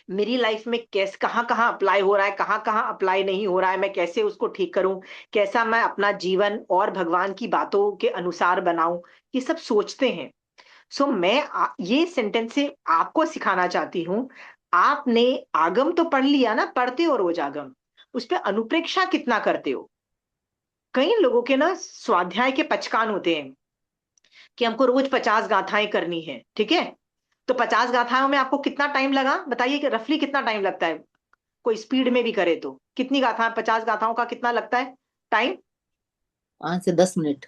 मेरी लाइफ में कैसे कहाँ कहाँ अप्लाई हो रहा है, कहाँ कहाँ अप्लाई नहीं हो रहा है, मैं कैसे उसको ठीक करूं, कैसा मैं अपना जीवन और भगवान की बातों के अनुसार बनाऊं, ये सब सोचते हैं। सो मैं ये सेंटेंस से आपको सिखाना चाहती हूँ, आपने आगम तो पढ़ लिया ना, पढ़ते हो रोज आगम, उस पर अनुप्रेक्षा कितना करते हो? कई लोगों के ना स्वाध्याय के पचकान होते हैं कि हमको रोज 50 गाथाएं करनी है। ठीक है, तो 50 गाथाओं में आपको कितना टाइम लगा बताइए, कि रफली कितना टाइम लगता है? कोई स्पीड में भी करे तो कितनी गाथा, 50 गाथाओं का कितना लगता है टाइम? 5 से 10 मिनट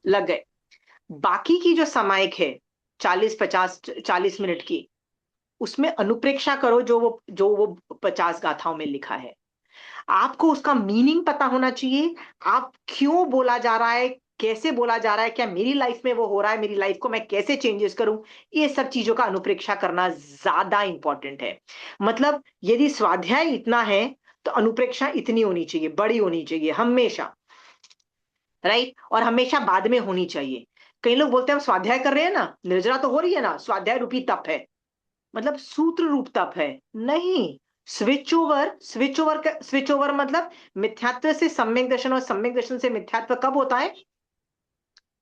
लग गए। बाकी की जो समायक है 40 50 40 मिनट की, उसमें अनुप्रेक्षा करो जो वो 50 गाथाओं में लिखा है। आपको उसका मीनिंग पता होना चाहिए, आप क्यों बोला जा रहा है, कैसे बोला जा रहा है, क्या मेरी लाइफ में वो हो रहा है, मेरी लाइफ को मैं कैसे चेंजेस करूं, ये सब चीजों का अनुप्रेक्षा करना ज्यादा इंपॉर्टेंट है। मतलब यदि स्वाध्याय इतना है तो अनुप्रेक्षा इतनी होनी चाहिए, बड़ी होनी चाहिए हमेशा, राइट। और हमेशा बाद में होनी चाहिए। कई लोग बोलते हैं हम स्वाध्याय कर रहे हैं ना, निर्जरा तो हो रही है ना, स्वाध्याय रूपी तप है, मतलब सूत्र रूप तप है। नहीं, स्विच ओवर मतलब मिथ्यात्व से सम्यक दर्शन और सम्यक दर्शन से मिथ्यात्व कब होता है?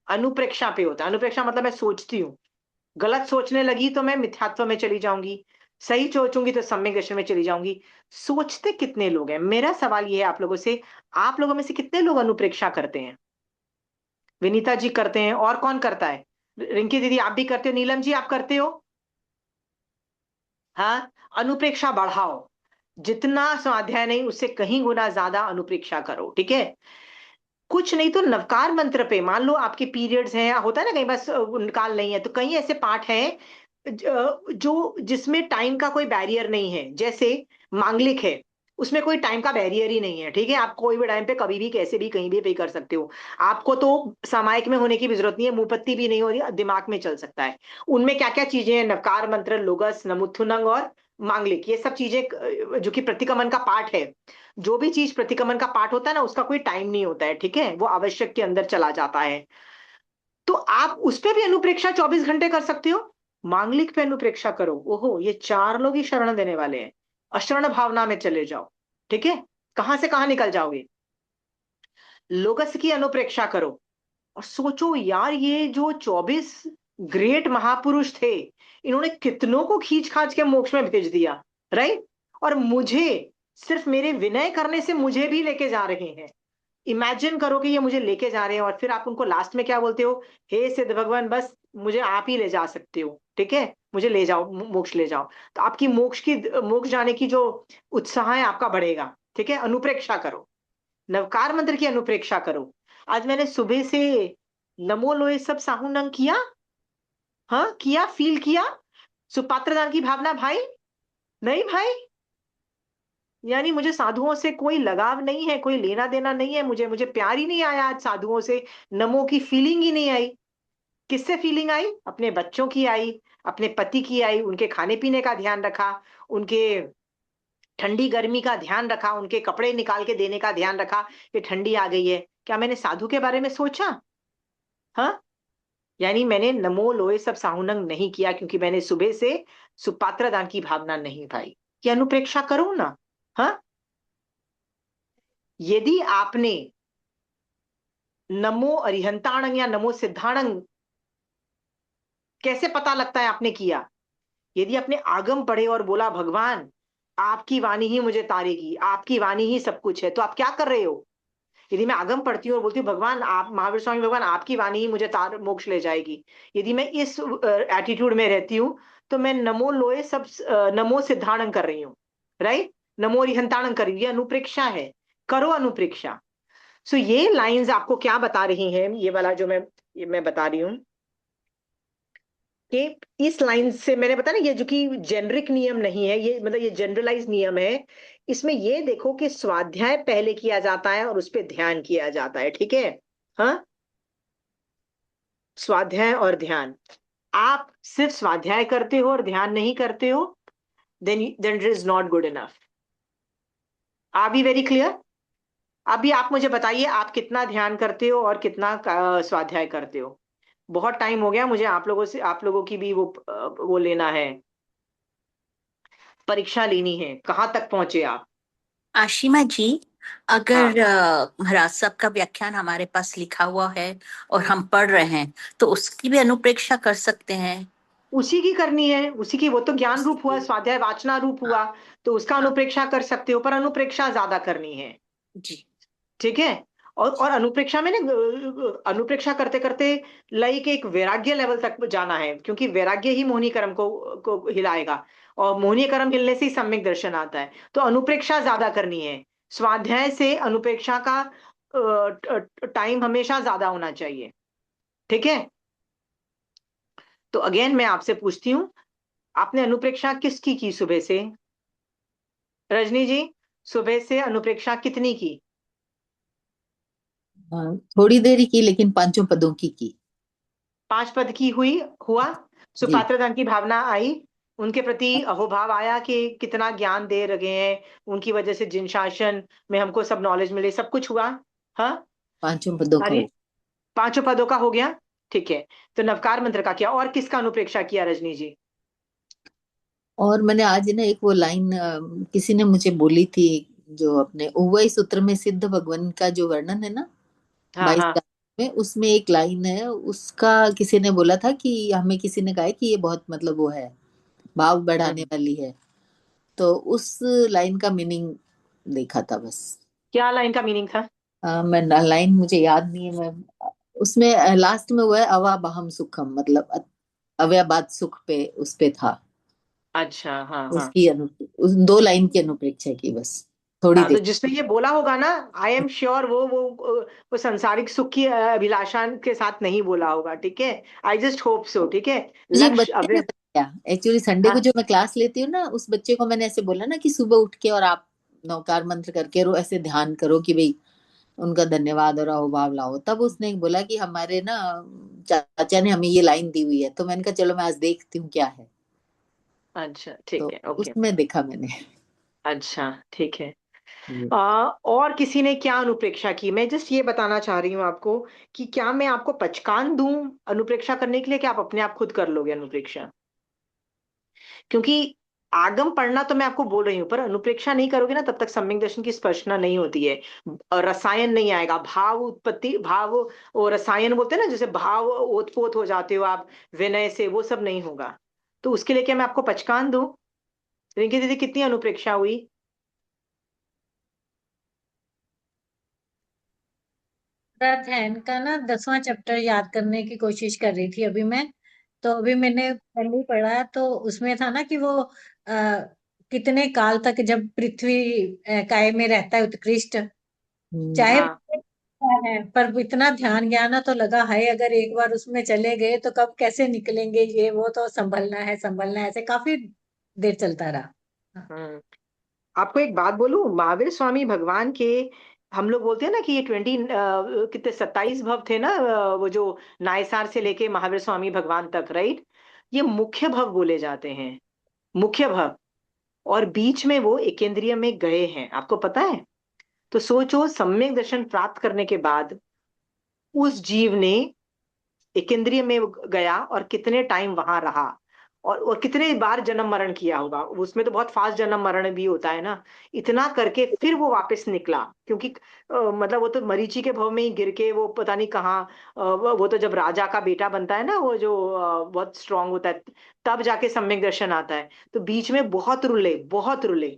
अनुप्रेक्षा पे होता है। अनुप्रेक्षा मतलब मैं सोचती हूँ, गलत सोचने लगी तो मैं मिथ्यात्व में चली जाऊंगी, सही सोचूंगी तो सम्यक दर्शन में चली जाऊंगी। सोचते कितने लोग हैं, मेरा सवाल ये है आप लोगों से, आप लोगों में से कितने लोग अनुप्रेक्षा करते हैं? विनीता जी करते हैं, और कौन करता है? रिंकी दीदी आप भी करते हो, नीलम जी आप करते हो? हाँ, अनुप्रेक्षा बढ़ाओ, जितना स्वाध्याय नहीं उससे कहीं गुना ज्यादा अनुप्रेक्षा करो। ठीक है, कुछ नहीं तो नवकार मंत्र पे, मान लो आपके पीरियड्स हैं, होता है ना कहीं, बस काल नहीं है, तो कई ऐसे पाठ हैं जो जिसमें टाइम का कोई बैरियर नहीं है। जैसे मांगलिक है, उसमें कोई टाइम का बैरियर ही नहीं है। ठीक है, आप कोई भी टाइम पे कभी भी कैसे भी कहीं भी कर सकते हो। आपको तो सामायिक में होने की भी जरूरत नहीं है, मुपत्ति भी नहीं हो रही, दिमाग में चल सकता है। उनमें क्या क्या चीजें हैं? नवकार मंत्र, लोगस, नमुत्थुनंग और मांगलिक, ये सब चीजें जो कि प्रतिकमन का पाठ है। जो भी चीज प्रतिकमन का पाठ होता है ना, उसका कोई टाइम नहीं होता है। ठीक है, वो आवश्यक के अंदर चला जाता है। तो आप उस पे भी अनुप्रेक्षा 24 घंटे कर सकते हो। मांगलिक पे अनुप्रेक्षा करो, ओहो ये 4 लोग ही शरण देने वाले हैं, अशरण भावना में चले जाओ। ठीक है, कहां से कहां निकल जाओगे। लोगस की अनुप्रेक्षा करो और सोचो यार, ये जो 24 ग्रेट महापुरुष थे, इन्होंने कितनों को खींच खाच के मोक्ष में भेज दिया, राइट। और मुझे सिर्फ मेरे विनय करने से मुझे भी लेके जा रहे हैं। इमेजिन करो कि ये मुझे लेके जा रहे हैं, और फिर आप उनको लास्ट में क्या बोलते हो, हे सिद्ध भगवान बस मुझे आप ही ले जा सकते हो, ठीक है, मुझे ले जाओ, मोक्ष ले जाओ। तो आपकी मोक्ष जाने की जो उत्साह है आपका बढ़ेगा, ठीक है। अनुप्रेक्षा करो, नवकार मंत्र की अनुप्रेक्षा करो। आज मैंने सुबह से नमो लोए सब साहूनंग किया, हाँ किया, फील किया सुपात्रदान की भावना भाई, नहीं भाई, यानी मुझे साधुओं से कोई लगाव नहीं है, कोई लेना देना नहीं है, मुझे मुझे प्यार ही नहीं आया आज साधुओं से, नमो की फीलिंग ही नहीं आई। किससे फीलिंग आई? अपने बच्चों की आई, अपने पति की आई, उनके खाने पीने का ध्यान रखा, उनके ठंडी गर्मी का ध्यान रखा, उनके कपड़े निकाल के देने का ध्यान रखा कि ठंडी आ गई है। क्या मैंने साधु के बारे में सोचा? हाँ, यानी मैंने नमो लोए सब साहुनंग नहीं किया, क्योंकि मैंने सुबह से सुपात्र दान की भावना नहीं पाई। ये अनुप्रेक्षा करो ना। हाँ, यदि आपने नमो अरिहंताणंग या नमो सिद्धाणंग, कैसे पता लगता है आपने किया? यदि आपने आगम पढ़े और बोला भगवान आपकी वाणी ही मुझे तारेगी, आपकी वाणी ही सब कुछ है, तो आप क्या कर रहे हो? यदि मैं आगम पढ़ती हूँ और बोलती हूँ भगवान आप, महावीर स्वामी भगवान आपकी वाणी ही मुझे तार मोक्ष ले जाएगी, यदि मैं इस एटीट्यूड में रहती हूँ, तो मैं नमो लोए सब नमो सिद्धाणं कर रही हूँ, राइट, नमो रिहंताणं कर रही हूँ। ये अनुप्रेक्षा है, करो अनुप्रेक्षा। सो ये लाइंस आपको क्या बता रही हैं, ये वाला जो मैं बता रही हूँ कि इस लाइन से मैंने बताया ना, ये जो कि जेनरिक नियम नहीं है, ये मतलब ये जनरलाइज नियम है। इसमें ये देखो कि स्वाध्याय पहले किया जाता है और उस पर ध्यान किया जाता है, ठीक है। हाँ, स्वाध्याय और ध्यान। आप सिर्फ स्वाध्याय करते हो और ध्यान नहीं करते हो, then it is not good enough. Are be very clear? अभी आप मुझे बताइए आप कितना ध्यान करते हो और कितना स्वाध्याय करते हो। बहुत टाइम हो गया मुझे आप लोगों की भी वो लेना है, परीक्षा लेनी है। कहाँ तक पहुंचे आप? आशिमा जी, हाँ, अगर महाराज साहब का व्याख्यान हमारे पास लिखा हुआ है और हम पढ़ रहे हैं तो उसकी भी अनुप्रेक्षा कर सकते हैं। उसी की करनी है, उसी की, वो तो ज्ञान रूप हुआ, उसी- स्वाध्याय वाचना रूप हाँ, हुआ, तो उसका हाँ, अनुप्रेक्षा कर सकते हो, पर अनुप्रेक्षा ज्यादा करनी है, जी ठीक है। और अनुप्रेक्षा में ना, अनुप्रेक्षा करते करते लाइक एक वैराग्य लेवल तक जाना है, क्योंकि वैराग्य ही मोहिनी कर्म को हिलाएगा, और मोहिनी कर्म हिलने से ही सम्यक दर्शन आता है। तो अनुप्रेक्षा ज्यादा करनी है, स्वाध्याय से अनुप्रेक्षा का टाइम हमेशा ज्यादा होना चाहिए, ठीक है। तो अगेन मैं आपसे पूछती हूँ, आपने अनुप्रेक्षा किसकी की सुबह से? रजनी जी, सुबह से अनुप्रेक्षा कितनी की? थोड़ी देर की, लेकिन पांचों पदों की। 5 पद की हुई, हुआ? जी। सुपात्रदान की भावना आई, उनके प्रति अहोभाव आया कि कितना ज्ञान दे रहे हैं, उनकी वजह से जिन शासन में हमको सब नॉलेज मिले, सब कुछ हुआ। हाँ, पांचों पदों का अरे, 5 पदों का हो गया, ठीक है। तो नवकार मंत्र का क्या, और किसका अनुप्रेक्षा किया रजनी जी? और मैंने आज ना एक वो लाइन किसी ने मुझे बोली थी, जो अपने उवई सूत्र में सिद्ध भगवान का जो वर्णन है ना, हाँ 22 हाँ। में, उसमें एक लाइन है उसका, किसी ने बोला था कि हमें किसी ने कहा है कि ये बहुत मतलब वो है, भाव बढ़ाने हम्म। वाली है। तो उस लाइन का मीनिंग देखा था बस। क्या लाइन का मीनिंग था? मैं लाइन मुझे याद नहीं है। मैं उसमें लास्ट में वो है अवा बहम सुखम, मतलब अव्यबाद सुख पे उस पे था। अच्छा, हाँ हाँ। उसकी उस दो लाइन की अनुप्रेक्षा की बस, थोड़ी हाँ, तो देर। जिसने ये बोला होगा ना, आई एम श्योर वो सांसारिक सुख की अभिलाषा के साथ नहीं बोला होगा, ठीक है। आई जस्ट होप सो, ठीक है। मुझे एक लक्ष्य बच्चे ने अव्य बताया, एक्चुअली संडे को हाँ, जो मैं क्लास लेती हूँ ना, उस बच्चे को मैंने ऐसे बोला ना कि सुबह उठ के और आप नवकार मंत्र करके रो, ऐसे ध्यान करो कि भाई उनका धन्यवाद और अहोभाव लाओ। तब उसने बोला कि हमारे ना चाचा ने हमें ये लाइन दी हुई है, तो मैंने कहा चलो मैं आज देखती हूँ क्या है। अच्छा ठीक तो है, ओके। उसमें देखा मैंने। अच्छा ठीक है। जी। और किसी ने क्या अनुप्रेक्षा की? मैं जस्ट ये बताना चाह रही हूँ आपको कि क्या मैं आपको पचकान दूं अनुप्रेक्षा करने के लिए, कि आप अपने आप खुद कर लोगे अनुप्रेक्षा? क्योंकि आगम पढ़ना तो मैं आपको बोल रही हूँ, पर अनुप्रेक्षा नहीं करोगे ना, तब तक सम्यक दर्शन की स्पर्शना नहीं होती है, रसायन नहीं आएगा, भाव उत्पत्ति, भाव और रसायन बोलते हैं ना, जैसे भाव ओतपोत हो जाते हो आप विनय से, वो सब नहीं होगा। तो उसके लिए क्या मैं आपको पचकान दूं? रिंकी दीदी, कितनी अनुप्रेक्षा हुई? ध्यान का ना 10वां चैप्टर याद करने की कोशिश कर रही थी अभी मैं। तो अभी मैंने कल ही पढ़ा, तो उसमें था ना कि वो कितने काल तक जब पृथ्वी काय में रहता है उत्कृष्ट, चाहे हाँ वो क्या है, पर इतना ध्यान गया ना तो लगा हाय अगर एक बार उसमें चले गए तो कब कैसे निकलेंगे, ये वो तो संभलना है, ऐसे काफी देर चलता रहा। हम्म आपको एक बात बोलूं, महावीर स्वामी भगवान के, हम लोग बोलते हैं ना कि ये कितने 27 भव थे ना, वो जो नायसार से लेके महावीर स्वामी भगवान तक, राइट? ये मुख्य भव बोले जाते हैं, मुख्य भव। और बीच में वो एकेंद्रिय में गए हैं, आपको पता है? तो सोचो, सम्यक दर्शन प्राप्त करने के बाद उस जीव ने एकेंद्रिय में गया और कितने टाइम वहां रहा, और कितने बार जन्म मरण किया होगा। उसमें तो बहुत फास्ट जन्म मरण भी होता है ना। इतना करके फिर वो वापस निकला, क्योंकि मतलब वो तो मरीचि के भव में ही गिर के, वो पता नहीं कहाँ, वो तो जब राजा का बेटा बनता है ना, वो जो बहुत स्ट्रांग होता है, तब जाके सम्यक दर्शन आता है। तो बीच में बहुत रुले, बहुत रुले।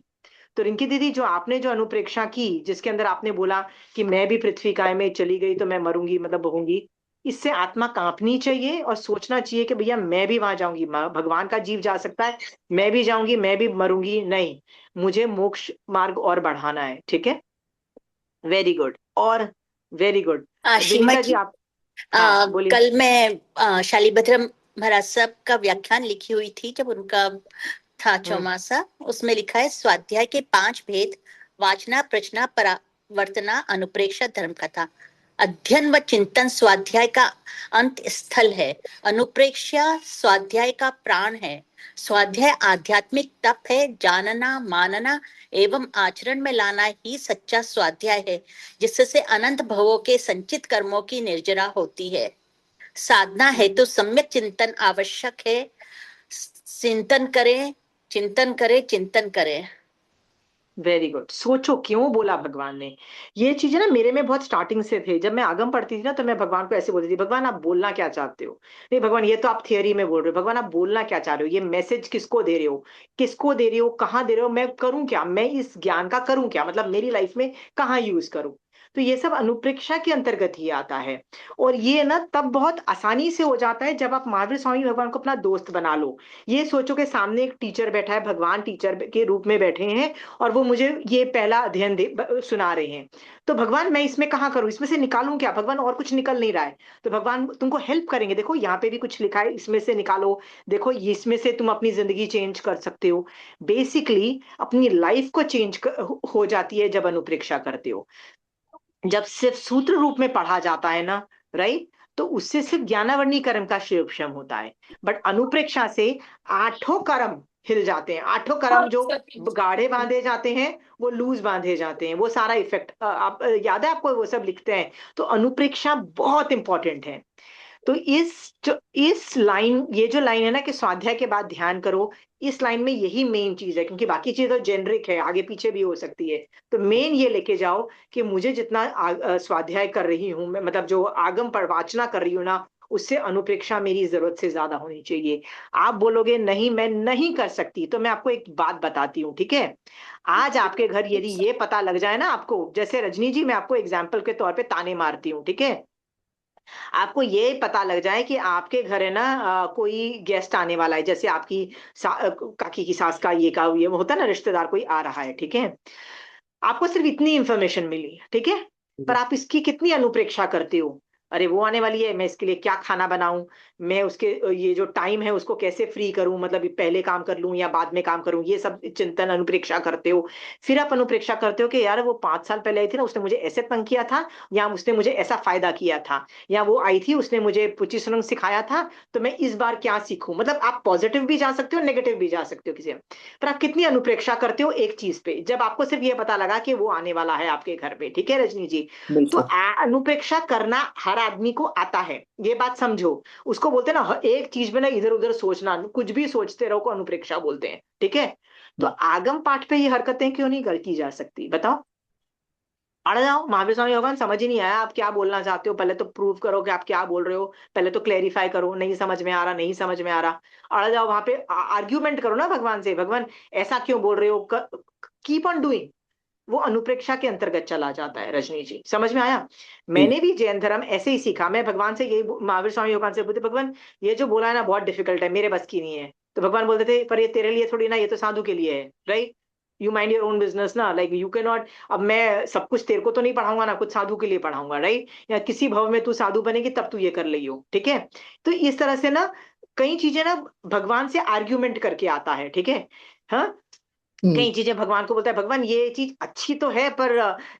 तो रिंकी दीदी, जो आपने जो अनुप्रेक्षा की, जिसके अंदर आपने बोला कि मैं भी पृथ्वी काय में चली गई तो मैं मरूंगी, मतलब बहूंगी, इससे आत्मा कांपनी चाहिए और सोचना चाहिए कि भैया मैं भी वहां जाऊंगी। भगवान का जीव जा सकता है, मैं भी जाऊंगी, मैं भी मरूंगी नहीं, मुझे मोक्ष मार्ग और बढ़ाना है। ठीक है, वेरी गुड, और वेरी गुड। सीमा विनीता जी जी, आप, हाँ बोलिए। कल मैं शालीभद्र महाराज साहब का व्याख्यान लिखी हुई थी, जब उनका था हम्म चौमासा। उसमें लिखा है स्वाध्याय के 5 भेद: वाचना, प्रश्ना, परावर्तना, अनुप्रेक्षा, धर्म कथा। अध्ययन व चिंतन स्वाध्याय का अंत स्थल है। अनुप्रेक्षा स्वाध्याय का प्राण है। स्वाध्याय आध्यात्मिक तप है। जानना, मानना एवं आचरण में लाना ही सच्चा स्वाध्याय है, जिससे अनंत भवों के संचित कर्मों की निर्जरा होती है। साधना है तो सम्यक चिंतन आवश्यक है। चिंतन करें, चिंतन करें, चिंतन करें। Very good. सोचो क्यों बोला भगवान ने ये चीजें ना, मेरे में बहुत स्टार्टिंग से थे। जब मैं आगम पढ़ती थी ना, तो मैं भगवान को ऐसे बोलती थी, भगवान आप बोलना क्या चाहते हो? नहीं भगवान, ये तो आप थियरी में बोल रहे हो, भगवान आप बोलना क्या चाह रहे हो? ये मैसेज किसको दे रहे हो, किसको दे रहे हो, कहाँ दे रहे हो? मैं करूं क्या, मैं इस ज्ञान का करूं क्या, मतलब मेरी लाइफ में कहाँ यूज करूं? तो ये सब अनुप्रेक्षा के अंतर्गत ही आता है। और ये ना तब बहुत आसानी से हो जाता है जब आप महावीर स्वामी भगवान को अपना दोस्त बना लो। ये सोचो कि सामने एक टीचर बैठा है, भगवान टीचर के रूप में बैठे हैं, और वो मुझे ये पहला अध्ययन सुना रहे हैं। तो भगवान मैं इसमें कहाँ करूं, इसमें से निकालूं क्या? भगवान और कुछ निकल नहीं रहा है। तो भगवान तुमको हेल्प करेंगे, देखो यहाँ पे भी कुछ लिखा है, इसमें से निकालो, देखो इसमें से तुम अपनी जिंदगी चेंज कर सकते हो। बेसिकली अपनी लाइफ को चेंज हो जाती है जब अनुप्रेक्षा करते हो। जब सिर्फ सूत्र रूप में पढ़ा जाता है ना, राइट, तो उससे सिर्फ ज्ञानावरणी कर्म का क्षय होता है। बट अनुप्रेक्षा से आठों कर्म हिल जाते हैं। आठों कर्म जो गाढ़े बांधे जाते हैं, वो लूज बांधे जाते हैं, वो सारा इफेक्ट आप याद है आपको, वो सब लिखते हैं। तो अनुप्रेक्षा बहुत इंपॉर्टेंट है। तो इस लाइन, ये जो लाइन है ना कि स्वाध्याय के बाद ध्यान करो, इस लाइन में यही मेन चीज है, क्योंकि बाकी चीज तो जेनरिक है, आगे पीछे भी हो सकती है। तो मेन ये लेके जाओ कि मुझे जितना स्वाध्याय कर रही हूँ मैं, मतलब जो आगम वाचना कर रही हूँ ना, उससे अनुप्रेक्षा मेरी जरूरत से ज्यादा होनी चाहिए। आप बोलोगे नहीं मैं नहीं कर सकती, तो मैं आपको एक बात बताती हूँ, ठीक है? आज आपके घर यदि ये पता लग जाए ना आपको, जैसे रजनी जी, मैं आपको एग्जाम्पल के तौर पे ताने मारती हूँ, ठीक है? आपको ये पता लग जाए कि आपके घर है ना, कोई गेस्ट आने वाला है, जैसे आपकी काकी की सास का ये होता है ना, रिश्तेदार कोई आ रहा है, ठीक है? आपको सिर्फ इतनी इंफॉर्मेशन मिली, ठीक है? पर आप इसकी कितनी अनुप्रेक्षा करते हो? अरे वो आने वाली है, मैं इसके लिए क्या खाना बनाऊं, मैं उसके ये जो टाइम है उसको कैसे फ्री करूं, मतलब ये पहले काम कर लूं या बाद में काम करूं, ये सब चिंतन अनुप्रेक्षा करते हो। फिर आप अनुप्रेक्षा करते हो कि यार वो 5 साल पहले आई थी ना, उसने मुझे ऐसे तंग किया था, या उसने मुझे ऐसा फायदा किया था, या वो आई थी उसने मुझे पुची सुरंग सिखाया था, तो मैं इस बार क्या सीखूं? मतलब आप पॉजिटिव भी जा सकते हो, नेगेटिव भी जा सकते हो किसी में। पर आप कितनी अनुप्रेक्षा करते हो एक चीज पे, जब आपको सिर्फ ये पता लगा कि वो आने वाला है आपके घर पे, ठीक है रजनी जी? तो बिल्कुल। अनुप्रेक्षा करना हर आदमी को आता है, ये बात समझो। उसको बोलते हैं ना, एक चीज में ना इधर उधर सोचना, कुछ भी सोचते रहो को अनुप्रेक्षा बोलते हैं, ठीक है? तो आगम पाठ पे ये हरकतें क्यों नहीं की जा सकती, बताओ? अड़ जाओ, महावीर स्वामी भगवान समझ ही नहीं आया आप क्या बोलना चाहते हो, पहले तो प्रूव करो कि आप क्या बोल रहे हो, पहले तो क्लेरिफाई करो, नहीं समझ में आ रहा, नहीं समझ में आ रहा, अड़ जाओ वहां पे, आर्ग्यूमेंट करो ना भगवान से, भगवान ऐसा क्यों बोल रहे हो, कीप ऑन डूइंग। वो अनुप्रेक्षा के अंतर्गत चला जाता है। रजनी जी, समझ में आया? मैंने भी जैन धर्म ऐसे ही सीखा। मैं भगवान से यही महावीर स्वामी योगानंद से बोलते, भगवान ये जो बोला है ना बहुत डिफिकल्ट है, मेरे बस की नहीं है। तो भगवान बोलते थे पर ये तेरे लिए थोड़ी ना, ये तो साधु के लिए है, right? You mind your own business ना, लाइक यू कैन नॉट। अब मैं सब कुछ तेरे को तो नहीं पढ़ाऊंगा ना, कुछ साधु के लिए पढ़ाऊंगा, राइट? या किसी भव में तू साधु बनेगी तब तू ये कर लियो, ठीक है? तो इस तरह से ना कई चीजें ना भगवान से आर्ग्यूमेंट करके आता है, ठीक है? हाँ, कई चीजें भगवान को बोलता है, भगवान ये चीज अच्छी तो है पर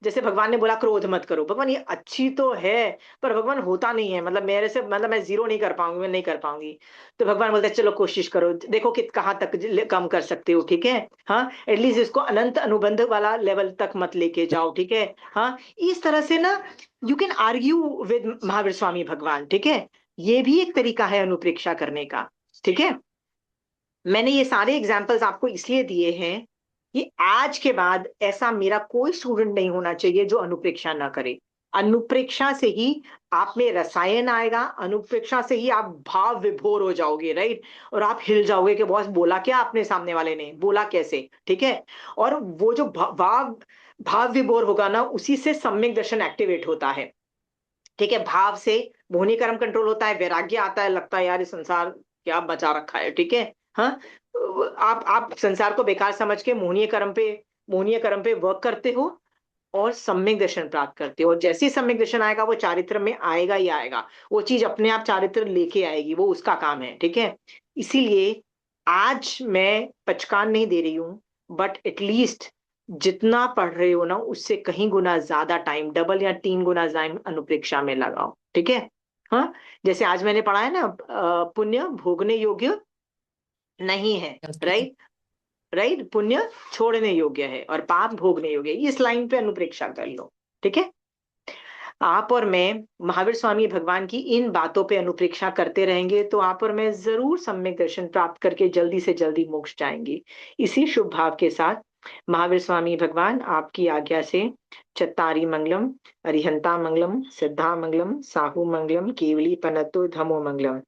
जैसे भगवान ने बोला क्रोध मत करो, भगवान ये अच्छी तो है पर भगवान होता नहीं है, मतलब मेरे से, मतलब मैं जीरो नहीं कर पाऊंगी, मैं नहीं कर पाऊंगी। तो भगवान बोलते हैं चलो कोशिश करो, देखो कि कहाँ तक कम कर सकते हो, ठीक है? हाँ, एटलीस्ट इसको अनंत अनुबंध वाला लेवल तक मत लेके जाओ, ठीक है? हाँ, इस तरह से ना you can argue with Mahavir Swami Bhagwan, ठीक है? ये भी एक तरीका है अनुप्रेक्षा करने का, ठीक है? मैंने ये सारे एग्जाम्पल्स आपको इसलिए दिए हैं कि आज के बाद ऐसा मेरा कोई स्टूडेंट नहीं होना चाहिए जो अनुप्रेक्षा ना करे। अनुप्रेक्षा से ही आप में रसायन आएगा, अनुप्रेक्षा से ही आप भाव विभोर हो जाओगे, राइट? और आप हिल जाओगे कि बॉस बोला क्या आपने, सामने वाले ने बोला कैसे, ठीक है? और वो जो भाव भाव विभोर होगा ना, उसी से सम्यक दर्शन एक्टिवेट होता है, ठीक है? भाव से मोहिनी कर्म कंट्रोल होता है, वैराग्य आता है, लगता है यार इस संसार क्या बचा रखा है, ठीक है? हाँ, आप संसार को बेकार समझ के मोहनीय कर्म पे वर्क करते हो और सम्यक दर्शन प्राप्त करते हो। और जैसे ही सम्यक दर्शन आएगा वो चारित्र में आएगा ही आएगा, वो चीज अपने आप चारित्र लेके आएगी, वो उसका काम है, ठीक है? इसीलिए आज मैं पचकान नहीं दे रही हूँ, बट एटलीस्ट जितना पढ़ रहे हो ना उससे कहीं गुना ज्यादा टाइम, डबल या 3 गुना टाइम अनुप्रेक्षा में लगाओ, ठीक है? हाँ, जैसे आज मैंने पढ़ा है ना, पुण्य भोगने योग्य नहीं है, राइट? राइट, पुण्य छोड़ने योग्य है और पाप भोगने योग्य है। इस लाइन पे अनुप्रेक्षा कर लो, ठीक है? आप और मैं महावीर स्वामी भगवान की इन बातों पे अनुप्रेक्षा करते रहेंगे तो आप और मैं जरूर सम्यक दर्शन प्राप्त करके जल्दी से जल्दी मोक्ष जाएंगे। इसी शुभ भाव के साथ महावीर स्वामी भगवान आपकी आज्ञा से चत्तारी मंगलम, अरिहंता मंगलम, सिद्धा मंगलम, साहू मंगलम, केवली पनतो धमो मंगलम।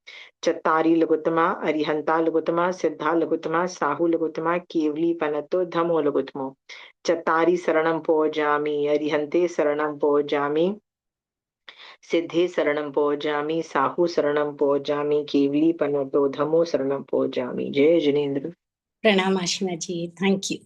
चत्तारी लघुत्तमा, अरिहंता लघुत्तमा, सिद्धा लघुत्तमा, साहू लघुत्तमा, केवली पनतो धमो लघुत्तमो। चत्तारी शरणम पौजामि, अरिहंते शरणम पौजामि, सिद्धे शरणं पौजामि, साहू शरणं पौजामि, केवली पनतो धमो शरणं पौजामि। जय जिनेन्द्र। प्रणाम आशिमा जी, थैंक यू।